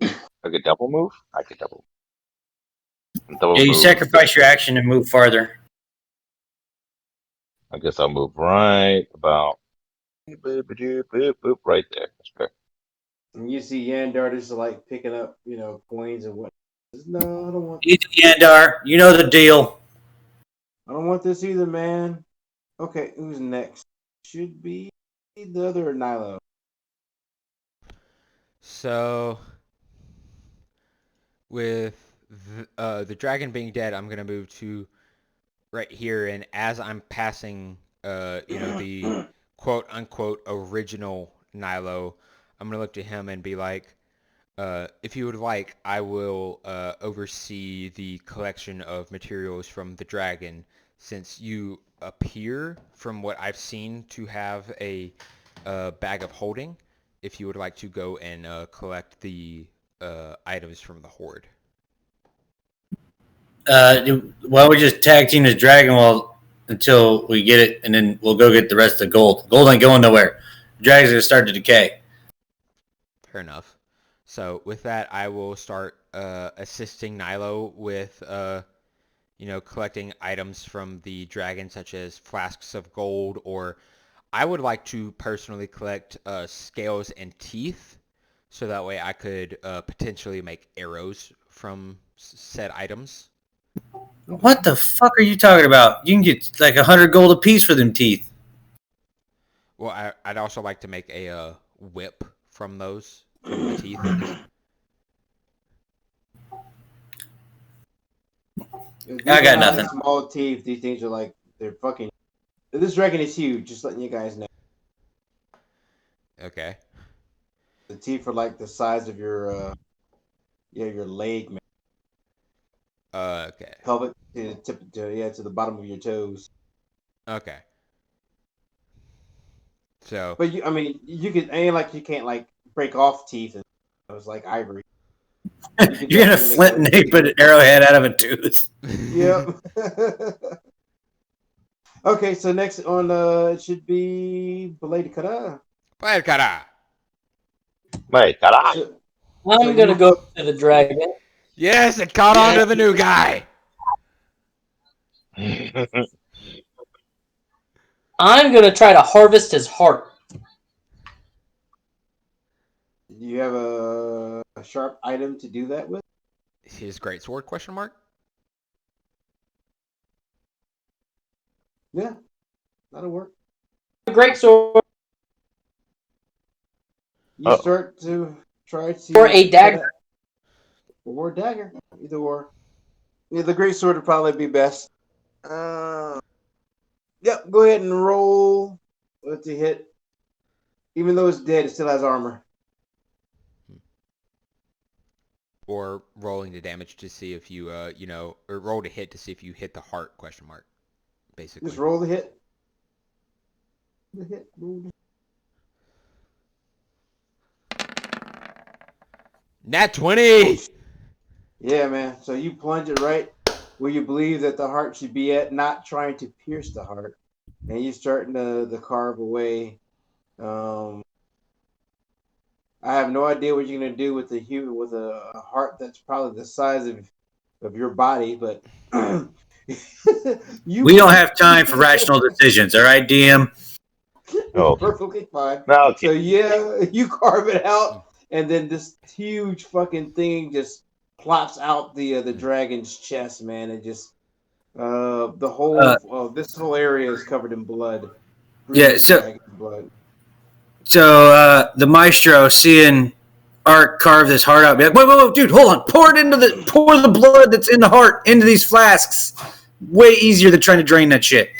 I could double move? I could double. Yeah, you sacrifice your action and move farther. I guess I'll move right about right there. That's fair. And you see Yandar just like picking up, coins and what. No, I don't want. Easy, Yandar. You know the deal. I don't want this either, man. Okay, who's next? Should be the other Nilo. So, with the dragon being dead, I'm gonna move to right here, and as I'm passing, the quote unquote original Nilo, I'm gonna look to him and be like, if you would like, I will oversee the collection of materials from the dragon, since you appear, from what I've seen, to have a bag of holding. If you would like to go and collect the items from the horde. Why don't we just tag team this dragon until we get it, and then we'll go get the rest of the gold. Gold ain't going nowhere. The dragon's gonna start to decay. Fair enough. So with that, I will start assisting Nilo with, collecting items from the dragon, such as flasks of gold, or I would like to personally collect scales and teeth, so that way I could potentially make arrows from said items. What the fuck are you talking about? You can get like 100 gold apiece for them teeth. Well, I'd also like to make a whip from those, from the teeth. I got nothing. Small teeth. These things are like they're fucking. This dragon is huge. Just letting you guys know. Okay. The teeth are like the size of your your leg, man. Okay. Pelvic to the bottom of your toes. Okay. So. But you could ain't like you can't like break off teeth and it was like ivory. You're gonna flint and nape an arrowhead out of a tooth. Yep. Okay, so next on it should be Blade Kara. Play cara. Wait, caray. I'm gonna go to the dragon. Yes, it caught on to the new guy. I'm gonna try to harvest his heart. Do you have a sharp item to do that with? His great sword? Question mark. Yeah, that'll work. Great sword You start to try to or a dagger. Or dagger, either or. Yeah, the great sword would probably be best. Yep, go ahead and roll with the hit. Even though it's dead, it still has armor. Or rolling the damage to see if you, or roll to hit to see if you hit the heart? Question mark. Basically. Just roll the hit. The hit. Roll the... Nat 20! Yeah, man. So you plunge it right where you believe that the heart should be at, not trying to pierce the heart. And you're starting to carve away. I have no idea what you're gonna do with a heart that's probably the size of your body, but we don't have time for rational decisions, all right, DM? Oh. Perfectly fine. Okay. So yeah, you carve it out, and then this huge fucking thing just plops out the dragon's chest, man. It just the whole this whole area is covered in blood. Yeah, Blood. So the maestro, seeing Art carve this heart out, be like, wait, dude, hold on. Pour the blood that's in the heart into these flasks. Way easier than trying to drain that shit.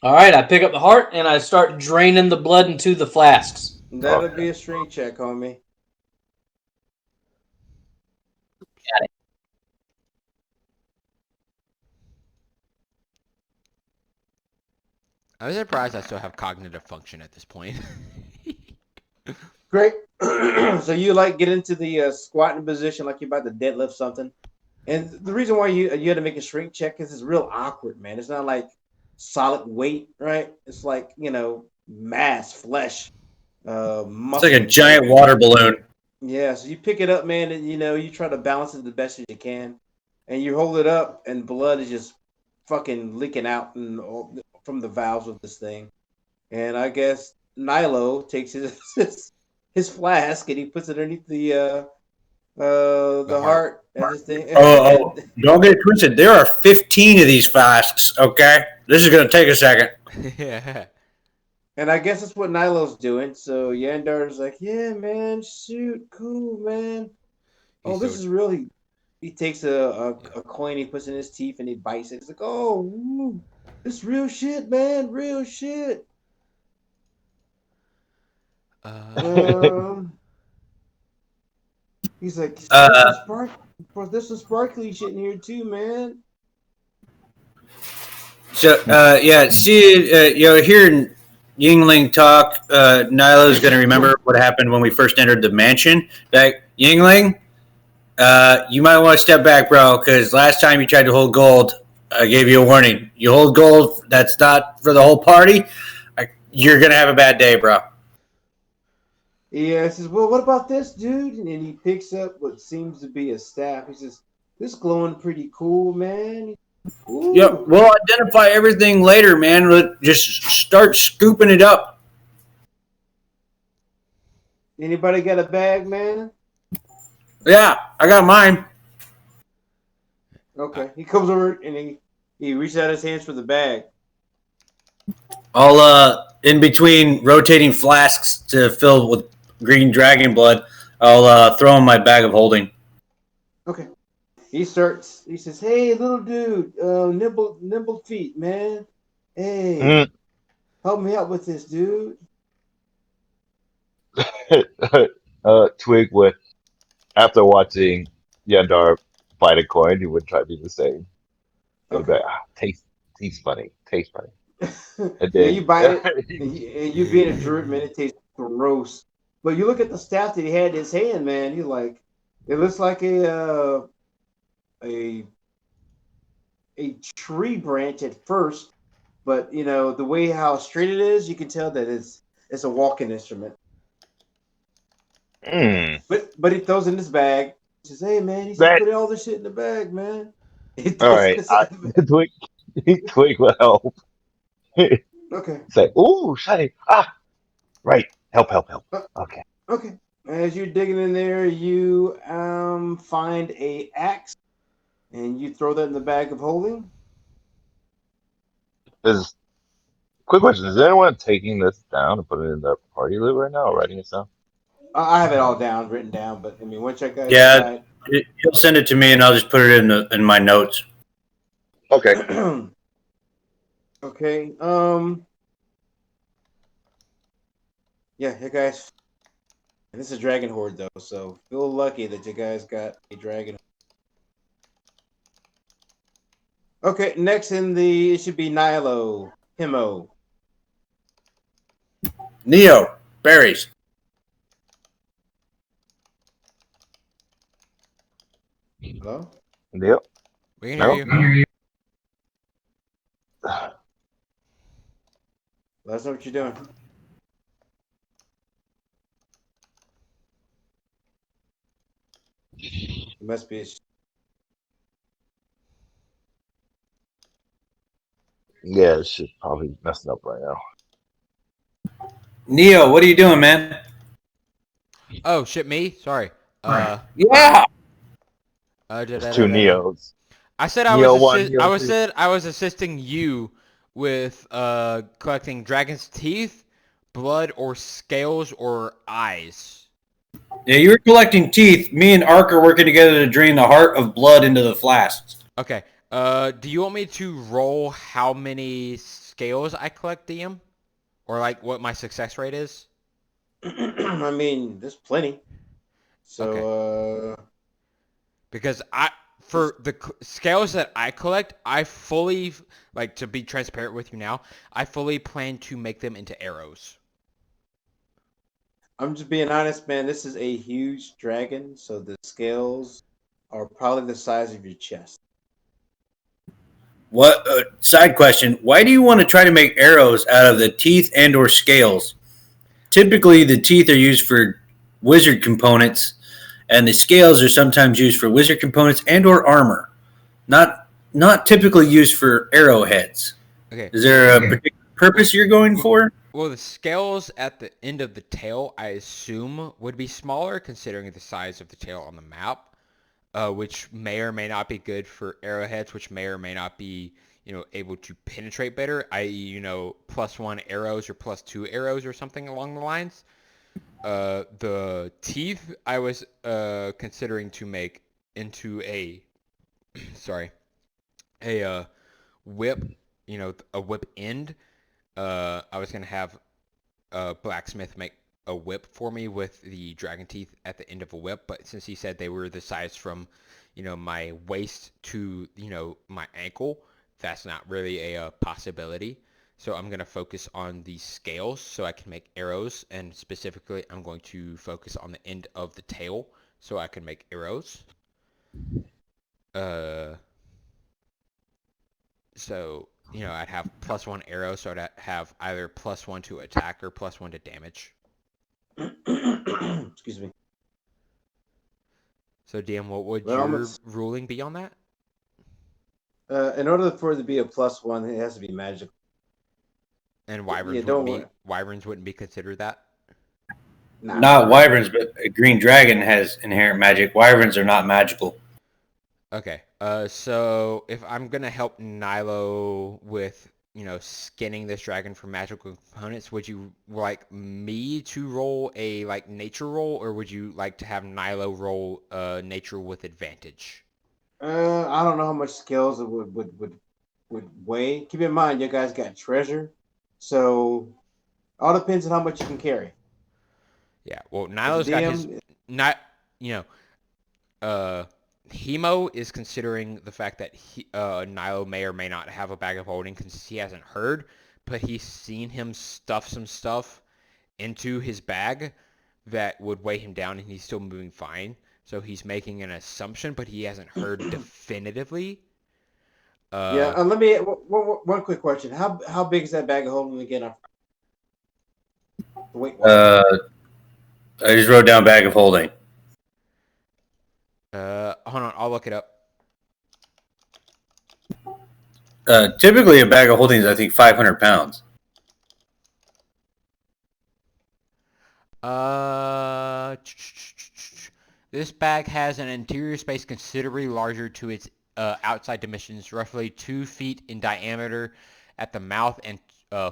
All right, I pick up the heart and I start draining the blood into the flasks. That'll be a strength check, homie. Got it. I'm surprised I still have cognitive function at this point. Great. So you get into the squatting position like you're about to deadlift something. And the reason why you had to make a strength check is it's real awkward, man. It's not like solid weight, right? It's like, mass, flesh, muscle. It's like a giant water balloon. Yeah, so you pick it up, man, and you try to balance it the best as you can. And you hold it up and blood is just fucking leaking out from the valves of this thing. And I guess Nilo takes his flask and he puts it underneath the heart and this thing. Oh, don't get it twisted. There are 15 of these flasks, okay? This is going to take a second. Yeah. And I guess that's what Nilo's doing. So Yandar's like, yeah, man, shoot, cool, man. This is really... He takes a coin, he puts in his teeth, and he bites it. It's like, oh, woo, this real shit, man, real shit. He's like, there's some sparkly shit in here too, man. So, hearing Yingling talk, Nilo's going to remember what happened when we first entered the mansion. Like, Yingling, you might want to step back, bro, because last time you tried to hold gold, I gave you a warning. You hold gold, that's not for the whole party. You're going to have a bad day, bro. Yeah, he says, well, what about this, dude? And then he picks up what seems to be a staff. He says, this glowing pretty cool, man. Ooh. Yep, we'll identify everything later, man. Just start scooping it up. Anybody got a bag, man? Yeah, I got mine. Okay. He comes over and he reaches out his hands for the bag. I'll, in between rotating flasks to fill with green dragon blood, I'll throw in my bag of holding. Okay. He says, hey, little dude, nimble feet, man. Hey, help me out with this, dude. Twig would, after watching Yandar fight a coin, he would try to do the same. He'd be Okay. like, tastes funny, tastes funny. And Yeah, you then, bite it, and you being a druid, man, it tastes gross. But you look at the staff that he had in his hand, man. You like, it looks like a a tree branch at first, but you know the way how straight it is, you can tell that it's a walking instrument. mm, But he throws it in his bag. He says, "Hey man," he says, that "Put all this shit in the bag, man." He all throws it right. inside the bag. Twig, Twig will help. Okay. Say, ooh, shiny. Ah, right. Help. Uh, Okay. okay. As you're digging in there, you find a axe and you throw that in the bag of holding. Is quick question: is anyone taking this down and putting it in their party loot right now, or writing it down? I have it all down, written down, but I mean, once you guys Yeah, decide. he'll send it to me, and I'll just put it in my notes. Okay. Okay. Yeah, you guys. This is Dragon Horde though, so feel lucky that you guys got a dragon. Okay, next in the it should be Nilo, Himo. Neo, berries. Hello. Yep. We can No. hear you. Let us know what you're doing. It must be. Yeah, it's just probably messing up right now. Neo, what are you doing, man? Oh shit, me. Sorry. Yeah. It's two Neos. I said I was Neo one, Neo two. I was assisting you with collecting dragon's teeth, blood, or scales or eyes. Yeah, you were collecting teeth. Me and Ark are working together to drain the heart of blood into the flasks. Okay. Do you want me to roll how many scales I collect, DM, or like what my success rate is? I mean, there's plenty. So, Because for the scales that I collect, I fully, like, to be transparent with you now, I fully plan to make them into arrows. I'm just being honest, man. This is a huge dragon, so the scales are probably the size of your chest. What? Side question: why do you want to try to make arrows out of the teeth and/or scales? Typically, the teeth are used for wizard components, and the scales are sometimes used for wizard components and/or armor. Not typically used for arrowheads. Okay. Is there a particular purpose you're going for? Well, the scales at the end of the tail, I assume, would be smaller considering the size of the tail on the map, which may or may not be good for arrowheads, which may or may not be, able to penetrate better, i.e., +1 arrows or +2 arrows or something along the lines. The teeth I was considering to make into a, sorry, a whip, a whip end. I was going to have a blacksmith make a whip for me with the dragon teeth at the end of a whip, but since he said they were the size from, my waist to, my ankle, that's not really a possibility. So I'm going to focus on the scales so I can make arrows, and specifically I'm going to focus on the end of the tail so I can make arrows. So, I'd have +1 arrow, so I'd have either +1 to attack or +1 to damage. Excuse me. So, DM, what would Well, your ruling be on that? in order for it to be a +1, it has to be magical. And wyverns wouldn't be considered that? Nah. Not wyverns, but a green dragon has inherent magic. Wyverns are not magical. Okay. So if I'm gonna help Nilo with, skinning this dragon for magical components, would you like me to roll a nature roll, or would you like to have Nilo roll nature with advantage? I don't know how much skills it would weigh. Keep in mind, you guys got treasure, so all depends on how much you can carry. Yeah. Well, As a DM, not, you know, Hemo is considering the fact that Nilo may or may not have a bag of holding because he hasn't heard, but he's seen him stuff some stuff into his bag that would weigh him down, and he's still moving fine. So he's making an assumption, but he hasn't heard definitively. Let me one quick question. How big is that bag of holding again? Wait. I just wrote down bag of holding. Hold on, I'll look it up. Typically, a bag of holding is, I think, 500 pounds. This bag has an interior space considerably larger to its outside dimensions, roughly 2 feet in diameter at the mouth and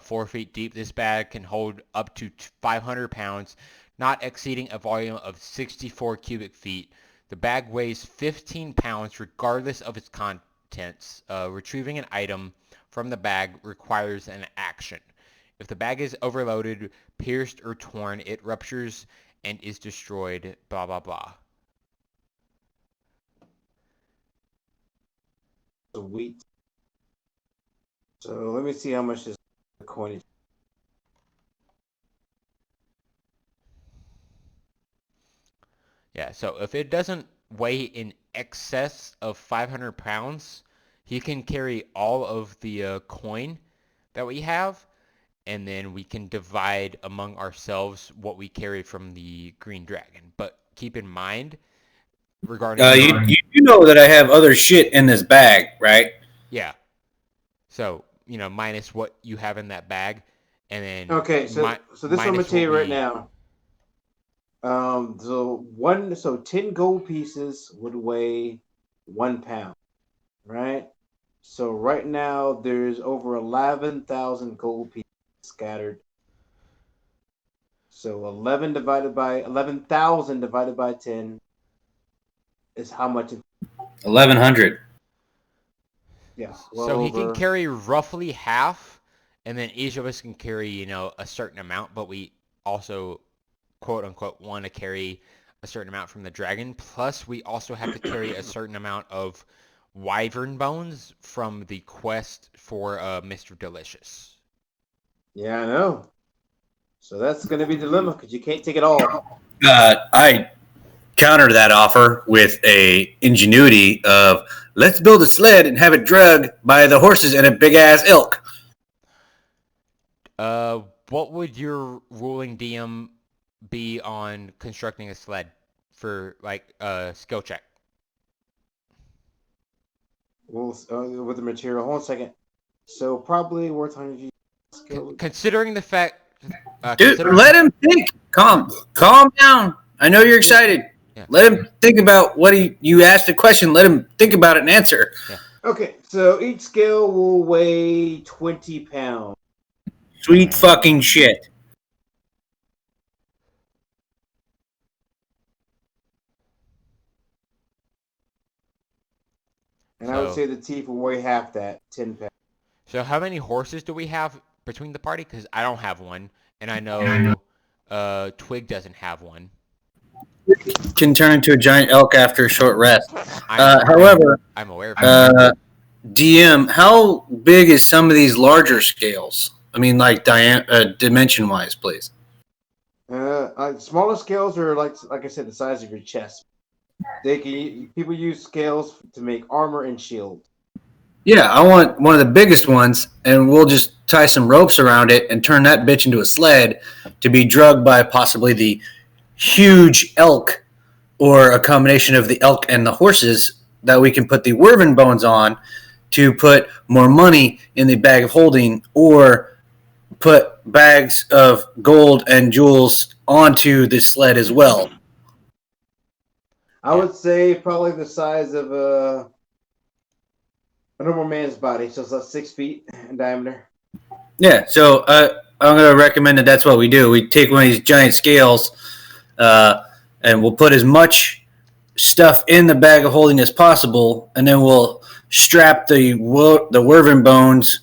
4 feet deep. This bag can hold up to 500 pounds, not exceeding a volume of 64 cubic feet. The bag weighs 15 pounds regardless of its contents. Retrieving an item from the bag requires an action. If the bag is overloaded, pierced, or torn, it ruptures and is destroyed, blah, blah, blah. Sweet. So let me see how much this coin is. Yeah, so if it doesn't weigh in excess of 500 pounds, he can carry all of the coin that we have, and then we can divide among ourselves what we carry from the green dragon. But keep in mind, regarding... you know that I have other shit in this bag, right? Yeah. So, minus what you have in that bag, and then... Okay, so this I'm going to tell you right now. So 10 gold pieces would weigh 1 pound, right? So right now there's over 11,000 gold pieces scattered. So 11,000 divided by 10 is how much? 1,100. Yeah. So he can carry roughly half, and then each of us can carry, a certain amount, but we also, quote unquote, want to carry a certain amount from the dragon. Plus, we also have to carry a certain amount of wyvern bones from the quest for Mr. Delicious. Yeah, I know. So that's going to be a dilemma because you can't take it all. I counter that offer with a ingenuity of let's build a sled and have it dragged by the horses and a big ass elk. What would your ruling DM be on constructing a sled for skill check? Well, with the material. Hold on a second. So probably worth 100 skill. Considering the fact, dude, let him think. Calm down. I know you're excited. Yeah. Let him think about what you asked a question. Let him think about it and answer. Yeah. Okay, so each scale will weigh 20 pounds. Sweet fucking shit. And I would say the teeth will weigh half that, 10 pounds. So how many horses do we have between the party? Because I don't have one, and I know Twig doesn't have one. Can turn into a giant elk after a short rest. However, I'm aware of that. DM, how big is some of these larger scales? I mean, like dimension-wise, please. Smaller scales are like I said, the size of your chest. People use scales to make armor and shield. Yeah, I want one of the biggest ones, and we'll just tie some ropes around it and turn that bitch into a sled to be dragged by possibly the huge elk, or a combination of the elk and the horses that we can put the wyvern bones on to put more money in the bag of holding, or put bags of gold and jewels onto the sled as well. I would say probably the size of a normal man's body, so it's like 6 feet in diameter. Yeah, so I'm going to recommend that's what we do. We take one of these giant scales, and we'll put as much stuff in the bag of holding as possible, and then we'll strap the wyvern bones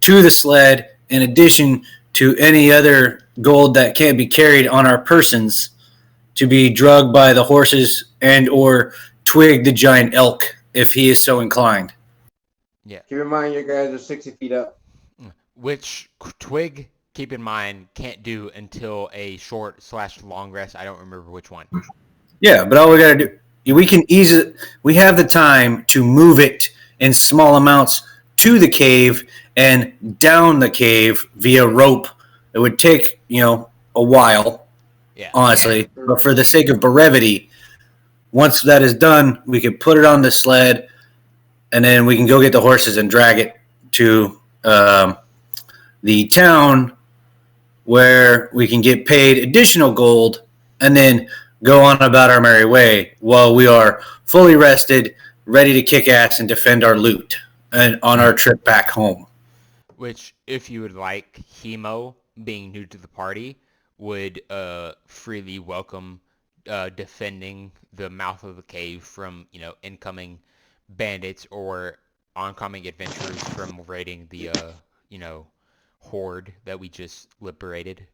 to the sled in addition to any other gold that can't be carried on our persons to be drugged by the horses and or Twig the giant elk if he is so inclined. Yeah. Keep in mind, you guys are 60 feet up. Which Twig, keep in mind, can't do until a short/long rest. I don't remember which one. Yeah, but all we gotta do, we have the time to move it in small amounts to the cave and down the cave via rope. It would take, a while, honestly. But for the sake of brevity, once that is done, we can put it on the sled, and then we can go get the horses and drag it to the town where we can get paid additional gold and then go on about our merry way while we are fully rested, ready to kick ass and defend our loot and on our trip back home. Which, if you would like, Hemo, being new to the party, would freely welcome defending the mouth of the cave from, incoming bandits or oncoming adventurers from raiding the, horde that we just liberated.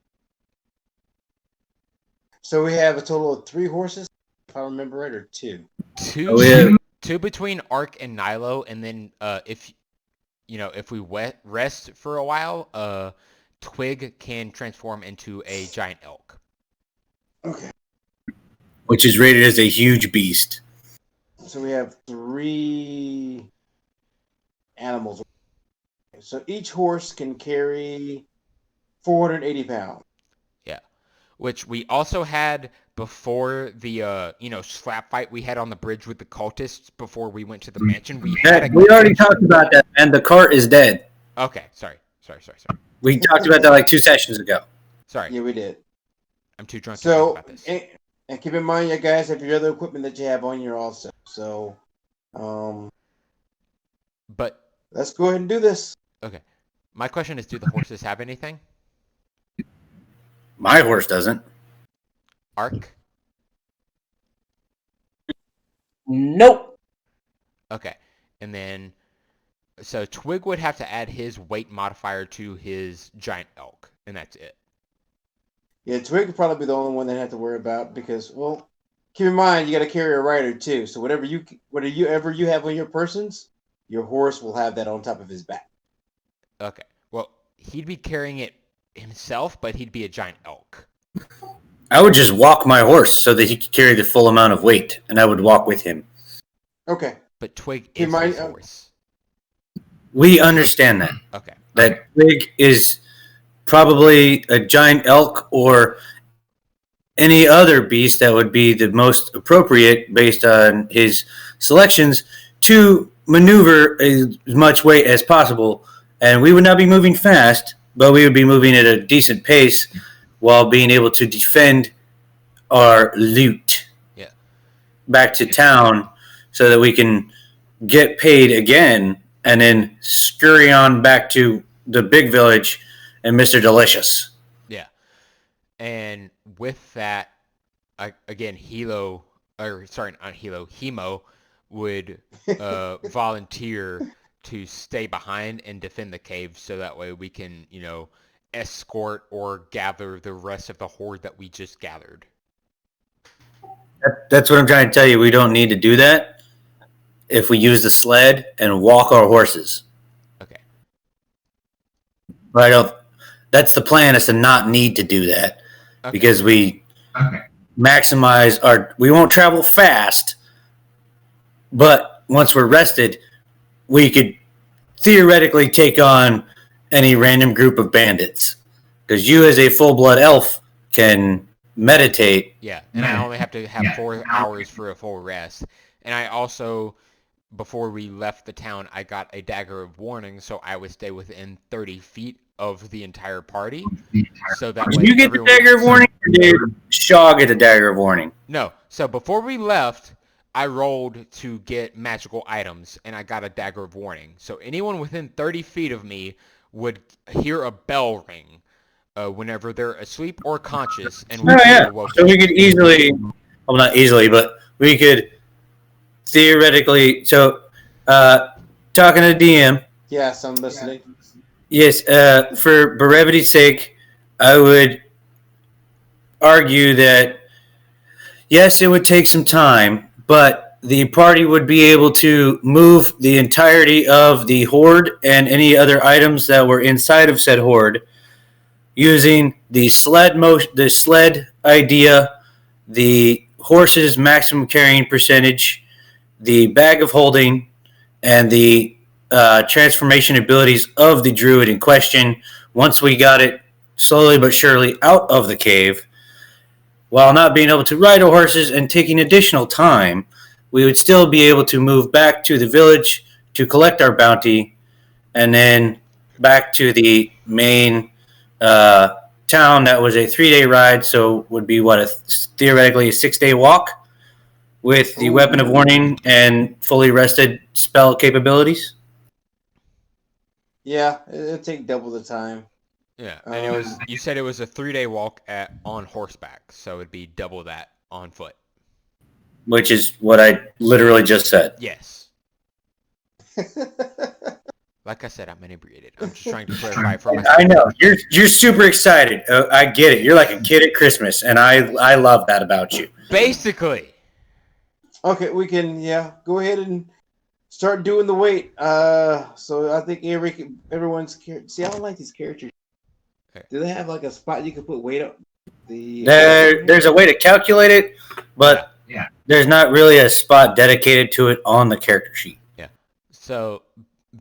So we have a total of 3 horses, if I remember right, or 2? Two between Ark and Nilo, and then if we rest for a while, Twig can transform into a giant elk. Okay. Which is rated as a huge beast. So we have 3 animals. So each horse can carry 480 pounds. Yeah. Which we also had before the, slap fight we had on the bridge with the cultists before we went to the mansion. We already talked about that, and the cart is dead. Okay, sorry. We talked about that like 2 sessions ago. Sorry. Yeah, we did. I'm too drunk to talk about this. And keep in mind, you guys have your other equipment that you have on you also. So, but let's go ahead and do this. Okay. My question is, do the horses have anything? My horse doesn't. Ark? Nope. Okay. And then, so Twig would have to add his weight modifier to his giant elk, and that's it. Yeah, Twig would probably be the only one that have to worry about because, well, keep in mind, you got to carry a rider too. So whatever you have on your persons, your horse will have that on top of his back. Okay. Well, he'd be carrying it himself, but he'd be a giant elk. I would just walk my horse so that he could carry the full amount of weight, and I would walk with him. Okay. But Twig is his horse. We understand that. Okay. That Twig is probably a giant elk or any other beast that would be the most appropriate based on his selections to maneuver as much weight as possible. And we would not be moving fast, but we would be moving at a decent pace while being able to defend our loot back to town so that we can get paid again and then scurry on back to the big village and Mr. Delicious. Yeah. And with that, Hemo would volunteer to stay behind and defend the cave so that way we can, escort or gather the rest of the horde that we just gathered. That's what I'm trying to tell you. We don't need to do that if we use the sled and walk our horses. Okay. But that's the plan, is to not need to do that because we maximize we won't travel fast, but once we're rested, we could theoretically take on any random group of bandits because you as a full-blood elf can meditate. Yeah, and I only have to have 4 hours for a full rest. And I also, before we left the town, I got a dagger of warning, so I would stay within 30 feet of the entire party. So that Did you get the dagger of warning, or did Shaw get the dagger of warning? No. So before we left, I rolled to get magical items, and I got a dagger of warning. So anyone within 30 feet of me would hear a bell ring whenever they're asleep or conscious. And So we could easily, well, not easily, but we could theoretically. So, talking to DM. Yes, I'm listening. Yes, for brevity's sake, I would argue that Yes, it would take some time, but the party would be able to move the entirety of the horde and any other items that were inside of said horde using the sled idea, the horse's maximum carrying percentage, the bag of holding, and the transformation abilities of the druid in question. Once we got it slowly but surely out of the cave, while not being able to ride our horses and taking additional time, we would still be able to move back to the village to collect our bounty, and then back to the main town. That was a 3-day ride, so would be theoretically a 6-day walk with the weapon of warning and fully rested spell capabilities. Yeah, it'll take double the time. Yeah, and you said it was a 3-day walk on horseback, so it'd be double that on foot. Which is what I literally just said. Yes. Like I said, I'm inebriated. I'm just trying to clarify for myself. I know. You're super excited. I get it. You're like a kid at Christmas, and I love that about you. Basically. Okay, we can go ahead and start doing the weight. So I think everyone's see. I don't like these characters. Okay. Do they have like a spot you can put weight up? There's a way to calculate it, but there's not really a spot dedicated to it on the character sheet. Yeah. So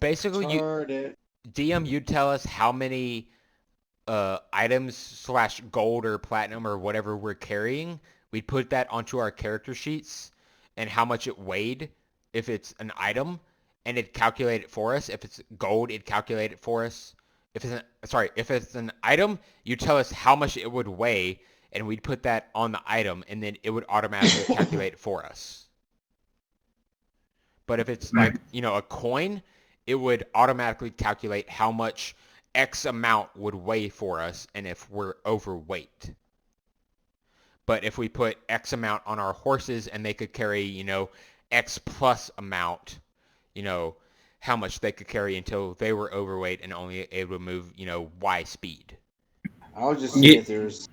basically, DM, you tell us how many items / gold or platinum or whatever we're carrying. We'd put that onto our character sheets and how much it weighed if it's an item, and it'd calculate it for us. If it's gold, it'd calculate it for us. If it's an item, you tell us how much it would weigh, and we'd put that on the item, and then it would automatically calculate it for us. But if it's like, a coin, it would automatically calculate how much X amount would weigh for us, and if we're overweight. But if we put X amount on our horses and they could carry, X plus amount, how much they could carry until they were overweight and only able to move, Y speed. I'll just see if there's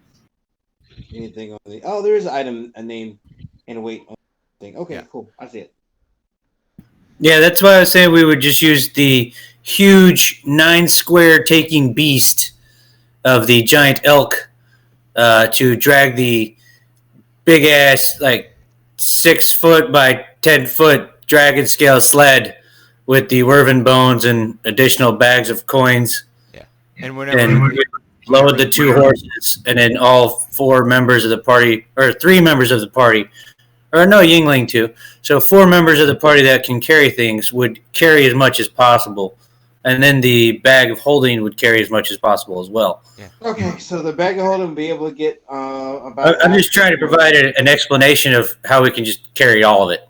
anything on the. Oh, there is an item, a name, and weight on the thing. Okay, cool. I see it. Yeah, that's why I was saying we would just use the huge 9-square taking beast of the giant elk to drag the big ass, 6-foot by 10-foot dragon scale sled with the Werven bones and additional bags of coins. Yeah. And whenever we load the 2 horses, and then all 4 members of the party, or 3 members of the party, or no, Yingling too. So 4 members of the party that can carry things would carry as much as possible. And then the bag of holding would carry as much as possible as well. Yeah. Okay, so the bag of holding will be able to get about... I'm just trying to provide an explanation of how we can just carry all of it.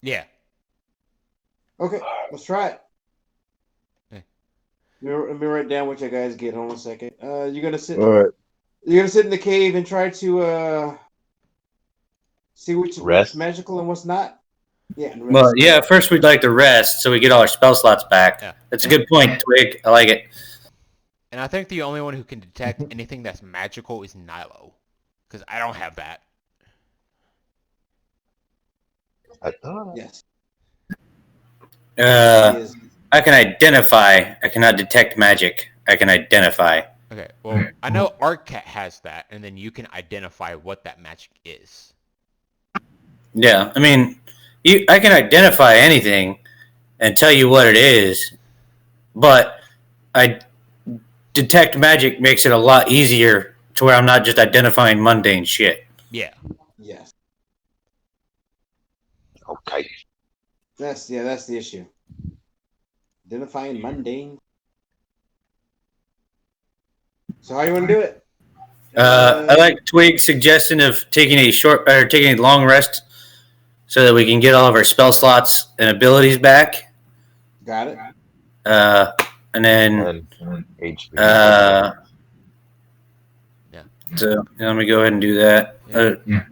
Yeah. Okay, let's try it. Okay. Let me write down what you guys get. Hold on a second. You're gonna sit. All right. You're gonna sit in the cave and try to see what's magical and what's not. Yeah. Well, yeah. First, we'd like to rest so we get all our spell slots back. Yeah. That's a good point, Twig. I like it. And I think the only one who can detect anything that's magical is Nilo, because I don't have that. I thought. Yes. I can identify. I cannot detect magic. I can identify. Okay, well, I know Artcat has that, and then you can identify what that magic is. Yeah, I mean, I can identify anything and tell you what it is, but detect magic makes it a lot easier to where I'm not just identifying mundane shit. Yeah. Yes. Okay. That's the issue. Identifying mundane. So how you want to do it? I like Twig's suggestion of taking a long rest so that we can get all of our spell slots and abilities back. Got it. And then HP. Yeah. So let me go ahead and do that. Yeah.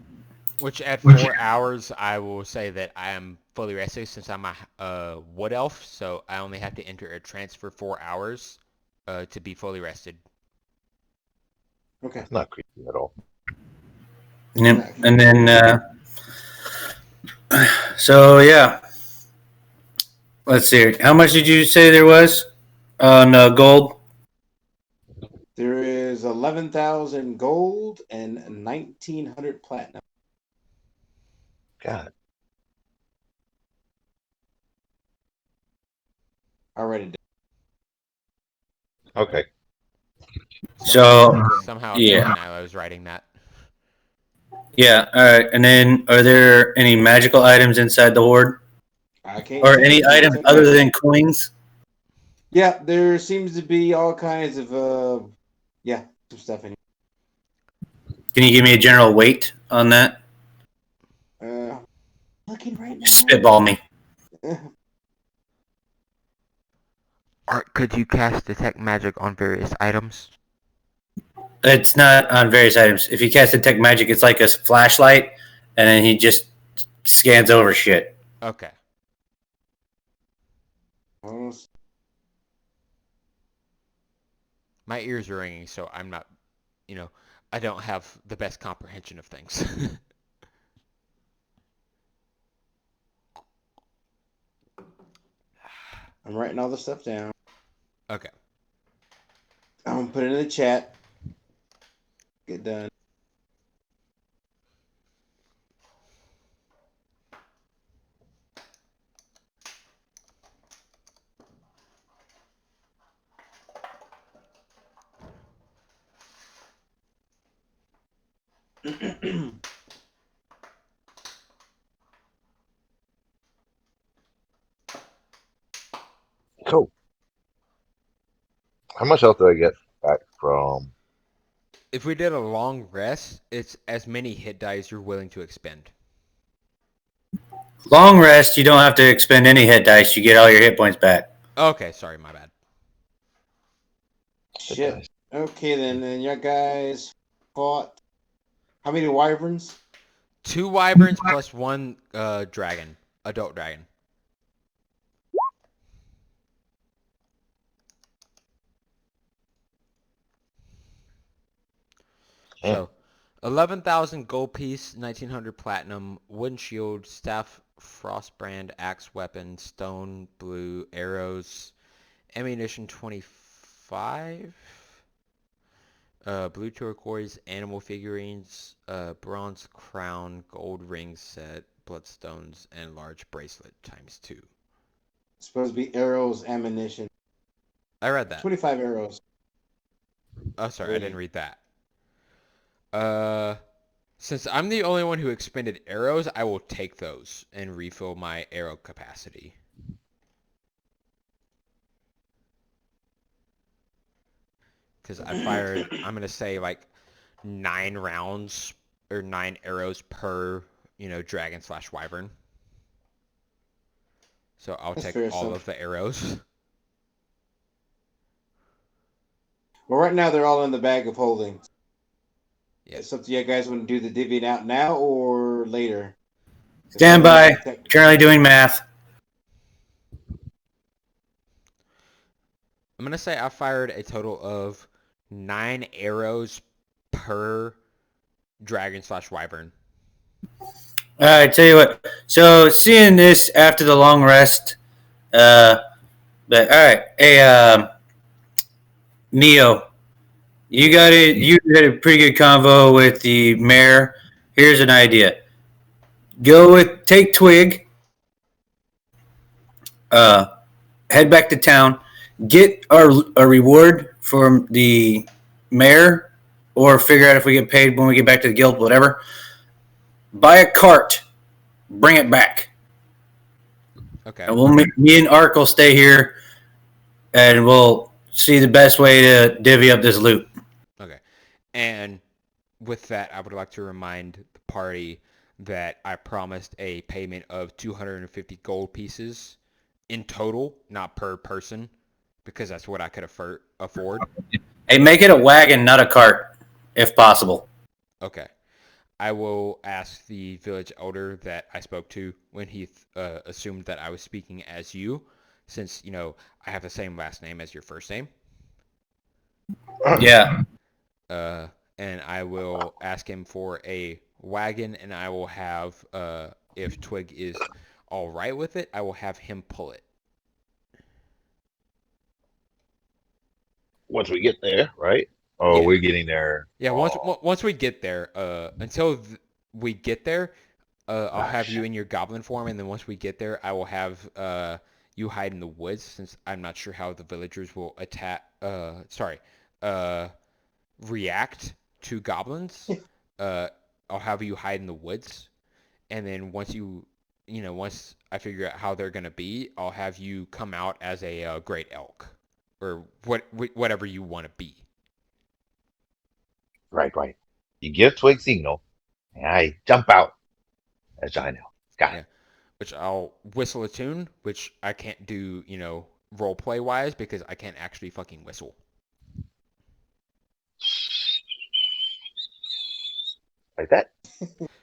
Which at 4 hours, I will say that I am fully rested since I'm a wood elf, so I only have to enter a trance for 4 hours to be fully rested. Okay. It's not creepy at all. Yep. And then So yeah, let's see. How much did you say there was on gold? There is 11,000 gold and 1,900 platinum. God. Already done. Okay. So Somehow yeah, I was writing that. yeah. All right. And then, are there any magical items inside the hoard, I can't or see any it. items other than coins? Yeah, there seems to be all kinds of some stuff in Can you give me a general weight on that? here. Looking right now. Spitball me. Could you cast detect magic on various items? It's not on various items. If you cast detect magic, it's like a flashlight, and then he just scans over shit. Okay. My ears are ringing, so I'm not, I don't have the best comprehension of things. I'm writing all the stuff down. Okay. I'm gonna put it in the chat. Get done. Cool. How much health do I get back from? If we did a long rest, it's as many hit dice you're willing to expend. Long rest, you don't have to expend any hit dice. You get all your hit points back. Okay, sorry, my bad. Shit. Okay, then you guys fought. How many wyverns? 2 wyverns plus 1 dragon, adult dragon. So, 11,000 gold piece, 1,900 platinum, wooden shield, staff, frostbrand, axe weapon, stone, blue, arrows, ammunition 25, blue turquoise, animal figurines, bronze crown, gold ring set, bloodstones, and large bracelet times 2. It's supposed to be arrows, ammunition. I read that. 25 arrows. Oh, sorry, I didn't read that. Since I'm the only one who expended arrows, I will take those and refill my arrow capacity. Because I fired, I'm going to say like 9 rounds or 9 arrows per, dragon / wyvern. So I'll That's take fair, all so. of the arrows. Well, right now they're all in the bag of holding. Yeah. It's up to you guys want to do the divvying out now or later. Stand by. Currently doing math. I'm going to say I fired a total of 9 arrows per dragon / wyvern. All right, tell you what. So seeing this after the long rest, but all right, hey, Neo, you got it. You had a pretty good convo with the mayor. Here's an idea: take Twig, head back to town, get a reward from the mayor, or figure out if we get paid when we get back to the guild, whatever. Buy a cart, bring it back. Okay. And me and Ark will stay here, and we'll see the best way to divvy up this loot. Okay. And with that, I would like to remind the party that I promised a payment of 250 gold pieces in total, not per person, because that's what I could afford. Hey, make it a wagon, not a cart, if possible. Okay. I will ask the village elder that I spoke to when he assumed that I was speaking as you, since, I have the same last name as your first name. Yeah. And I will ask him for a wagon, and I will have if Twig is all right with it, I will have him pull it. Once we get there, right? Oh, Yeah. we're getting there. Yeah, Oh, once we get there, until we get there, I'll have you shit. in your goblin form, and then once we get there, I will have you hide in the woods, since I'm not sure how the villagers will uh, react to goblins. Uh, I'll have you hide in the woods, and then once I figure out how they're gonna be, I'll have you come out as a great elk, or whatever you want to be. Right, right. You give Twig signal, and I jump out as I know. Got Yeah. it. Which I'll whistle a tune, which I can't do, role play wise because I can't actually fucking whistle. Like that.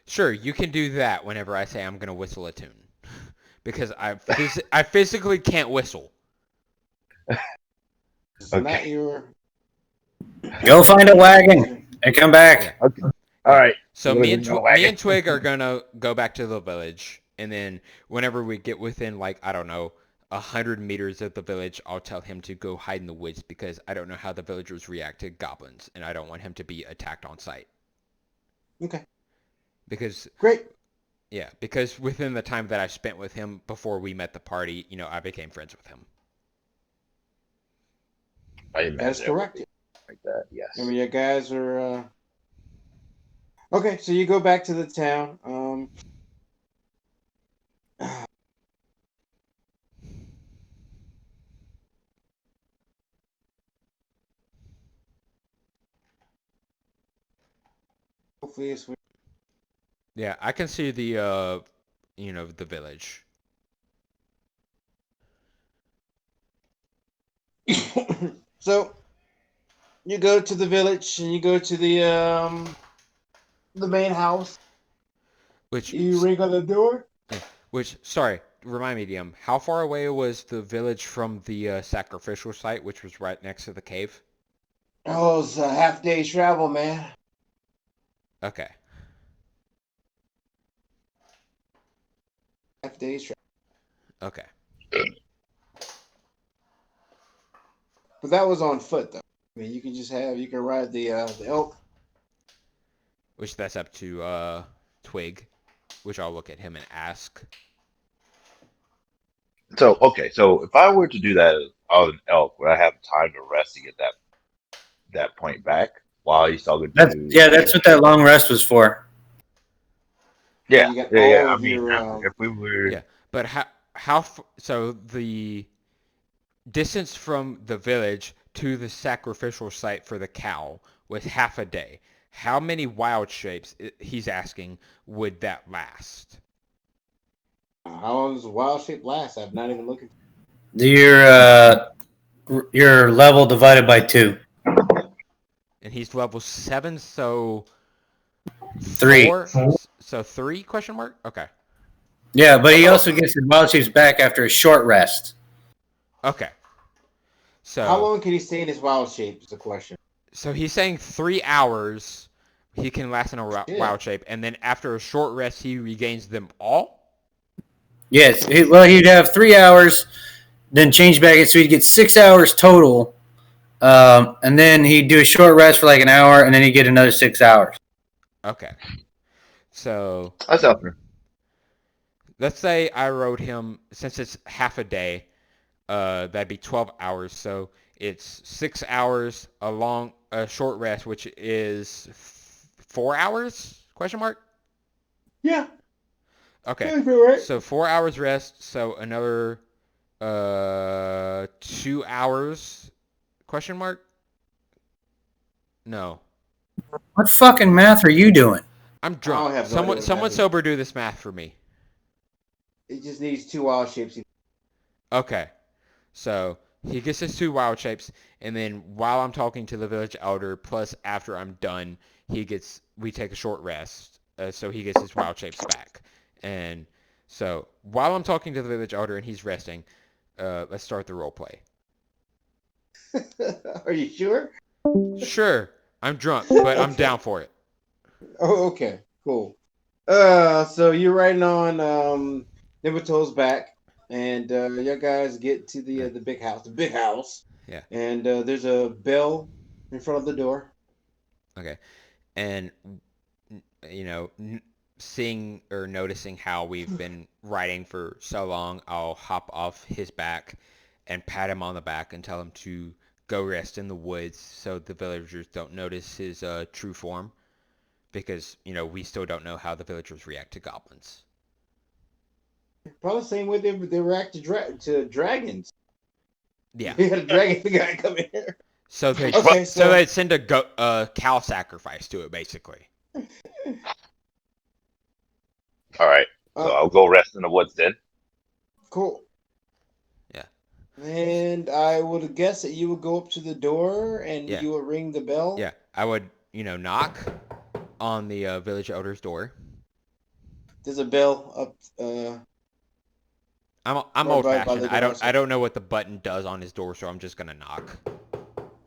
Sure, you can do that whenever I say I'm gonna whistle a tune, because I physically can't whistle. It's Okay. not your. Go find a wagon and come back. Yeah. Okay. All right. So We're me gonna and go me wagon. and Twig are gonna go back to the village, and then whenever we get within, like, I don't know, 100 meters of the village, I'll tell him to go hide in the woods because I don't know how the villagers react to goblins, and I don't want him to be attacked on sight. Okay. Because Great. Yeah, because within the time that I spent with him before we met the party, I became friends with him. I That's imagine it would correct. be like that. Yes. Remember, you guys are. Okay, so you go back to the town. Hopefully, it's. Yeah, I can see the village. So you go to the village and you go to the main house. Which, You ring on the door. sorry, remind me, DM, how far away was the village from the sacrificial site, which was right next to the cave? Oh, it's a half day travel, man. Okay. Half day's travel. Okay. But that was on foot, though. I mean, you can ride the elk. Which that's up to Twig, which I'll look at him and ask. So okay. So if I were to do that on an elk, would I have time to rest to get that point back while he's talking to? That's what that long rest was for. Yeah, Yeah. you got Yeah. all Yeah. I of mean, your. if we were. Yeah, but so the distance from the village to the sacrificial site for the cow was half a day. How many wild shapes, he's asking, would that last? How long does a wild shape last? I'm not even looking. Your level divided by 2. And he's level 7, so 3. 4, so 3, question mark? Okay. Yeah, but he also gets his wild shapes back after a short rest. Okay. How So long can he stay in his wild shape? Is the question. so he's saying 3 hours he can last in a Yeah. wild shape, and then after a short rest he regains them all? Yes, he'd have 3 hours, then change back, so he'd get 6 hours total, and then he'd do a short rest for like an hour, and then he'd get another 6 hours. Okay. So That's up there. let's say I rode him, since it's half a day, that'd be 12 hours. So it's 6 hours, a short rest, which is 4 hours? Question mark? Yeah. Okay. That's all right. So 4 hours rest. So another 2 hours? Question mark? No. What fucking math are you doing? I'm I don't drunk. have no idea what Someone that is. sober do this math for me. It just needs 2 wild shapes. Okay. So he gets his 2 wild shapes, and then while I'm talking to the village elder, plus after I'm done, we take a short rest, so he gets his wild shapes back. And so while I'm talking to the village elder and he's resting, let's start the role play. Are you sure? Sure, I'm drunk, but I'm down for it. Oh, okay. Cool. So you're riding on Nibato's back, and you guys get to the big house. The big house. Yeah. And there's a bell in front of the door. Okay. And seeing or noticing how we've been riding for so long, I'll hop off his back and pat him on the back and tell him to go rest in the woods so the villagers don't notice his true form, because we still don't know how the villagers react to goblins. Probably the same way they react to dragons. Yeah. We had a dragon guy come in here. So they Okay, so they send a cow sacrifice to it, basically. All right. So I'll go rest in the woods then. Cool. Yeah. And I would guess that you would go up to the door and Yeah. you would ring the bell. Yeah, I would, knock on the village elder's door. There's a bell up. I'm right old by fashioned. the I door, don't so- I don't know what the button does on his door, so I'm just gonna knock.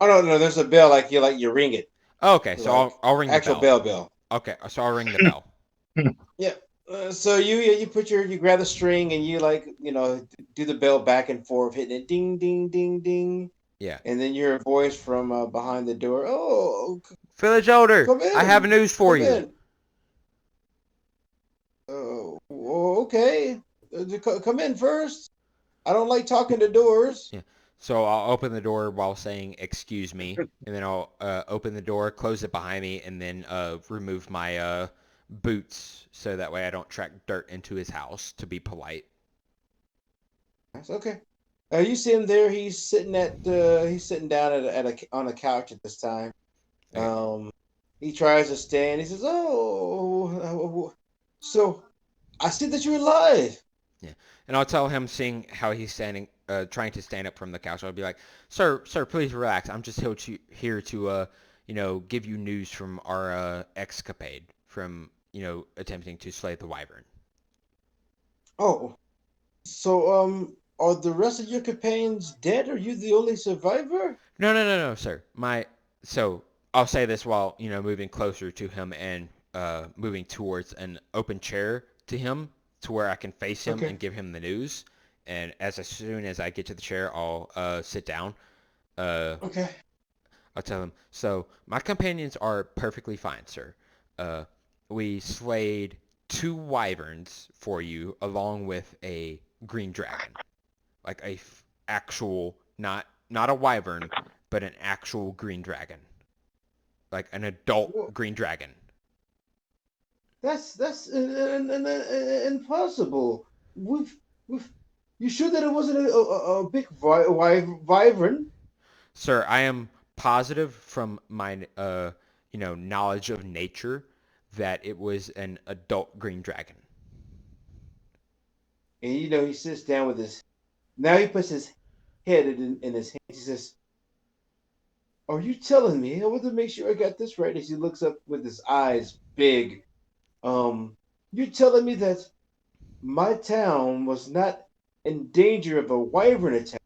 Oh no, there's a bell like you ring it. Oh, okay, so Like I'll ring the actual bell. bell. Okay, so I'll ring the bell. Yeah. So you grab the string and you do the bell back and forth, hitting it ding ding ding ding. Yeah. And then you hear a voice from behind the door. Oh, Village elder, come in. I have news for Come you. in. Oh, okay. Come in first. I don't like talking to doors. Yeah. So I'll open the door while saying "excuse me," and then I'll open the door, close it behind me, and then remove my boots so that way I don't track dirt into his house. To be polite. That's okay. You see him there. He's sitting down on a couch at this time. Okay. He tries to stand. He says, "Oh, so I see that you're alive." Yeah, and I'll tell him, seeing how he's standing, trying to stand up from the couch. I'll be like, "Sir, please relax. I'm just here to give you news from our escapade from attempting to slay the wyvern." Oh, so are the rest of your companions dead? Are you the only survivor? No, sir. So I'll say this while moving closer to him and moving towards an open chair to him to where I can face him and give him the news. And as soon as I get to the chair, I'll sit down. Okay. I'll tell him. So my companions are perfectly fine, sir. We slayed 2 wyverns for you, along with a green dragon, like actual, not a wyvern, but an actual green dragon, like an adult green dragon. That's impossible. You sure that it wasn't a big wyvern? Sir, I am positive from my knowledge of nature that it was an adult green dragon. And he sits down with his. Now he puts his head in his hands. He says, "Are you telling me? I want to make sure I got this right." As he looks up with his eyes big. You're telling me that my town was not in danger of a wyvern attack?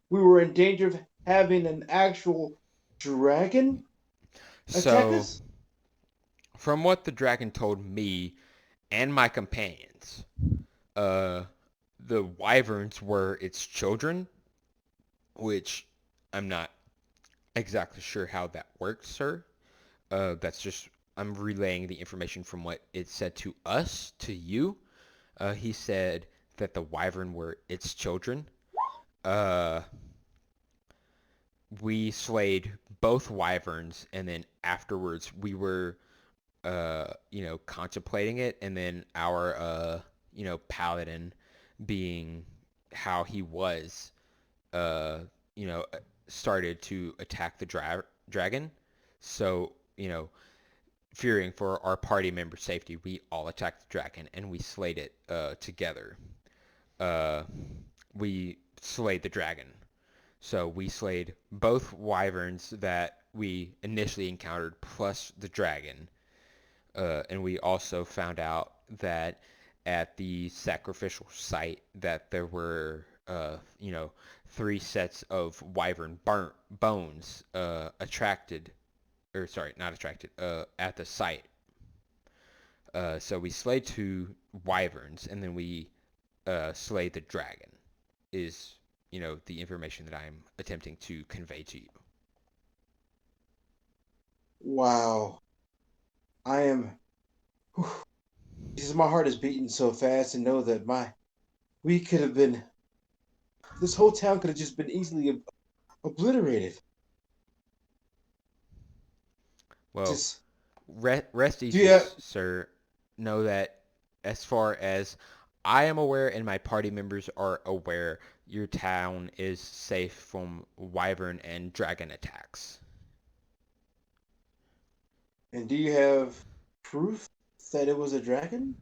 We were in danger of having an actual dragon attack us? From what the dragon told me and my companions, the wyverns were its children, which I'm not exactly sure how that works, sir. That's just, I'm relaying the information from what it said to us, to you. He said that the wyvern were its children. We slayed both wyverns, and then afterwards we were, contemplating it, and then our, paladin, being how he was, uh, started to attack the dragon. So, fearing for our party member safety, we all attacked the dragon and we slayed it together. We slayed the dragon. So we slayed both wyverns that we initially encountered, plus the dragon. And we also found out that at the sacrificial site that there were, 3 sets of wyvern bones at the site. So we slay 2 wyverns, and then we slay the dragon. Is the information that I'm attempting to convey to you. Wow. I am. Whew, Jesus, my heart is beating so fast to know that we could have been. This whole town could have just been easily obliterated. Well, Just rest do easy, you have, sir. Know that as far as I am aware and my party members are aware, your town is safe from wyvern and dragon attacks. and do you have proof that it was a dragon?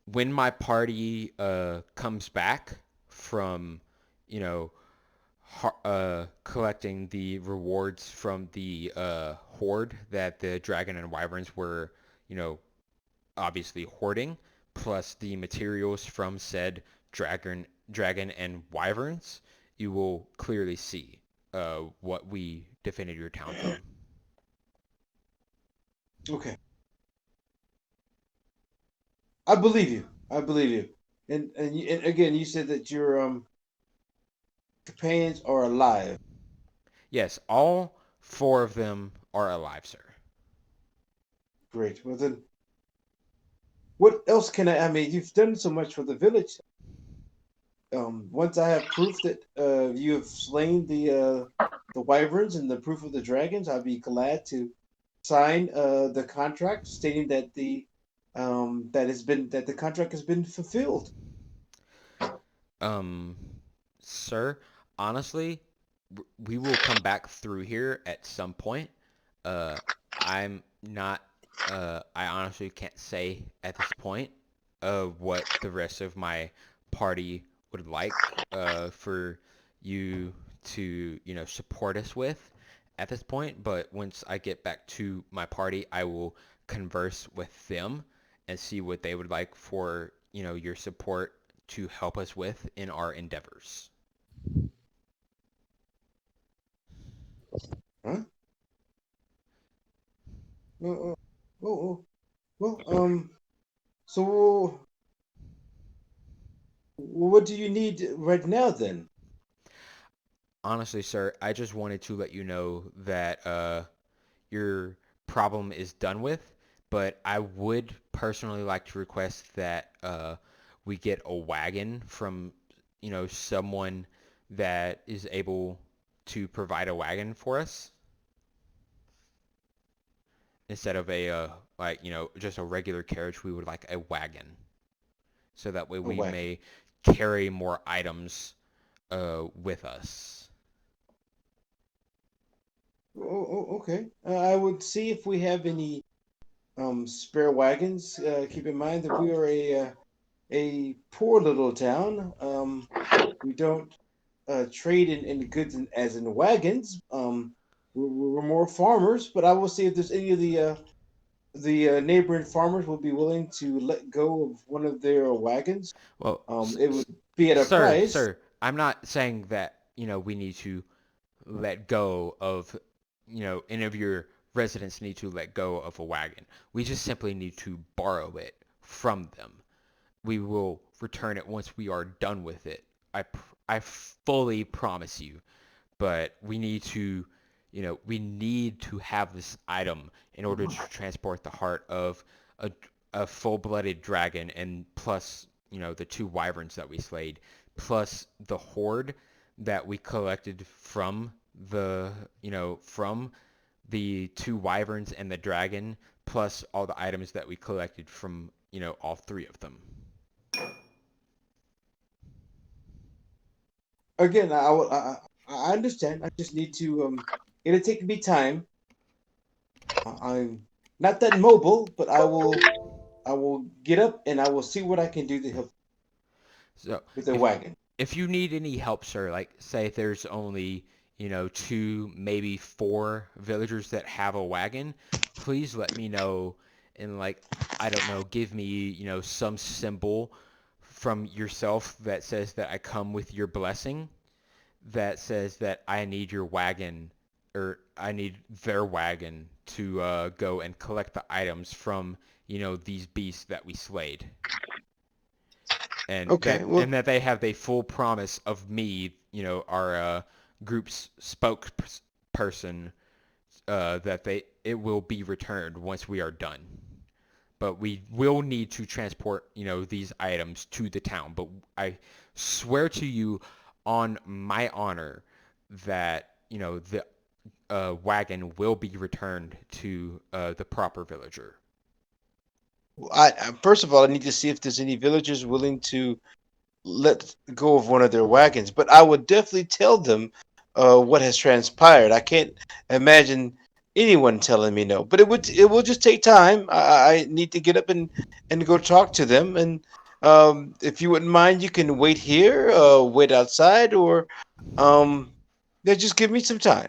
When my party comes back from, you know, collecting the rewards from the horde that the dragon and wyverns were, obviously hoarding, plus the materials from said dragon and wyverns, you will clearly see what we defended your town from. Okay, I believe you. I believe you. And again, you said that your companions are alive. Yes, all 4 of them are alive, sir. Great. Well then, what else can I? I mean, you've done so much for the village. Once I have proof that you have slain the wyverns and the proof of the dragons, I'd be glad to sign the contract stating that the contract has been fulfilled. Um, Sir, honestly, we will come back through here at some point. Uh, I'm not. I honestly can't say at this point what the rest of my party would like for you to support us with at this point. But once I get back to my party, I will converse with them and see what they would like for your support to help us with in our endeavors. Huh? Oh, oh, oh, well, so what do you need right now then? Honestly, sir, I just wanted to let you know that your problem is done with, but I would personally like to request that we get a wagon from, someone that is able to provide a wagon for us instead of a just a regular carriage. We would like a wagon so that way A we wagon. may carry more items with us. Okay. I would see if we have any spare wagons. Keep in mind that we are a poor little town. We don't trade in goods as in wagons. We're more farmers, but I will see if there's any of the neighboring farmers will be willing to let go of one of their wagons. Well, It would be at a price. sir, I'm not saying that we need to let go of any of your residents need to let go of a wagon. We just simply need to borrow it from them. We will return it once we are done with it. I fully promise you. But we need to have this item in order to transport the heart of a full-blooded dragon, and plus the 2 wyverns that we slayed, plus the horde that we collected from the 2 wyverns and the dragon, plus all the items that we collected from all 3 of them. Again, I understand. I just need to it'll take me time. I'm not that mobile, but I will get up and I will see what I can do to help So with the if wagon. if you need any help, sir, like say there's only 2, maybe 4 villagers that have a wagon, please let me know, and like I don't know, give me some symbol from yourself that says that I come with your blessing, that says that I need your wagon, or I need their wagon to go and collect the items from these beasts that we slayed. And that they have the full promise of me, our group's spokesperson, that it will be returned once we are done. But we will need to transport, these items to the town. But I swear to you on my honor that, the wagon will be returned to the proper villager. First of all, I need to see if there's any villagers willing to let go of one of their wagons. But I would definitely tell them what has transpired. I can't imagine anyone telling me no. But it will just take time. I need to get up and go talk to them. And if you wouldn't mind, you can wait here, wait outside, or just give me some time.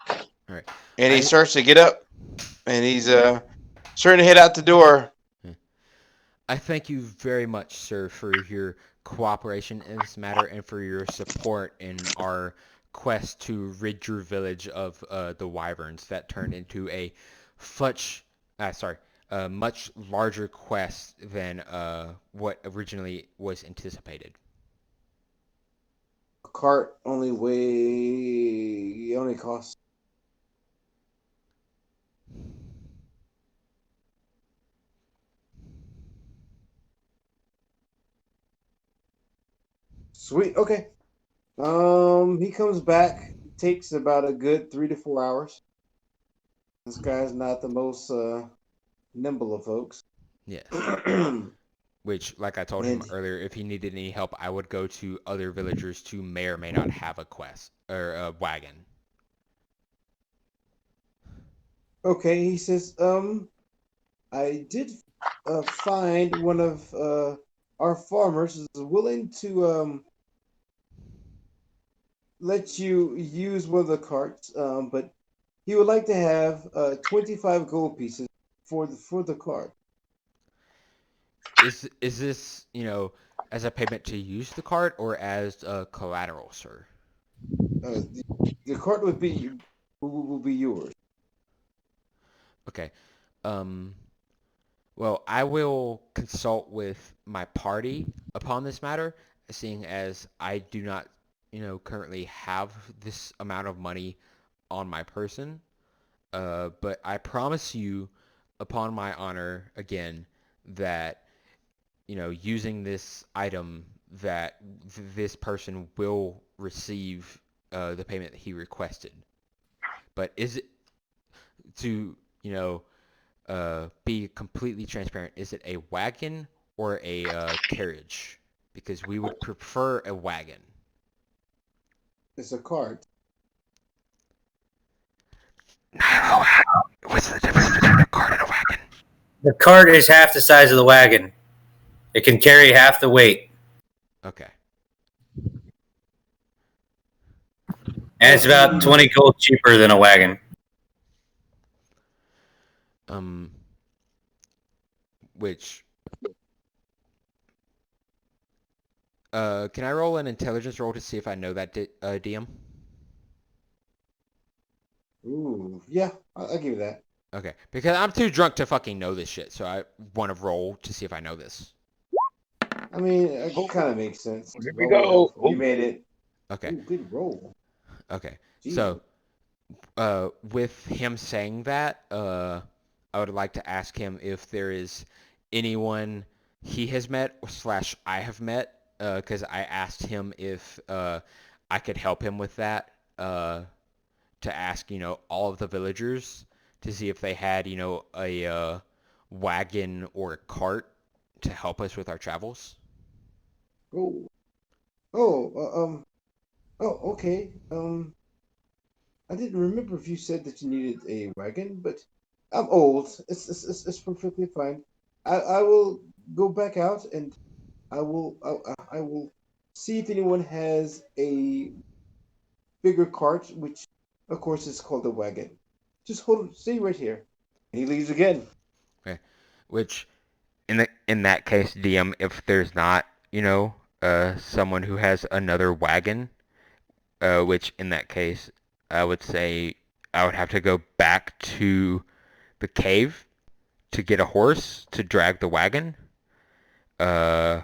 All right. And he starts to get up, and he's starting to head out the door. I thank you very much, sir, for your cooperation in this matter and for your support in our quest to rid your village of the wyverns that turned into a much larger quest than what originally was anticipated. A cart only costs. Sweet. Okay. He comes back. Takes about a good 3 to 4 hours. This guy's not the most nimble of folks. Yes. Which, like I told him earlier, if he needed any help, I would go to other villagers who may or may not have a quest or a wagon. Okay, he says, I did find one of our farmers is willing to let you use one of the carts, but he would like to have 25 gold pieces for the cart. Is this, as a payment to use the cart or as collateral, sir? The cart will be yours. Okay. Well, I will consult with my party upon this matter, seeing as I do not, currently have this amount of money on my person. But I promise you, upon my honor, again, that, using this item, that this person will receive the payment that he requested. But is it to, be completely transparent, is it a wagon or a carriage? Because we would prefer a wagon. It's a cart. What's the difference between a cart and a wagon? The cart is half the size of the wagon. It can carry half the weight. Okay. And it's about 20 gold cheaper than a wagon. Which can I roll an intelligence roll to see if I know that DM? Ooh, yeah, I'll give you that. Okay, because I'm too drunk to fucking know this shit, so I want to roll to see if I know this. I mean, it kind of makes sense. Here we go. You made it. Okay. Ooh, good roll. Okay. Jeez. So, with him saying that, I would like to ask him if there is anyone he has met / I have met, because I asked him if I could help him with that, to ask, all of the villagers to see if they had, a wagon or a cart to help us with our travels. Oh, okay. I didn't remember if you said that you needed a wagon, but I'm old. It's perfectly fine. I will go back out and I will see if anyone has a bigger cart, which of course is called a wagon. Just stay right here. And he leaves again. Okay. Which, in that case, DM, if there's not, someone who has another wagon, which in that case, I would say I would have to go back to the cave to get a horse to drag the wagon. Yeah,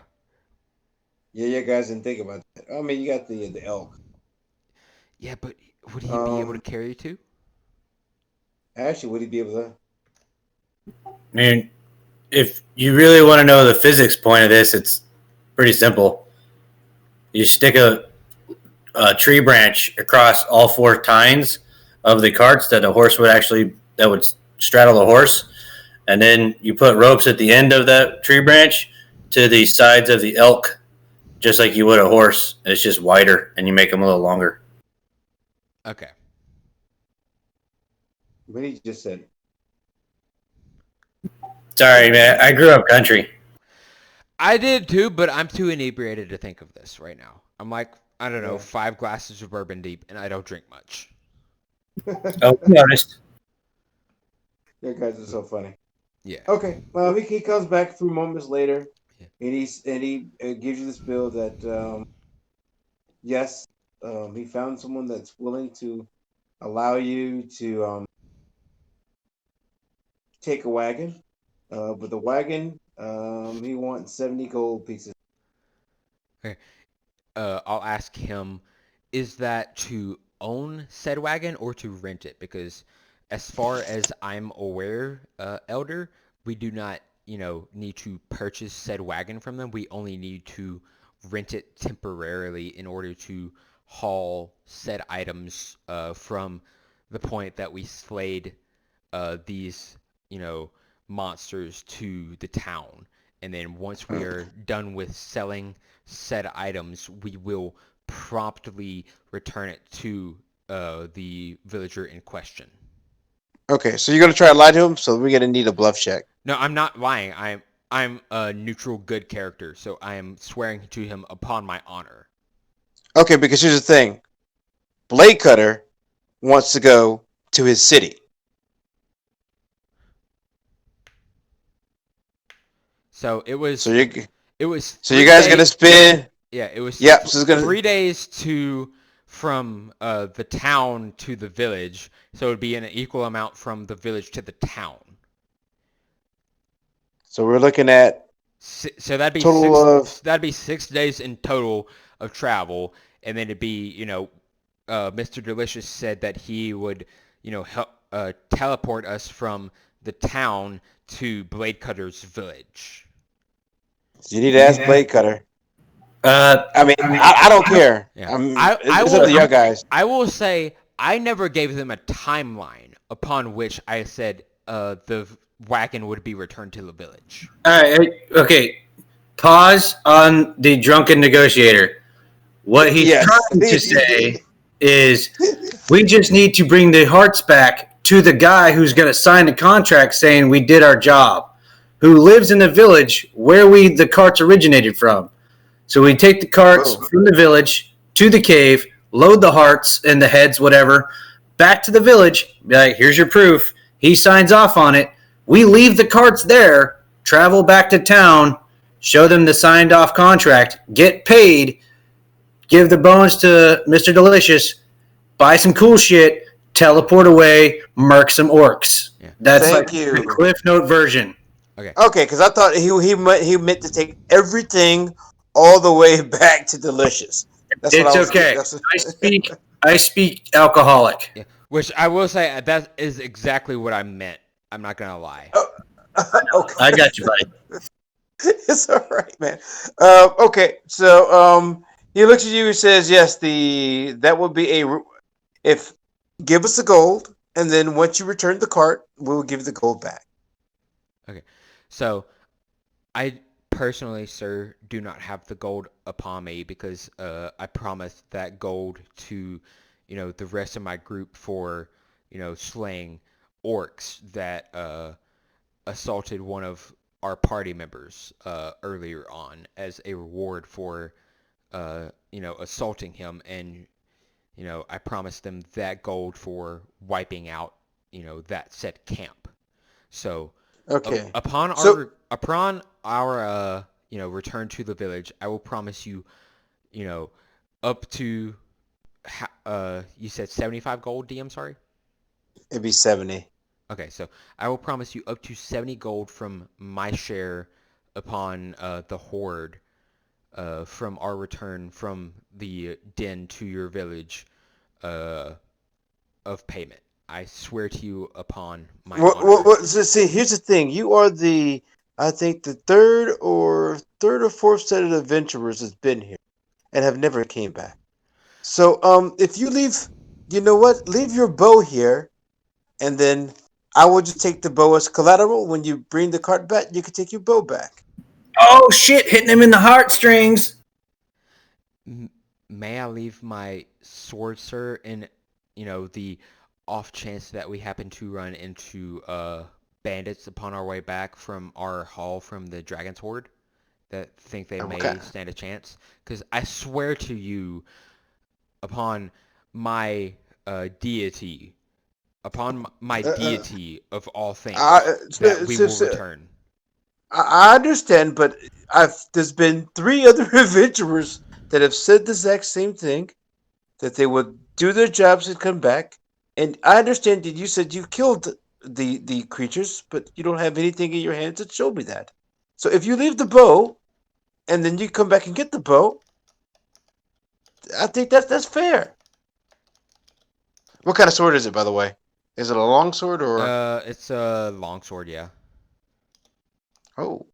you guys didn't think about that. I mean, you got the elk. Yeah, but would he be able to carry two? Actually, would he be able to? I mean, if you really want to know the physics point of this, it's pretty simple. You stick a tree branch across all four tines of the carts that would straddle the horse, and then you put ropes at the end of that tree branch to the sides of the elk, just like you would a horse. It's just wider, and you make them a little longer. Okay. What he just said. Sorry, man. I grew up country. I did too, but I'm too inebriated to think of this right now. I'm like, I don't know, Yeah. 5 glasses of bourbon deep, and I don't drink much. Oh, noticed. You guys are so funny. Yeah. Okay. Well, he comes back a few moments later, Yeah. and he gives you this bill that yes, he found someone that's willing to allow you to take a wagon. But the wagon, he wants 70 gold pieces. Okay. I'll ask him, is that to own said wagon or to rent it? Because as far as I'm aware, Elder, we do not, need to purchase said wagon from them. We only need to rent it temporarily in order to haul said items from the point that we slayed these, monsters to the town. And then once we are done with selling said items, we will promptly return it to the villager in question. Okay, so you're gonna try to lie to him, so we're gonna need a bluff check. No, I'm not lying. I'm a neutral good character, so I am swearing to him upon my honor. Okay, because here's the thing: Blade Cutter wants to go to his city. So it was. So you It was. so you guys gonna spend? Yeah, it was. Yep. So it's gonna 3 days from the town to the village, so it would be an equal amount from the village to the town. So we're looking at So that'd be total that'd be 6 days in total of travel, and then it'd be Mr. Delicious said that he would help teleport us from the town to Blade Cutter's village. You need to ask Blade Cutter. I mean, I don't care. Yeah. It's up to you guys. I will say I never gave them a timeline upon which I said the wagon would be returned to the village. All right. Okay. Pause on the drunken negotiator. What he's trying to say is we just need to bring the hearts back to the guy who's going to sign the contract saying we did our job, who lives in the village where the carts originated from. So we take the carts from the village to the cave, load the hearts and the heads, whatever, back to the village. Be like, here's your proof. He signs off on it. We leave the carts there, travel back to town, show them the signed off contract, get paid, give the bones to Mr. Delicious, buy some cool shit, teleport away, murk some orcs. Yeah. That's the Cliff Note version. Okay, because I thought he meant to take everything all the way back to Delicious. It's okay. I speak alcoholic. Yeah. Which I will say that is exactly what I meant. I'm not gonna lie. Okay. I got you, buddy. It's all right, man. Okay, so he looks at you and says, "Yes, that would be if give us the gold, and then once you return the cart, we will give you the gold back." Okay, so I personally, sir, do not have the gold upon me because I promised that gold to, the rest of my group for, slaying orcs that assaulted one of our party members earlier on as a reward for, assaulting him. And, I promised them that gold for wiping out, that said camp. So okay, upon our return to the village, I will promise you, up to you said 75 gold, DM, sorry? It'd be 70. Okay, so I will promise you up to 70 gold from my share upon the horde from our return from the den to your village of payment. I swear to you upon my honor. So see, here's the thing. You are I think, the third or fourth set of adventurers that's been here and have never came back. So, if you leave, you know what? Leave your bow here, and then I will just take the bow as collateral. When you bring the cart back, you can take your bow back. Oh shit! Hitting him in the heartstrings. May I leave my sword, sir, in the off chance that we happen to run into bandits upon our way back from our haul from the Dragon's Horde that think they may stand a chance? Because I swear to you, upon my deity, deity of all things, that we will return. I understand, but there's been 3 other adventurers that have said the exact same thing, that they would do their jobs and come back. And I understand that you said you killed the creatures, but you don't have anything in your hands that show me that. So if you leave the bow, and then you come back and get the bow, I think that's fair. What kind of sword is it, by the way? Is it a long sword or? It's a long sword, yeah. Oh.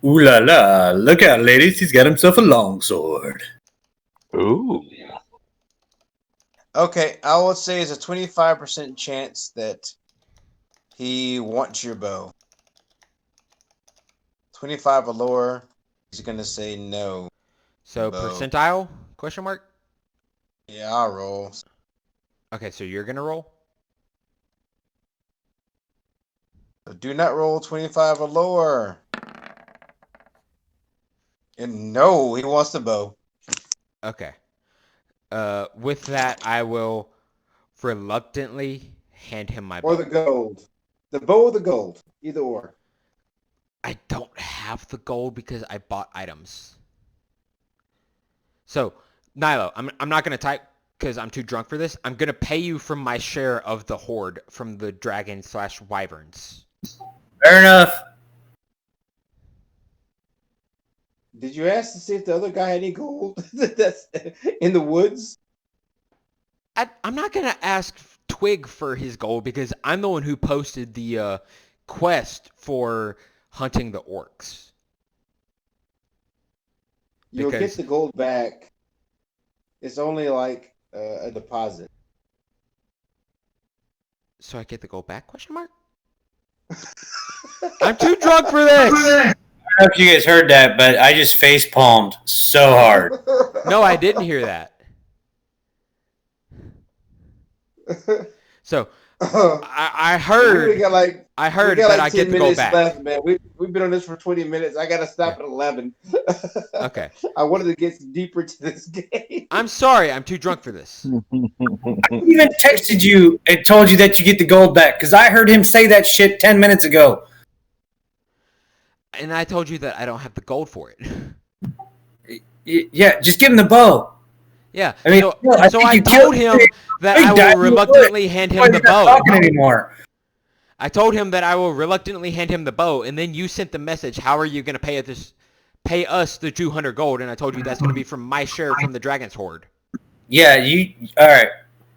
Ooh la la! Look out, ladies! He's got himself a longsword. Ooh. Okay, I will say it's a 25% chance that he wants your bow. 25 or lower, he's gonna say no. So bow. Percentile? Question mark? Yeah, I'll roll. Okay, so you're gonna roll? So do not roll 25 or lower. And no, he wants the bow. Okay. With that, I will reluctantly hand him my bow. Or the gold. The bow or the gold. Either or. I don't have the gold because I bought items. So, Nilo, I'm not going to type because I'm too drunk for this. I'm going to pay you from my share of the horde from the dragon/wyverns. Fair enough. Did you ask to see if the other guy had any gold that's in the woods? I'm not going to ask Twig for his gold because I'm the one who posted the quest for hunting the orcs. You'll get the gold back. It's only like a deposit. So I get the gold back? Question mark? I'm too drunk for this. I don't know if you guys heard that, but I just face palmed so hard. No, I didn't hear that. So I heard. I heard that I get to go back. Left, man. We've been on this for 20 minutes. I gotta stop at 11. Okay. I wanted to get deeper to this game. I'm sorry, I'm too drunk for this. I even texted you and told you that you get the gold back because I heard him say that shit 10 minutes ago. And I told you that I don't have the gold for it. Yeah, just give him the bow. Yeah. I mean, so I told him that I will reluctantly hand him the bow. Not talking anymore. I told him that I will reluctantly hand him the bow, and then you sent the message, how are you going to pay us the 200 gold? And I told you that's going to be from my share from the Dragon's Horde. Yeah, all right.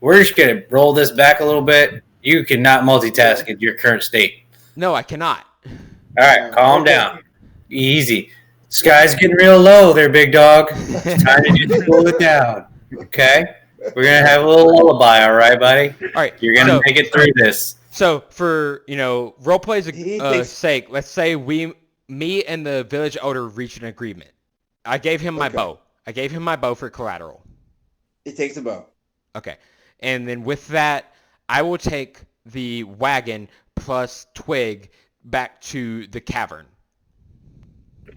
We're just going to roll this back a little bit. You cannot multitask in your current state. No, I cannot. All right, calm down. Easy. Sky's getting real low there, big dog. It's time to just cool it down. Okay? We're going to have a little lullaby, all right, buddy? All right. You're going to make it through this. So for, roleplay's sake, let's say me and the village elder reached an agreement. I gave him my bow. I gave him my bow for collateral. He takes the bow. Okay. And then with that, I will take the wagon plus Twig back to the cavern.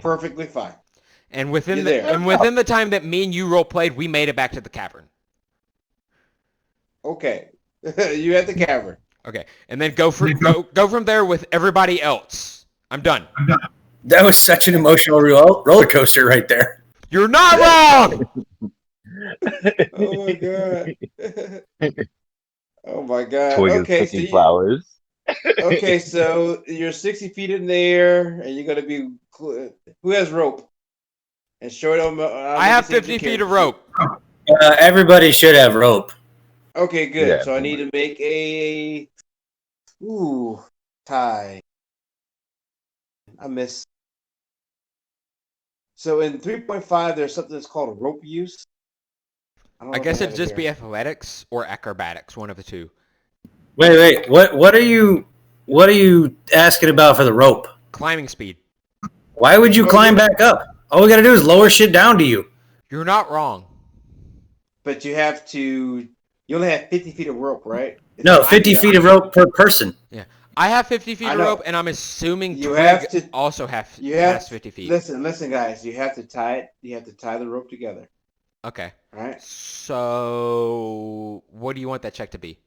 Perfectly fine. And within the time that me and you roleplayed, we made it back to the cavern. Okay. You at the cavern. Okay. And then go from there with everybody else. I'm done. That was such an emotional roller coaster right there. You're not wrong! Oh my god. Oh my god. Twig is Okay, picking flowers. okay, so you're 60 feet in the air, and you're gonna be. Who has rope? And show them. I have 50 feet of rope. Everybody should have rope. Okay, good. Yeah. So I need to make a. Ooh, tie. I miss. So in 3.5, there's something that's called rope use. don't I know if guess have it'd it just be here. athletics or acrobatics, one of the two. Wait. What are you asking about for the rope? Climbing speed. Why would you climb back up? All we gotta do is lower shit down to you. You're not wrong. But you have to. You only have 50 feet of rope, right? No, 50 feet of rope per person. Yeah. I have 50 feet I of know. rope, and I'm assuming You Twig have to- also You have has 50 feet. Listen, guys. You have to tie it. You have to tie the rope together. Okay. All right. So, what do you want that check to be?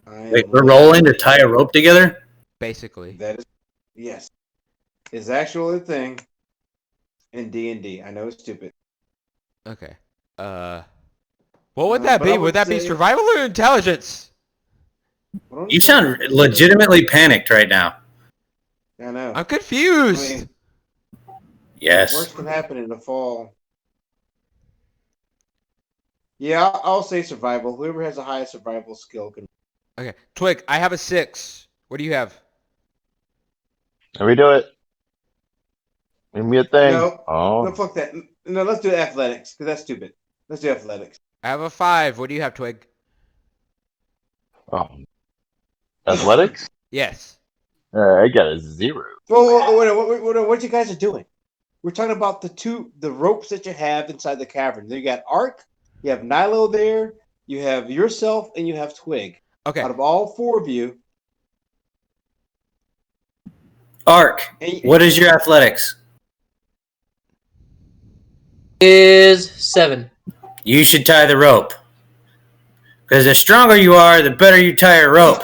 Wait, we're rolling to tie a rope together? Basically. That is, yes, is actually a thing in D&D. I know it's stupid. Okay. What would that but I be? would Would that be say- survival or intelligence? You sound legitimately panicked right now. I know. I'm confused. I mean, Yes. worst can happen in the fall. Yeah, I'll say survival. Whoever has the highest survival skill can. Okay. Twig, I have a 6. What do you have? Let me do it. Give me a thing. No, Oh, no, fuck that. No, let's do athletics because that's stupid. Let's do athletics. I have a 5. What do you have, Twig? oh. Athletics? Yes. I got a 0. What you guys are doing? We're talking about the ropes that you have inside the cavern. You got Ark, you have Nilo there, you have yourself, and you have Twig. Okay. Out of all 4 of you, Ark, what is your athletics? Is 7. You should tie the rope. Because the stronger you are, the better you tie a rope.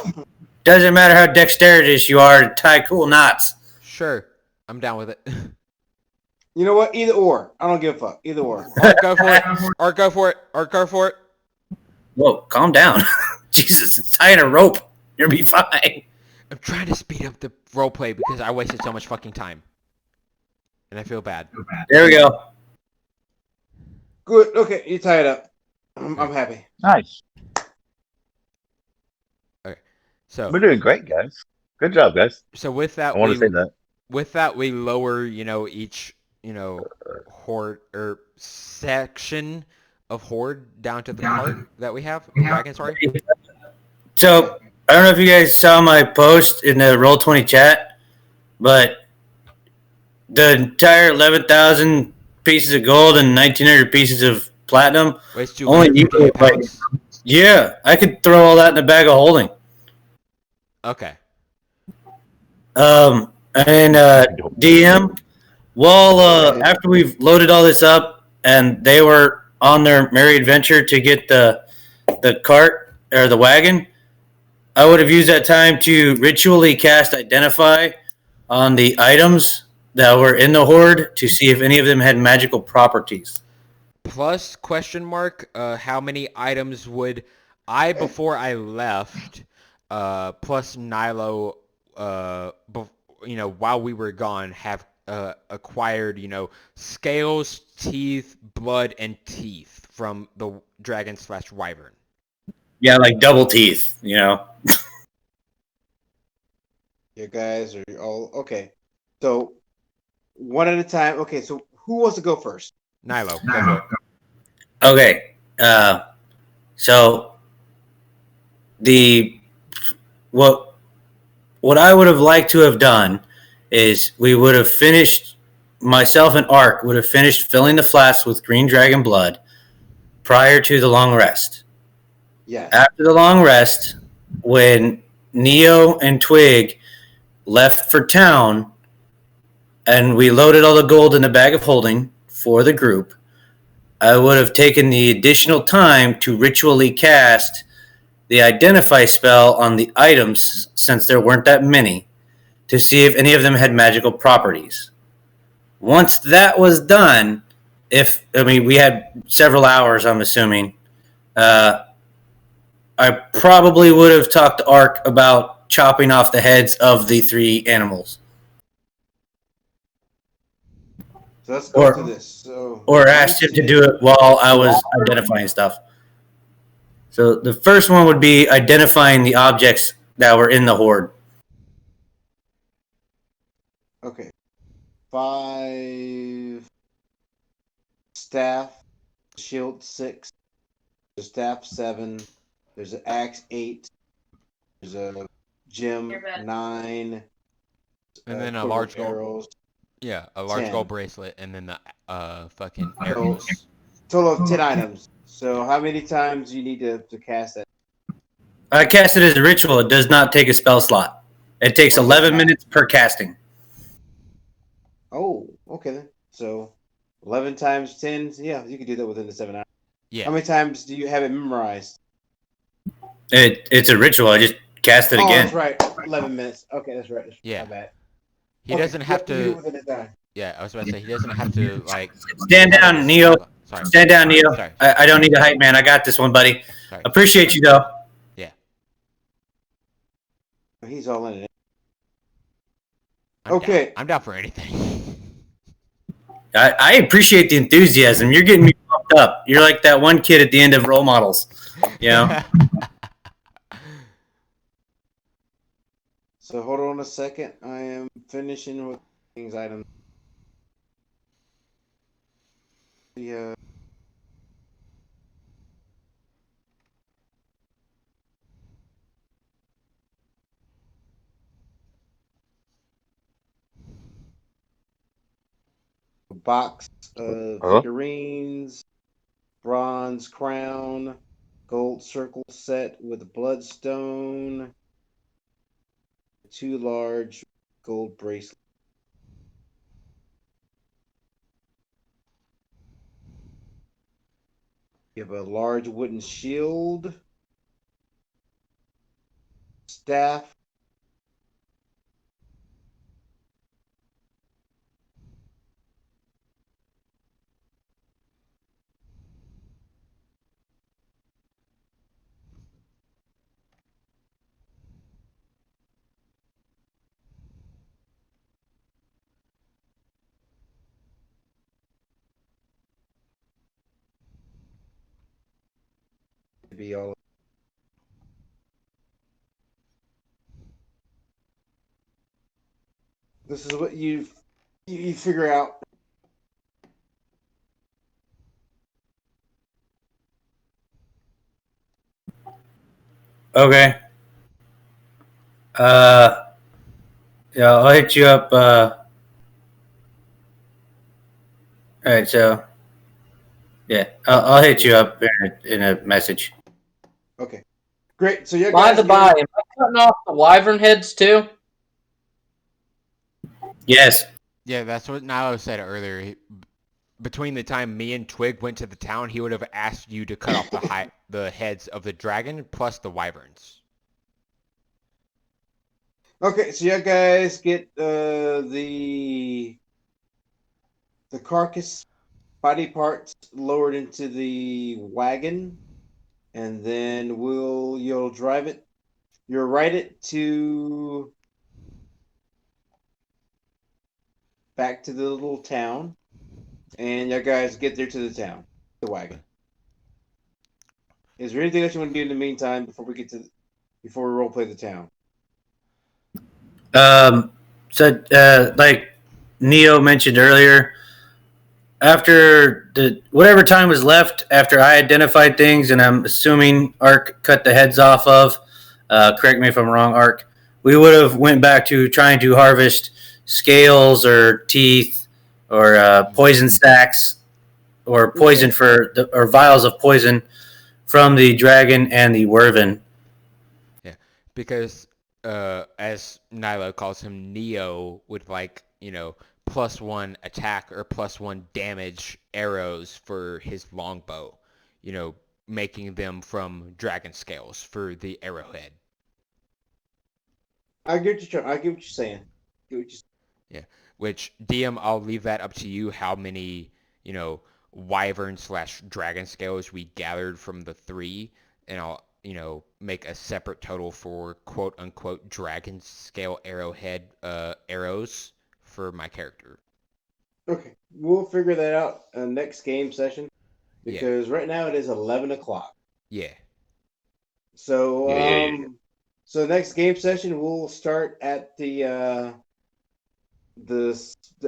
Doesn't matter how dexterous you are to tie cool knots. Sure. I'm down with it. you know what? Either or. I don't give a fuck. Either or. Art, go for it. Art, go for it. Art, go for it. Whoa, calm down. Jesus, it's tying a rope. You'll be fine. I'm trying to speed up the roleplay because I wasted so much fucking time. And I feel bad. There we go. Good. Okay, you tie it up. I'm happy. Nice. So We're doing great, guys. Good job, guys. So with that, I want to say that. With that, we lower, each, horde or section of horde down to the cart that we have. Wagon, sorry. So, I don't know if you guys saw my post in the Roll20 chat, but the entire 11,000 pieces of gold and 1,900 pieces of platinum. Weighs Only you 258 pounds. Yeah, I could throw all that in a bag of holding. Okay. And DM, well, after we've loaded all this up and they were on their merry adventure to get the cart or the wagon, I would have used that time to ritually cast Identify on the items that were in the horde to see if any of them had magical properties. Plus, question mark, how many items would I, before I left, plus Nilo, while we were gone, have acquired, scales, teeth, blood, and teeth from the dragon/wyvern. Yeah, like double teeth, You guys are all okay. So one at a time. Okay, so who wants to go first? Nilo, go for it. Okay, so what I would have liked to have done is we would have finished, myself and Ark would have finished filling the flasks with green dragon blood prior to the long rest. Yeah. After the long rest, when Neo and Twig left for town and we loaded all the gold in the bag of holding for the group, I would have taken the additional time to ritually cast the Identify spell on the items, since there weren't that many, to see if any of them had magical properties. Once that was done, we had several hours, I'm assuming, I probably would have talked to Ark about chopping off the heads of the 3 animals. So let's go to this. So Or asked him to do it while I was identifying stuff. So the first one would be identifying the objects that were in the horde. Okay. 5 staff, shield 6, there's staff 7, there's an axe 8, there's a gem 9, And then a quiver large gold. arrows. Yeah, a large 10. gold bracelet, and then the fucking arrows. Total of 10 items. So how many times do you need to cast that? I cast it as a ritual. It does not take a spell slot. It takes 11 minutes per casting. Oh, okay then. So 11 times 10, yeah, you can do that within the 7 hours. Yeah. How many times do you have it memorized? It's a ritual. I just cast it again. That's right. 11 minutes. Okay, that's right. Yeah. My bad. He doesn't have you do it to. within the time. Yeah, I was about to say he doesn't have to like. Stand down, Neo. Sorry. Stand down, Neo. Sorry. I don't need a hype man. I got this one, buddy. Sorry. Appreciate you, though. Yeah. He's all in it. I'm Okay. Down. I'm down for anything. I appreciate the enthusiasm. You're getting me pumped up. You're like that one kid at the end of Role Models. You know? So hold on a second. I am finishing with things items. Yeah. Box of figurines, bronze crown, gold circle set with bloodstone, 2 large gold bracelets. You have a large wooden shield, staff, to be all. This is what you figure out. Okay. Yeah, I'll hit you up. All right, so yeah, I'll hit you up in a message. Okay, great. So you By guys. the by, am I cutting off the wyvern heads too? Yes. Yeah, that's what Nilo said earlier. Between the time me and Twig went to the town, he would have asked you to cut off the heads of the dragon plus the wyverns. Okay, so you guys get the carcass body parts lowered into the wagon, and then you'll drive it. You'll ride it to back to the little town, and you guys get there to the town, the wagon. Is there anything else you want to do in the meantime before we role play the town? So like Neo mentioned earlier, after whatever time was left after I identified things, and I'm assuming Ark cut the heads off of. Correct me if I'm wrong, Ark. We would have went back to trying to harvest scales or teeth or poison stacks or poison or vials of poison from the dragon and the wyvern. Yeah, because as Nilo calls him, Neo with +1 attack or +1 damage arrows for his longbow, making them from dragon scales for the arrowhead. I get what you're saying. Yeah, which DM, I'll leave that up to you. How many, wyvern/dragon scales we gathered from the 3, and I'll make a separate total for quote unquote dragon scale arrowhead arrows for my character. Okay, we'll figure that out next game session Yeah. because right now it is 11 o'clock. Yeah. So Yeah. so next game session we'll start at the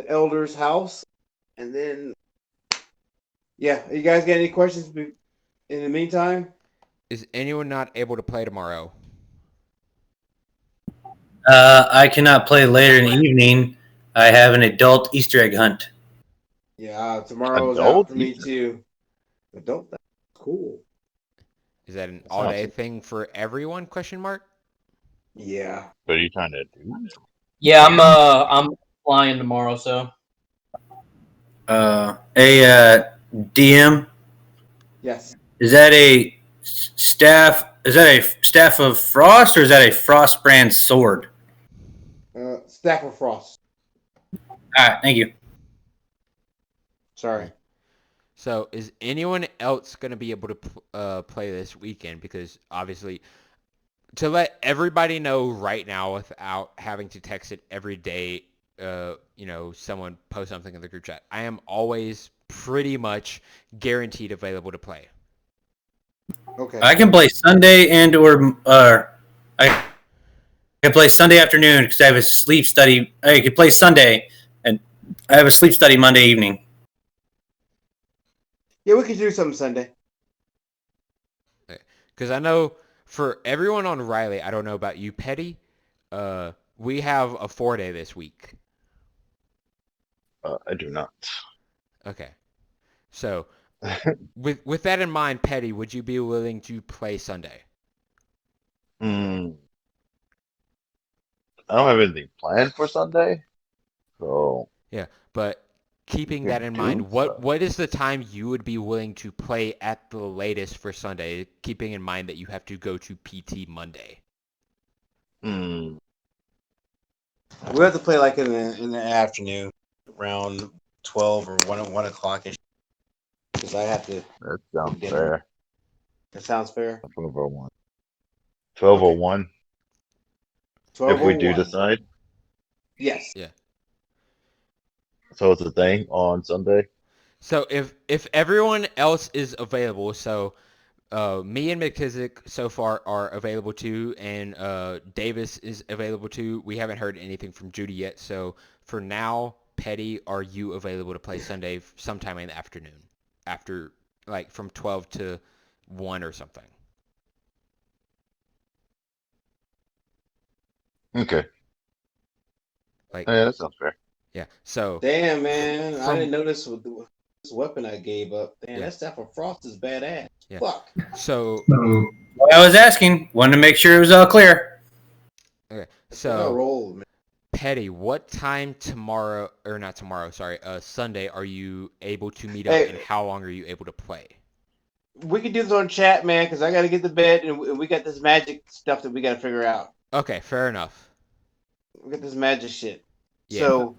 elder's house, and then yeah, you guys got any questions in the meantime? Is anyone not able to play tomorrow? I cannot play later in the evening. I have an adult Easter egg hunt. Yeah, tomorrow's out Adult for me Easter? too. Adult, that's cool. Is that an That's all-day awesome. thing for everyone? Question mark. Yeah. What are you trying to do? Yeah, I'm flying tomorrow, so DM, Yes. is that a staff? Is that a staff of frost, or is that a frost brand sword? Staff of Frost. All right, thank you. Sorry. So is anyone else going to be able to play this weekend? Because obviously, to let everybody know right now without having to text it every day, someone post something in the group chat, I am always pretty much guaranteed available to play. Okay. I can play Sunday I can play Sunday afternoon because I have a sleep study. I can play Sunday, and I have a sleep study Monday evening. Yeah, we could do something Sunday. Because I know for everyone on Riley, I don't know about you, Petty. We have a 4-day this week. I do not. Okay. So with that in mind, Petty, would you be willing to play Sunday? I don't have anything planned for Sunday, so Yeah, but keeping we that could in do mind, so. what is the time you would be willing to play at the latest for Sunday, keeping in mind that you have to go to PT Monday? We have to play like in the afternoon, around 12 or 1 o'clock ish, because I have to That sounds dinner. fair. That sounds fair. 12:01. 12:01. If we do 12:01. decide, Yes. Yeah. so it's a thing on Sunday. So if everyone else is available, so me and McKissick so far are available too, and Davis is available too. We haven't heard anything from Judy yet, so for now, Petty, are you available to play Sunday sometime in the afternoon, after like from 12 to 1 or something? Okay. Like, Yeah, that sounds fair. yeah. So Damn, man. I didn't from notice with this weapon I gave up. Damn, yeah, that Staff of Frost is badass. yeah. Fuck. So I was asking, wanted to make sure it was all clear. okay. That's what I So rolled, man. Petty, what time tomorrow, or not tomorrow, sorry, Sunday, are you able to meet up, Hey, and how long are you able to play? we can do this on chat, man, because I got to get to bed, and we got this magic stuff that we got to figure out. Okay, fair enough. We got this magic shit. Yeah. So,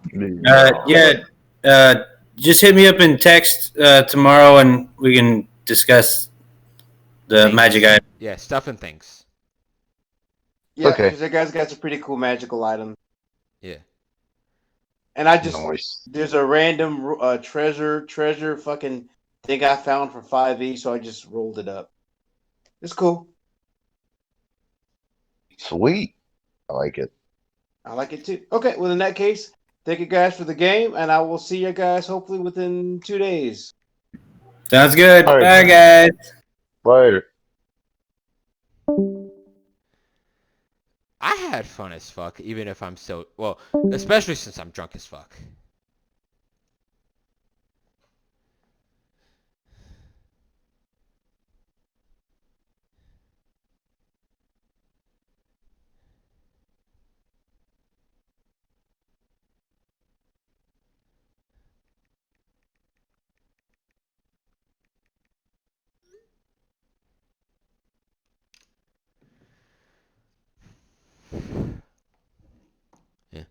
Just hit me up in text tomorrow, and we can discuss the Things. magic item. Yeah, stuff and things. yeah, Okay. because that guy's got some pretty cool magical items. Yeah. And I just, Nice. there's a random treasure fucking thing I found for 5e, so I just rolled it up. It's cool. Sweet. I like it. I like it too. Okay, well, in that case, thank you guys for the game, and I will see you guys hopefully within 2 days. Sounds good. All right, Bye, man. guys. Later. I had fun as fuck, even if I'm still, well, especially since I'm drunk as fuck. Yeah.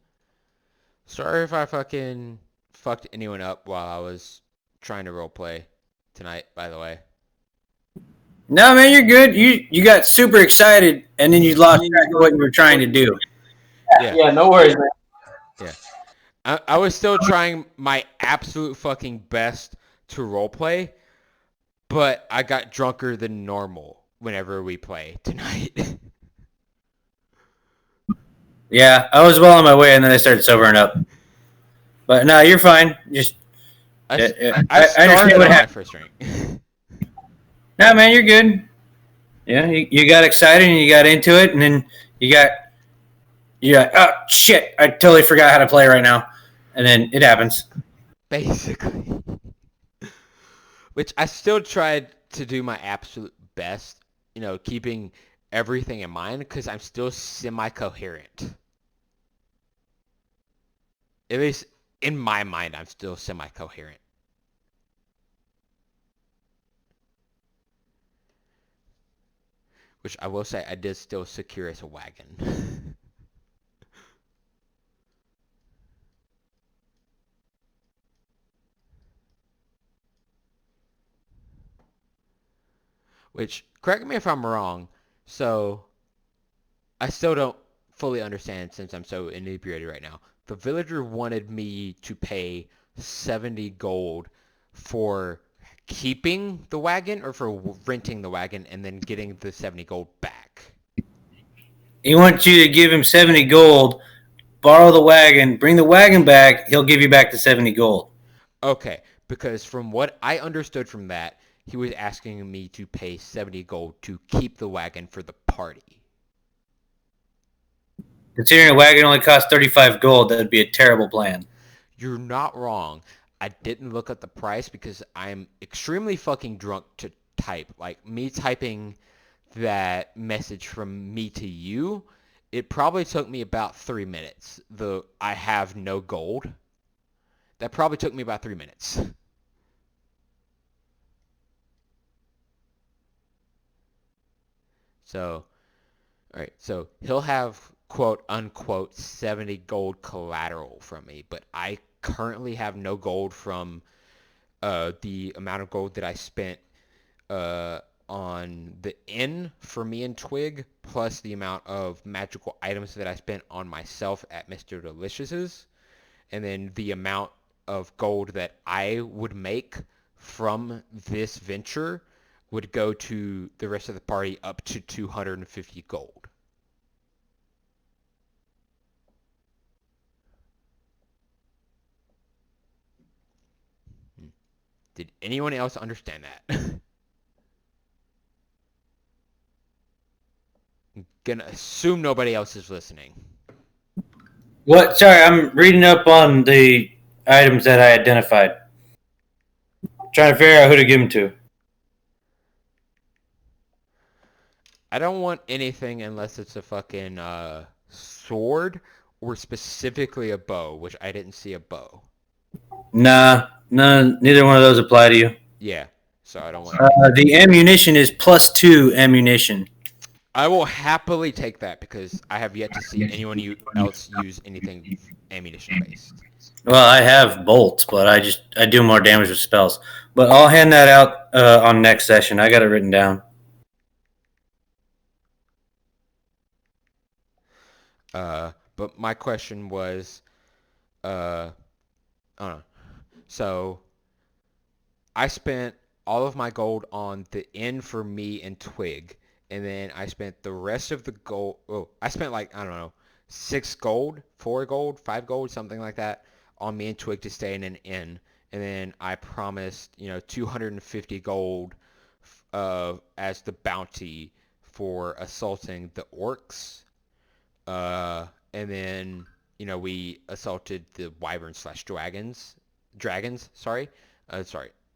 Sorry if I fucking fucked anyone up while I was trying to roleplay tonight, by the way. No, man, you're good. You got super excited, and then you lost track of what you were trying to do. Yeah. Yeah, no worries, man. Yeah. I was still trying my absolute fucking best to roleplay, but I got drunker than normal whenever we play tonight. Yeah, I was well on my way, and then I started sobering up. But no, you're fine. Just I I understand started what on my happened. first rank. No, man, you're good. Yeah, you got excited and you got into it, and then you got oh shit, I totally forgot how to play right now, and then it happens. Basically. Which I still tried to do my absolute best, keeping everything in mind because I'm still semi-coherent. At least in my mind, I'm still semi-coherent. Which I will say I did still secure as a wagon. Which, correct me if I'm wrong, so I still don't fully understand since I'm so inebriated right now. The villager wanted me to pay 70 gold for keeping the wagon or for renting the wagon and then getting the 70 gold back. He wants you to give him 70 gold, borrow the wagon, bring the wagon back. He'll give you back the 70 gold. Okay, because from what I understood from that, he was asking me to pay 70 gold to keep the wagon for the party. Considering a wagon only costs 35 gold, that'd be a terrible plan. You're not wrong. I didn't look at the price because I'm extremely fucking drunk to type. Like, me typing that message from me to you, it probably took me about 3 minutes. I have no gold. That probably took me about 3 minutes. So, alright, so he'll have quote unquote 70 gold collateral from me, but I currently have no gold from the amount of gold that I spent on the inn for me and Twig, plus the amount of magical items that I spent on myself at Mr. Delicious's, and then the amount of gold that I would make from this venture would go to the rest of the party up to 250 gold. Did anyone else understand that? I'm gonna assume nobody else is listening. What? Sorry, I'm reading up on the items that I identified. Trying to figure out who to give them to. I don't want anything unless it's a fucking sword or specifically a bow, which I didn't see a bow. Nah, neither one of those apply to you. Yeah, so I don't want. The ammunition is +2 ammunition. I will happily take that because I have yet to see anyone else use anything ammunition based. Well, I have bolts, but I do more damage with spells. But I'll hand that out on next session. I got it written down. But my question was, I don't know. So I spent all of my gold on the inn for me and Twig, and then I spent the rest of the gold. Oh, I spent like, I don't know, 6 gold, 4 gold, 5 gold, something like that, on me and Twig to stay in an inn, and then I promised 250 gold as the bounty for assaulting the orcs. And then we assaulted the wyvern slash dragons. Sorry.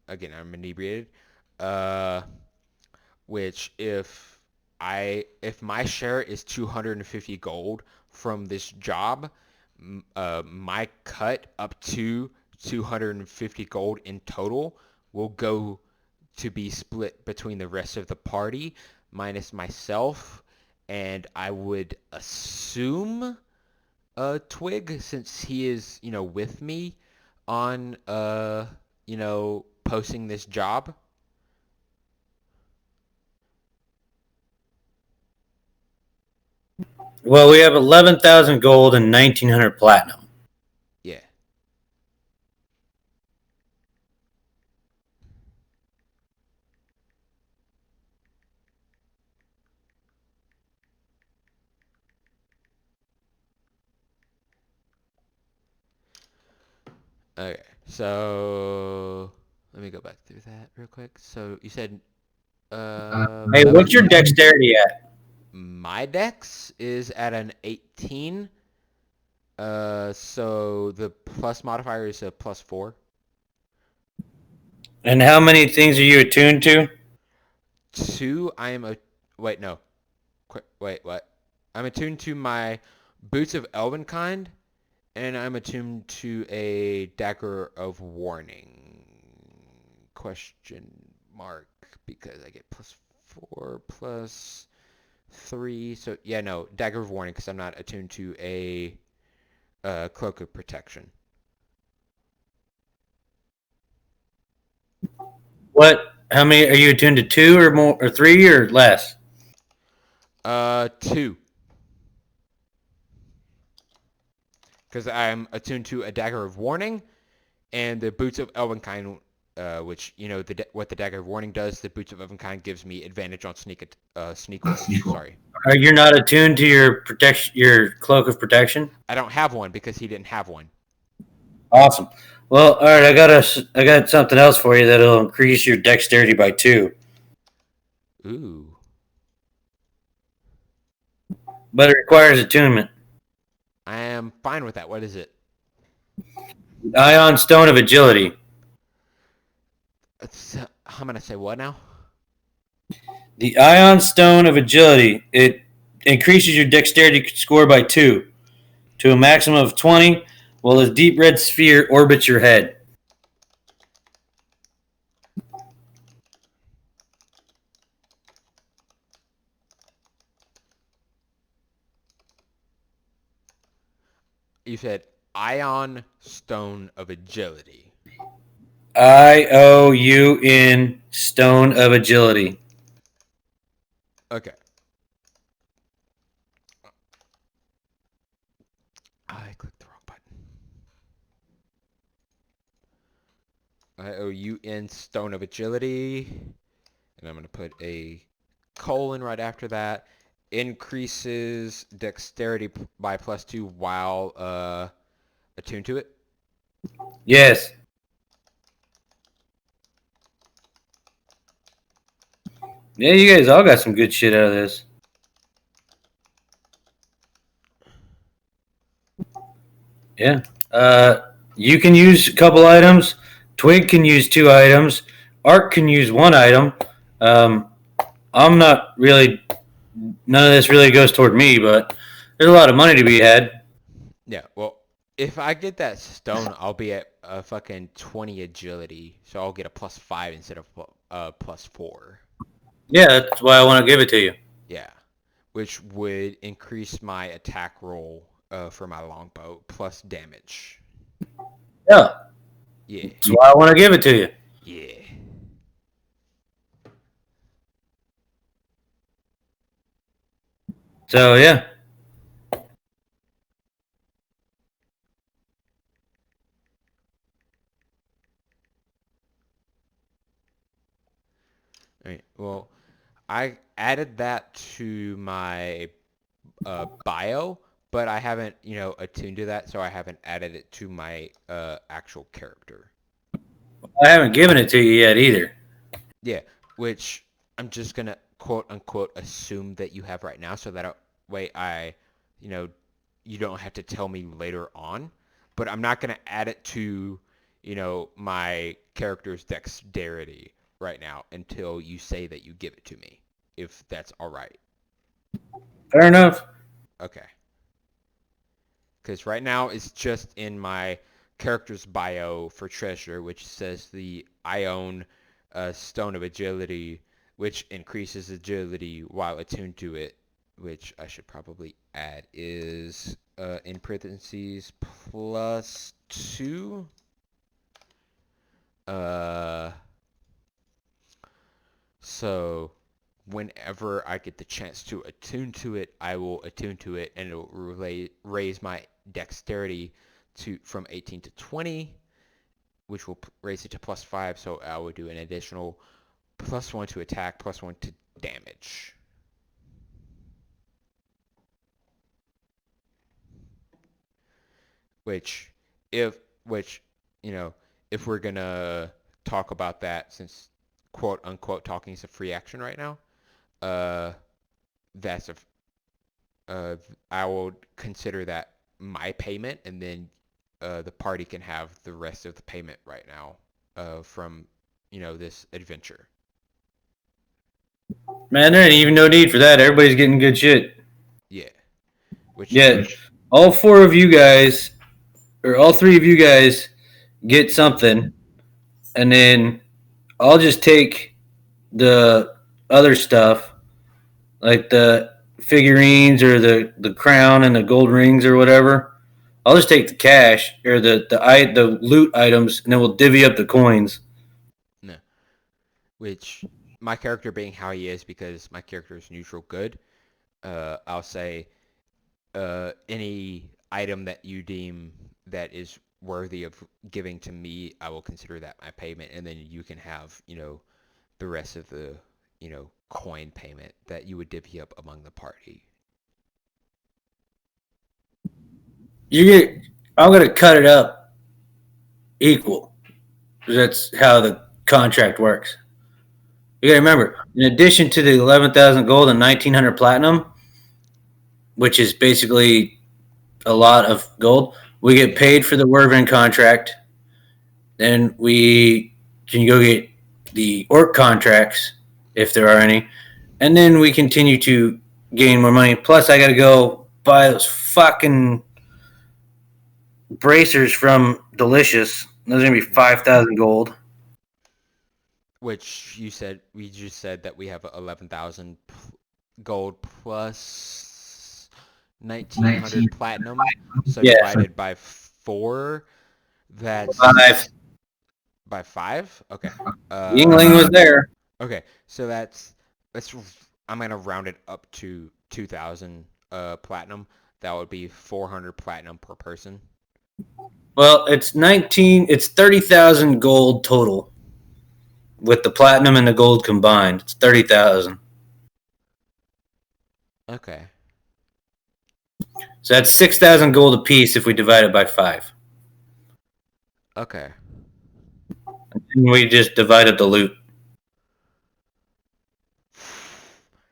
Again, I'm inebriated. Uh, which if my share is 250 gold from this job, my cut up to 250 gold in total will go to be split between the rest of the party minus myself, and I would assume Twig, since he is with me on posting this job. Well, we have 11,000 gold and 1,900 platinum. Yeah. Okay, so let me go back through that real quick. So you said, Hey, what's your dexterity at? my dex is at an 18. So the plus modifier is a +4. And how many things are you attuned to? 2, I am a wait, no. Wait, what? I'm attuned to my Boots of Elvenkind, and I'm attuned to a Dagger of Warning. Question mark, because I get +4 +3. So yeah, no, Dagger of Warning, because I'm not attuned to a Cloak of Protection. What? How many are you attuned to? 2 or more, or 3 or less? 2. Because I'm attuned to a Dagger of Warning and the Boots of Elvenkind, which, you know, what the Dagger of Warning does. The Boots of Elvenkind gives me advantage on sneak rolls. Sorry. Are you not attuned to your protection, your cloak of protection? I don't have one because he didn't have one. Awesome. Well, all right. I got something else for you that'll increase your dexterity by 2, Ooh. but it requires attunement. I am fine with that. What is it? Ion Stone of Agility. I'm going to say what now? The Ion Stone of Agility. It increases your dexterity score by 2 to a maximum of 20, while a deep red sphere orbits your head. You said Ion Stone of Agility. IOUN Stone of Agility. Okay. I clicked the wrong button. IOUN Stone of Agility. And I'm going to put a colon right after that. Increases dexterity by +2 while attuned to it. Yes. Yeah, you guys all got some good shit out of this. Yeah. You can use a couple items. Twig can use 2 items. Ark can use 1 item. I'm not really. None of this really goes toward me, but there's a lot of money to be had. Yeah, well, if I get that stone, I'll be at a fucking 20 agility. So I'll get a +5 instead of +4. Yeah, that's why I want to give it to you. Yeah, which would increase my attack roll for my longbow plus damage. Yeah, Yeah, that's why I want to give it to you. yeah. So yeah. All right, well, I added that to my bio, but I haven't, attuned to that, so I haven't added it to my actual character. I haven't given it to you yet either. Yeah, which I'm just gonna quote unquote assume that you have right now, so that way you don't have to tell me later on. But I'm not gonna add it to, my character's dexterity right now until you say that you give it to me, if that's all right. Fair enough. Okay. Because right now it's just in my character's bio for treasure, which says the I own Stone of Agility, which increases agility while attuned to it, which I should probably add is in parentheses +2. So whenever I get the chance to attune to it, I will attune to it, and it will raise my dexterity from 18 to 20, which will raise it to +5. So I will do an additional +1 to attack, +1 to damage. Which, if we're gonna talk about that, since quote unquote talking is a free action right now, that's I will consider that my payment, and then the party can have the rest of the payment right now from this adventure. Man, there ain't even no need for that. Everybody's getting good shit. Yeah. All 4 of you guys, or all 3 of you guys, get something, and then I'll just take the other stuff, like the figurines or the crown and the gold rings or whatever. I'll just take the cash or the loot items, and then we'll divvy up the coins. No. Which, my character being how he is, because my character is neutral good, I'll say any item that you deem that is worthy of giving to me, I will consider that my payment, and then you can have, the rest of the, coin payment that you would divvy up among the party. I'm gonna cut it up equal. That's how the contract works. You gotta remember, in addition to the 11,000 gold and 1,900 platinum, which is basically a lot of gold, we get paid for the Werven contract. Then we can go get the orc contracts, if there are any, and then we continue to gain more money. Plus, I gotta go buy those fucking bracers from Delicious. Those are gonna be 5,000 gold. Which we just said that we have 11,000 gold plus 1,900 platinum. So divided by 4, that's 5. By 5? Okay. Yingling was there. Okay, so I'm gonna round it up to 2,000 platinum. That would be 400 platinum per person. Well, it's 30,000 gold total. With the platinum and the gold combined, it's 30,000. Okay. So that's 6,000 gold apiece if we divide it by 5. Okay. And we just divided the loot.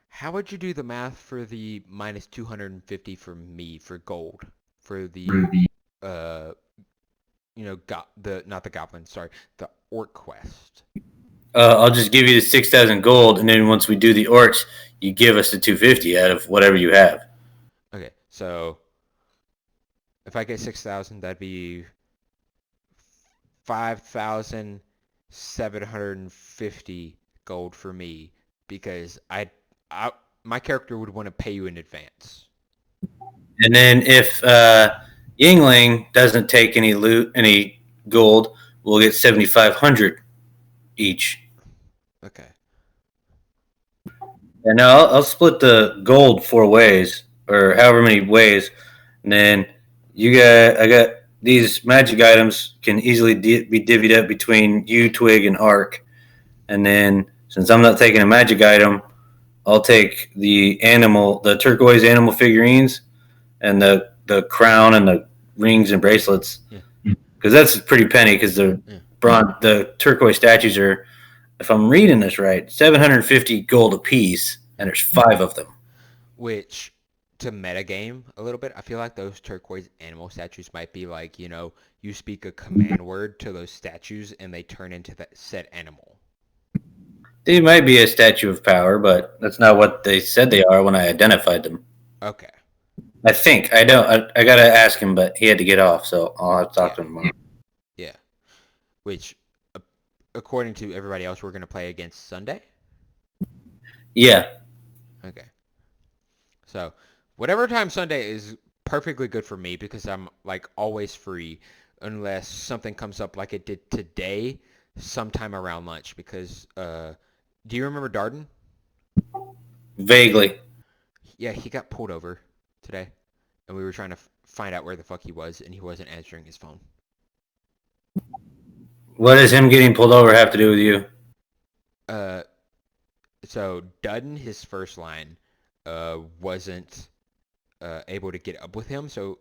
How would you do the math for the minus 250 for me for gold for the not the goblin, sorry, the orc quest? I'll just give you the 6,000 gold, and then once we do the orcs, you give us the 250 out of whatever you have. Okay, so if I get 6,000, that'd be 5,750 gold for me, because my character would want to pay you in advance. And then if Yingling doesn't take any loot, any gold, we'll get 7,500 each. Okay. And now I'll split the gold 4 ways, or however many ways, and then I got these magic items can easily be divvied up between you, Twig, and Ark. And then since I'm not taking a magic item, I'll take the turquoise animal figurines, and the crown and the rings and bracelets, because that's a pretty penny. Because the turquoise statues are, if I'm reading this right, 750 gold apiece, and there's 5 of them. Which, to metagame a little bit, I feel like those turquoise animal statues might be like, you speak a command word to those statues and they turn into that said animal. They might be a statue of power, but that's not what they said they are when I identified them. Okay. I think. I don't. I gotta ask him, but he had to get off, so I'll have to talk to him tomorrow. Yeah. Which, according to everybody else, we're gonna play against Sunday? Yeah. Okay. So, whatever time Sunday is perfectly good for me, because I'm like always free unless something comes up like it did today sometime around lunch, because do you remember Darden? Vaguely. Yeah, he got pulled over today, and we were trying to find out where the fuck he was, and he wasn't answering his phone. What does him getting pulled over have to do with you? So Dudden, his first line, wasn't able to get up with him. So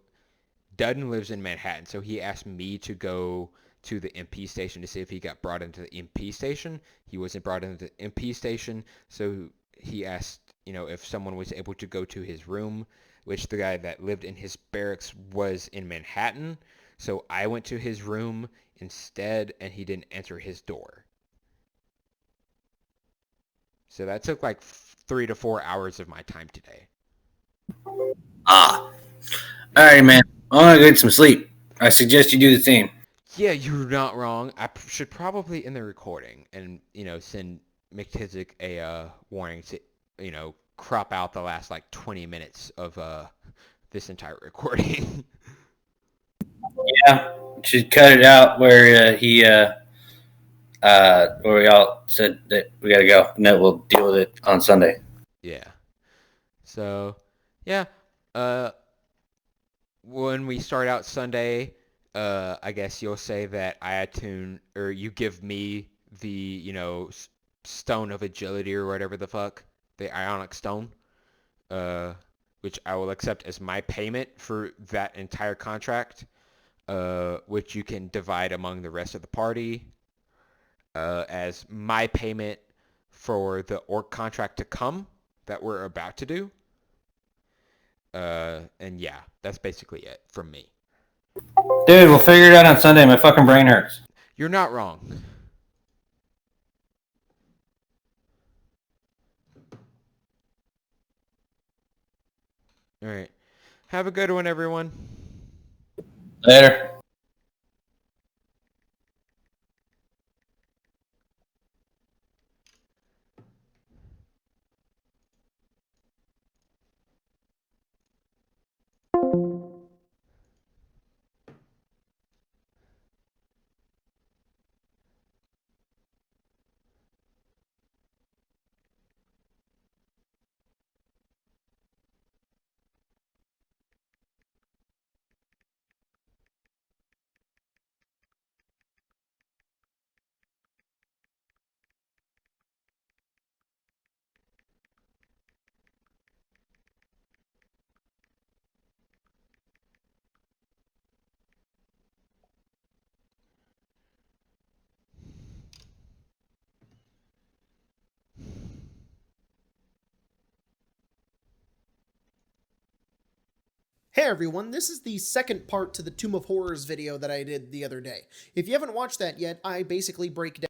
Dudden lives in Manhattan, so he asked me to go to the MP station to see if he got brought into the MP station. He wasn't brought into the MP station, so he asked, if someone was able to go to his room, which the guy that lived in his barracks was in Manhattan. So I went to his room instead, and he didn't answer his door. So that took like 3 to 4 hours of my time today. All right, man. I want to get some sleep. I suggest you do the same. Yeah, you're not wrong. I should probably end the recording and, send McTizik a warning to, crop out the last like 20 minutes of this entire recording. Yeah, should cut it out where where we all said that we gotta go, and then we'll deal with it on Sunday. Yeah. So, yeah. When we start out Sunday, I guess you'll say that I attune, or you give me the, stone of agility or whatever the fuck, the ionic stone, which I will accept as my payment for that entire contract, which you can divide among the rest of the party, as my payment for the orc contract to come that we're about to do. And yeah, that's basically it from me. Dude, we'll figure it out on Sunday. My fucking brain hurts. You're not wrong. All right. Have a good one, everyone. Later. Hey everyone, this is the second part to the Tomb of Horrors video that I did the other day. If you haven't watched that yet, I basically break down